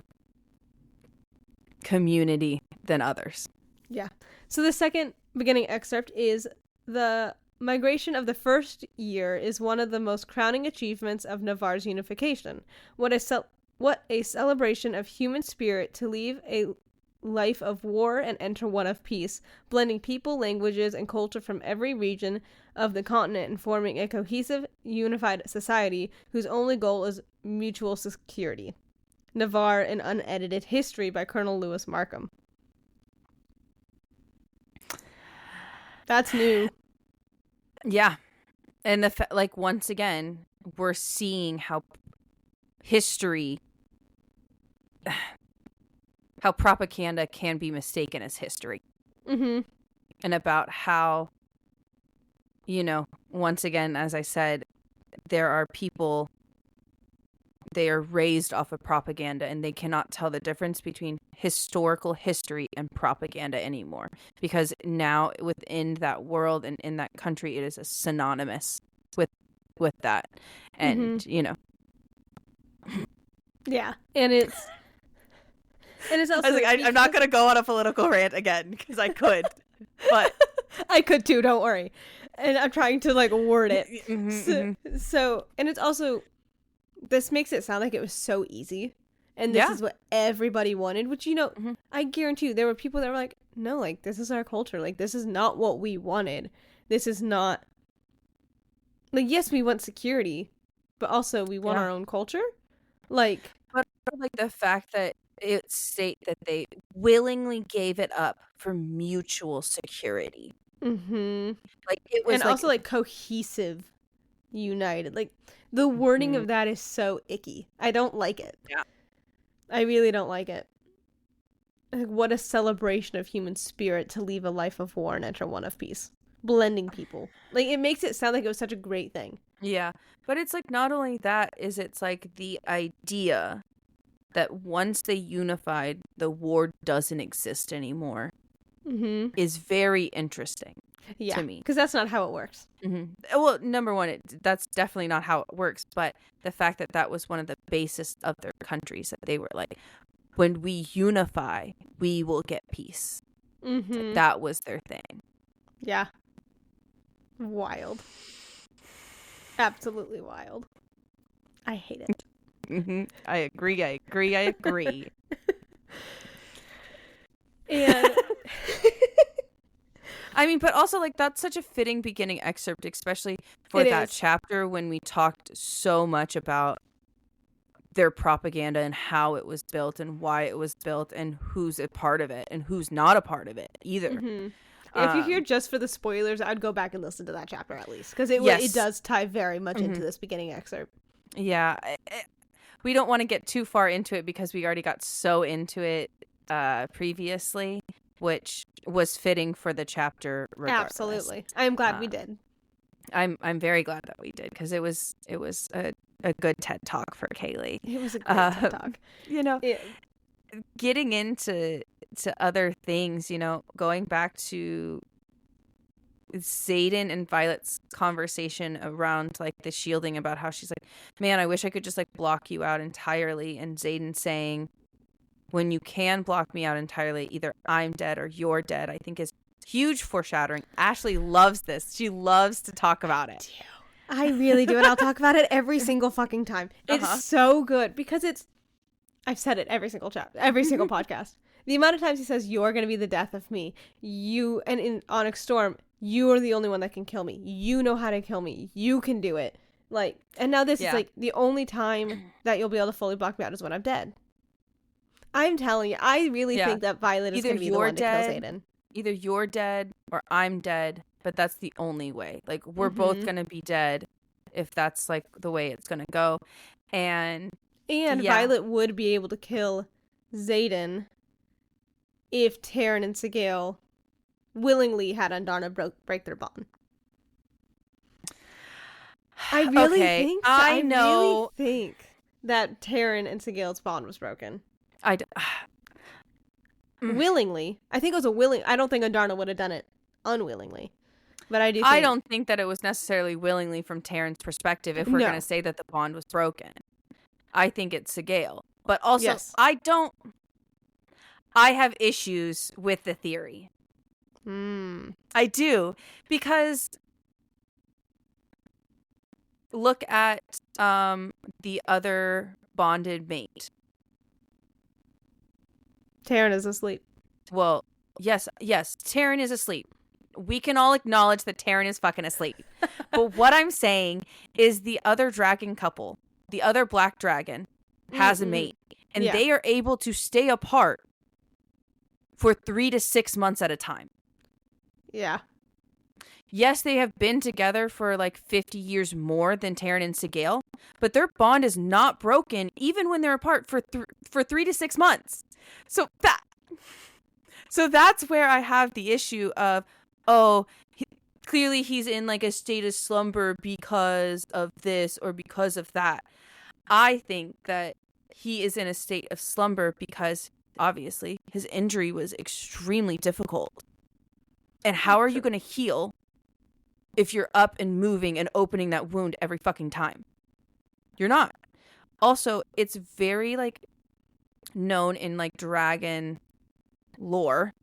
community than others. Yeah. So the second beginning excerpt is the migration of the first year is one of the most crowning achievements of Navarre's unification. What a celebration of human spirit to leave a life of war and enter one of peace, blending people, languages, and culture from every region of the continent and forming a cohesive, unified society whose only goal is mutual security. Navarre, an unedited history by Colonel Lewis Markham. That's new. Yeah. And like once again, we're seeing how history, how propaganda can be mistaken as history. And about how, you know, once again, as I said, there are people, they are raised off of propaganda and they cannot tell the difference between historical history and propaganda anymore, because now within that world and in that country it is a synonymous with that. And you know, and it's also, I was like, I'm not gonna go on a political rant again because I could, but I could too, don't worry. And I'm trying to like word it. So and it's also, this makes it sound like it was so easy. And this is what everybody wanted, which, you know, I guarantee you there were people that were like, no, like, this is our culture. Like, this is not what we wanted. This is not, like, yes, we want security, but also we want our own culture. Like, but like the fact that it state that they willingly gave it up for mutual security. Like, it was, and like, also like cohesive, united. Like, the wording of that is so icky. I don't like it. Yeah. I really don't like it. Like, what a celebration of human spirit to leave a life of war and enter one of peace. Blending people. Like, it makes it sound like it was such a great thing. Yeah. But it's like, not only that, it's like the idea that once they unified, the war doesn't exist anymore is very interesting to me. Because that's not how it works. Well, number one, that's definitely not how it works. But the fact that that was one of the basis of their countries, that they were like, when we unify, we will get peace. Like, that was their thing. Yeah. Wild. Absolutely wild. I hate it. I agree. And I mean, but also, like, that's such a fitting beginning excerpt, especially for that chapter when we talked so much about their propaganda and how it was built and why it was built and who's a part of it and who's not a part of it either. If you're here just for the spoilers, I'd go back and listen to that chapter at least, because it does tie very much into this beginning excerpt. Yeah. We don't want to get too far into it because we already got so into it previously, which was fitting for the chapter regardless. Absolutely. I'm glad we did. I'm very glad that we did, because it was a good TED Talk for Kaylee. It was a great TED Talk. You know, getting into other things, you know, going back to Xaden and Violet's conversation around like the shielding, about how she's like, man, I wish I could just like block you out entirely. And Xaden saying, when you can block me out entirely, either I'm dead or you're dead, I think is huge foreshadowing. Ashley loves this. She loves to talk about it. I really do. And I'll talk about it every single fucking time. It's so good because I've said it every single chapter, every single podcast. The amount of times he says, "You're going to be the death of me." And in Onyx Storm, you are the only one that can kill me. You know how to kill me. You can do it. Like, and now this is like the only time that you'll be able to fully block me out is when I'm dead. I'm telling you, I really think that Violet is going to be the one to kill Xaden. Either you're dead or I'm dead, but that's the only way. Like, we're both going to be dead if that's like the way it's going to go. And Violet would be able to kill Xaden if Terran and Sigale willingly had Undarna break their bond. I really think really think that Terran and Sigale's bond was broken. Willingly. I think it was I don't think Undarna would have done it unwillingly. But I don't think that it was necessarily willingly from Terran's perspective if we're going to say that the bond was broken. I think it's Sigale. But also, I have issues with the theory. I do. Because look at the other bonded mate. Terran is asleep. Well, yes, Terran is asleep. We can all acknowledge that Terran is fucking asleep. But what I'm saying is the other dragon couple, the other black dragon, has a mate. And they are able to stay apart for 3 to 6 months at a time. Yeah. Yes, they have been together for like 50 years more than Terran and Sigale, but their bond is not broken even when they're apart for 3 to 6 months. So that's where I have the issue of, clearly he's in like a state of slumber because of this or because of that. I think that he is in a state of slumber because obviously his injury was extremely difficult. And how are you going to heal if you're up and moving and opening that wound every fucking time? You're not. Also, it's very like known in like dragon lore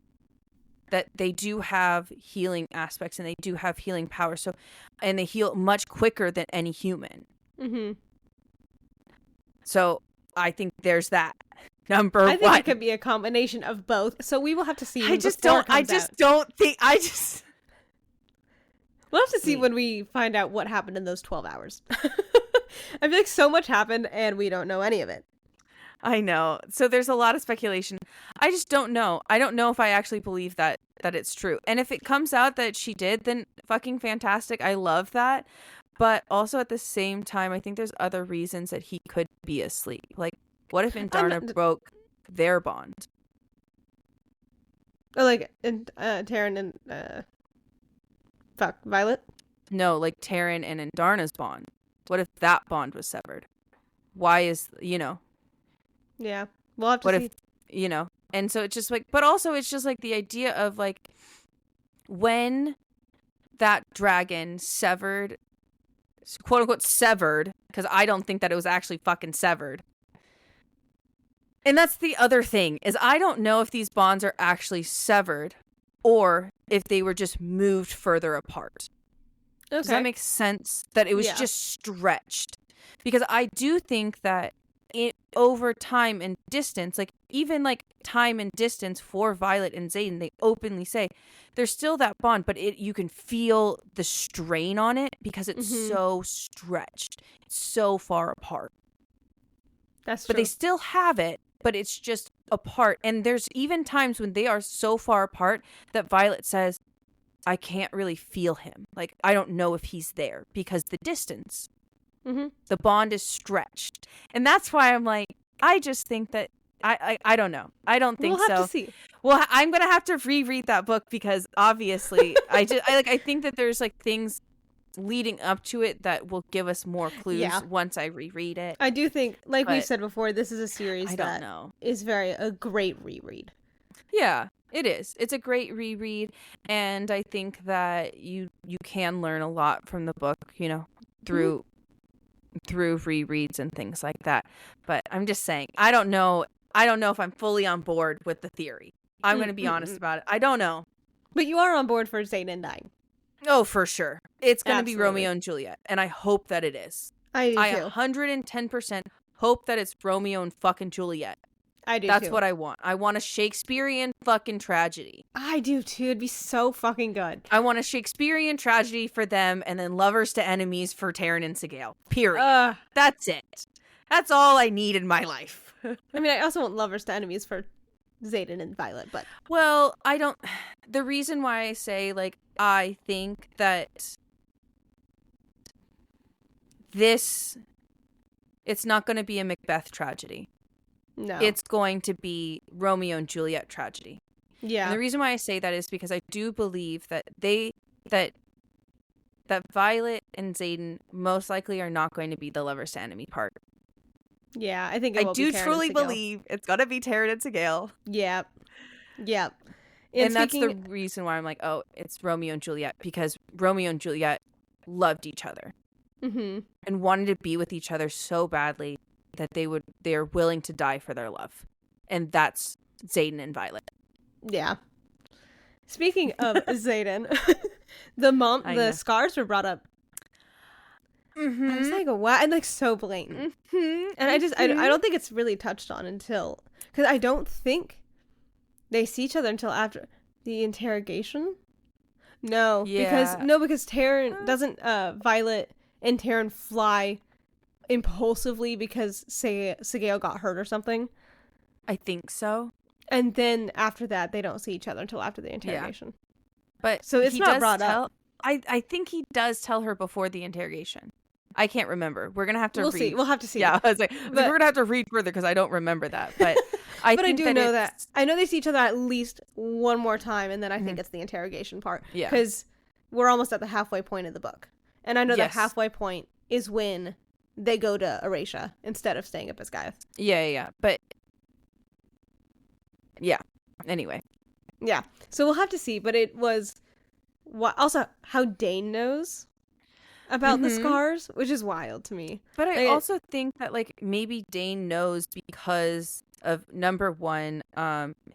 that they do have healing aspects and they do have healing power. So, and they heal much quicker than any human. So I think there's that. Number one. I think it could be a combination of both. So we will have to see. We'll have to see when we find out what happened in those 12 hours. I feel like so much happened and we don't know any of it. I know. So there's a lot of speculation. I just don't know. I don't know if I actually believe that it's true. And if it comes out that she did, then fucking fantastic. I love that. But also at the same time, I think there's other reasons that he could be asleep. Like, what if Undarna broke their bond? Oh, like Terran and Violet? No, like Terran and Undarna's bond. What if that bond was severed? Why is, Yeah. We'll have to see. If, and so it's just like, but also it's just like the idea of like when that dragon severed, quote unquote severed, because I don't think that it was actually fucking severed. And that's the other thing, is I don't know if these bonds are actually severed or if they were just moved further apart. Okay. Does that make sense? That it was just stretched? Because I do think that over time and distance, like even like time and distance for Violet and Xaden, they openly say there's still that bond, but you can feel the strain on it because it's so stretched. It's so far apart. That's true. But they still have it, but it's just apart. And there's even times when they are so far apart that Violet says, I can't really feel him. Like, I don't know if he's there because the distance, the bond is stretched. And that's why I'm like, I just think that, I don't know. I don't think so. We'll have to see. Well, I'm going to have to reread that book because obviously I think that there's like things leading up to it that will give us more clues once I reread it. I do think, like we said before, this is a series that is a great reread. Yeah, it is. It's a great reread, and I think that you can learn a lot from the book, through rereads and things like that. But I'm just saying, I don't know if I'm fully on board with the theory. I'm going to be honest about it. I don't know. But you are on board for Xaden dying. Oh, for sure. It's going to be Romeo and Juliet, and I hope that it is. I do too. 110% hope that it's Romeo and fucking Juliet. I do That's too. what I want. I want a Shakespearean fucking tragedy. I do too. It'd be so fucking good. I want a Shakespearean tragedy for them, and then lovers to enemies for Taryn and Sigale. Period. That's it. That's all I need in my life. I mean, I also want lovers to enemies for Xaden and Violet, but... Well, I don't... The reason why I say, like, I think that this... It's not going to be a Macbeth tragedy. No. It's going to be Romeo and Juliet tragedy. Yeah. And the reason why I say that is because I do believe that that Violet and Xaden most likely are not going to be the lovers to enemy part. Yeah, I think it will I do be Taryn truly and Sigale. believe it's gonna be Taryn and Sigale. Yep. Yep. And that's the reason why I'm like, oh, it's Romeo and Juliet, because Romeo and Juliet loved each other and wanted to be with each other so badly that they're willing to die for their love. And that's Xaden and Violet. Yeah. Speaking of Xaden, the scars were brought up. I was like, what? And like so blatant. And I don't think it's really touched on until, because I don't think they see each other until after the interrogation. No, because Taryn doesn't Violet and Taryn fly impulsively because Sigale got hurt or something. I think so. And then after that, they don't see each other until after the interrogation. Yeah. But so it's not brought up. I think he does tell her before the interrogation. I can't remember. We're gonna have to read. See. We'll have to see. Yeah, I was like, we're gonna have to read further because I don't remember that. But I do know that. I know they see each other at least one more time, and then I think it's the interrogation part. Yeah, because we're almost at the halfway point of the book, and I know the halfway point is when they go to Erasia instead of staying up as Gaius. Yeah. But yeah. Anyway. Yeah. So we'll have to see. But it was also how Dane knows about the scars, which is wild to me. But I also think that like maybe Dane knows because of number one,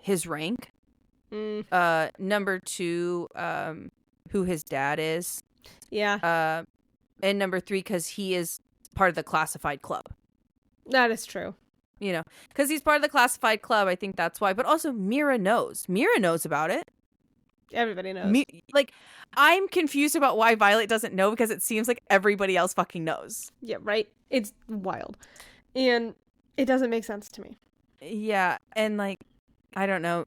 his rank. Number two, who his dad is. Yeah. And number three, because he is part of the classified club. That is true. You know, because he's part of the classified club. I think that's why. But also Mira knows. Mira knows about it. Everybody knows. I'm confused about why Violet doesn't know, because it seems like everybody else fucking knows. Yeah, right? It's wild. And it doesn't make sense to me. Yeah, and like, I don't know,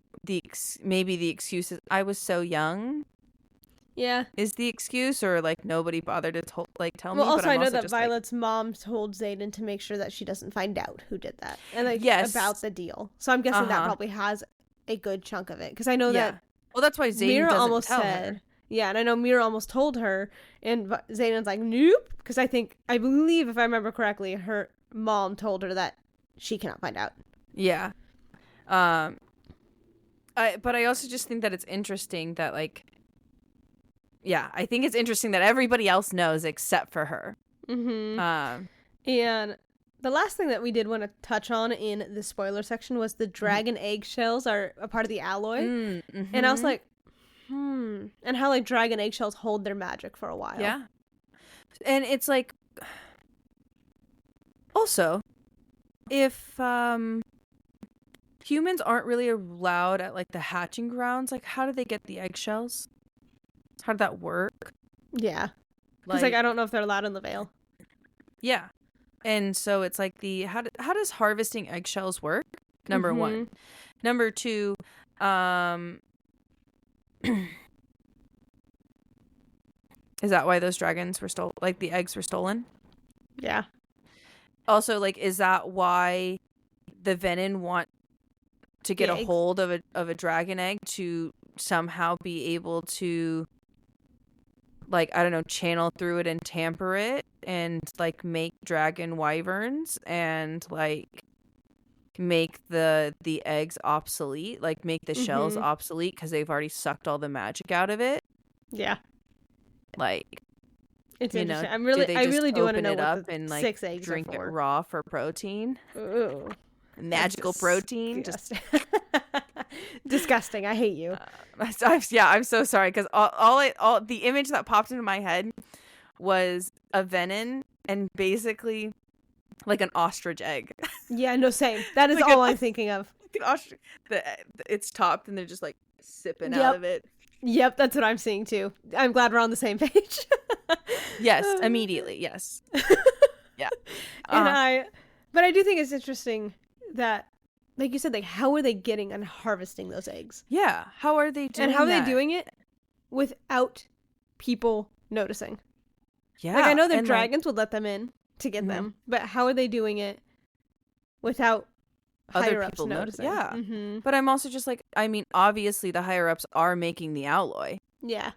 maybe the excuse is I was so young. Yeah. Is the excuse, or like nobody bothered to tell me. Well, also but I know that Violet's mom told Xaden to make sure that she doesn't find out who did that. And like about the deal. So I'm guessing that probably has a good chunk of it. Because I know that... Well, that's why Xaden doesn't tell her. Yeah, and I know Mira almost told her, and Xaden's like, nope. Because I believe, if I remember correctly, her mom told her that she cannot find out. Yeah. But I also just think that it's interesting that, like, yeah, I think it's interesting that everybody else knows except for her. And the last thing that we did want to touch on in the spoiler section was the dragon eggshells are a part of the alloy. And I was like, and how like dragon eggshells hold their magic for a while. Yeah. And it's like, also, if humans aren't really allowed at like the hatching grounds, like how do they get the eggshells? How did that work? Yeah. Because like I don't know if they're allowed in the Vale. Yeah. And so it's like how does harvesting eggshells work? Number one. Number two, is that why those dragons were stolen? Like the eggs were stolen? Yeah. Also, like, is that why the Venin want to get a hold of a dragon egg to somehow be able to, like, I don't know, channel through it and tamper it and like make dragon wyverns and like make the eggs obsolete, like make the shells obsolete because they've already sucked all the magic out of it? Yeah. Like, it's interesting. I really do want to know what up and like 6 eggs drink are for. it raw for protein. Ooh. Magical protein. Just disgusting. I hate you. I'm so sorry, because all the image that popped into my head was a Venin, and basically like an ostrich egg. Yeah, no, same. That is Like all I'm thinking of. An ostrich. It's topped and they're just like sipping Yep. out of it. Yep, that's what I'm seeing too. I'm glad we're on the same page. Yes, immediately. Yes. Yeah. But I do think it's interesting that, like you said, like how are they getting and harvesting those eggs? Yeah. How are they doing And how are that? they doing it without people noticing? Yeah. Like I know their and, dragons would let them in to get them, but how are they doing it without other higher ups people noticing? Yeah. Mm-hmm. But I'm also just like, I mean, obviously the higher ups are making the alloy. Yeah.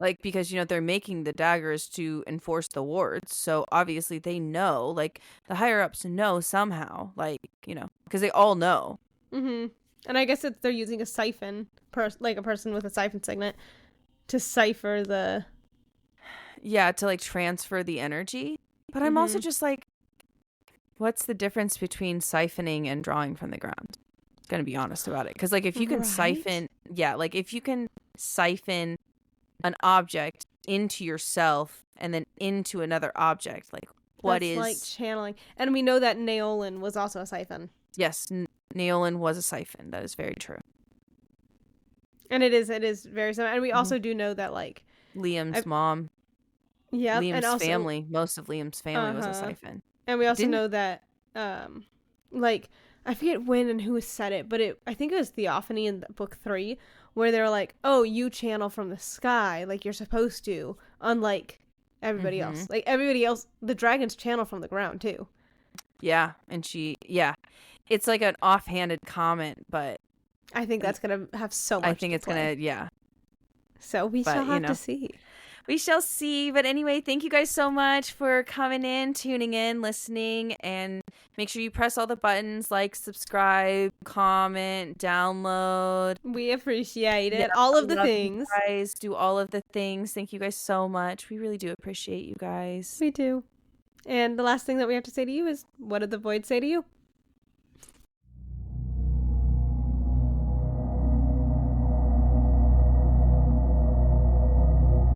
Like, because, you know, they're making the daggers to enforce the wards. So obviously they know, like, the higher ups know somehow, like, you know, because they all know. Mm-hmm. And I guess they're using a siphon, like a person with a siphon signet, to cipher the... Yeah, to, like, transfer the energy. But I'm also just like, what's the difference between siphoning and drawing from the ground? I'm going to be honest about it. Because, like, if you can siphon... Yeah, like, if you can siphon an object into yourself and then into another object, like, what is... like channeling. And we know that Naolin was also a siphon. Yes, Naolin was a siphon. That is very true. And it is very similar. And we also do know that, like... Liam's mom. Yeah, Liam's and also, family. Most of Liam's family was a siphon. And we also know that, like, I forget when and who said it, but I think it was Theophany in book 3, where they're like, oh, you channel from the sky, like you're supposed to, unlike everybody else. Like, everybody else, the dragons channel from the ground, too. Yeah, and it's like an offhanded comment, but... I think that's going to have so much I think it's going to, yeah. So we shall have to see. We shall see. But anyway, thank you guys so much for coming in, tuning in, listening, and make sure you press all the buttons, like, subscribe, comment, download. We appreciate it. Yeah, all of the things. You guys do all of the things. Thank you guys so much. We really do appreciate you guys. We do. And the last thing that we have to say to you is, what did the void say to you?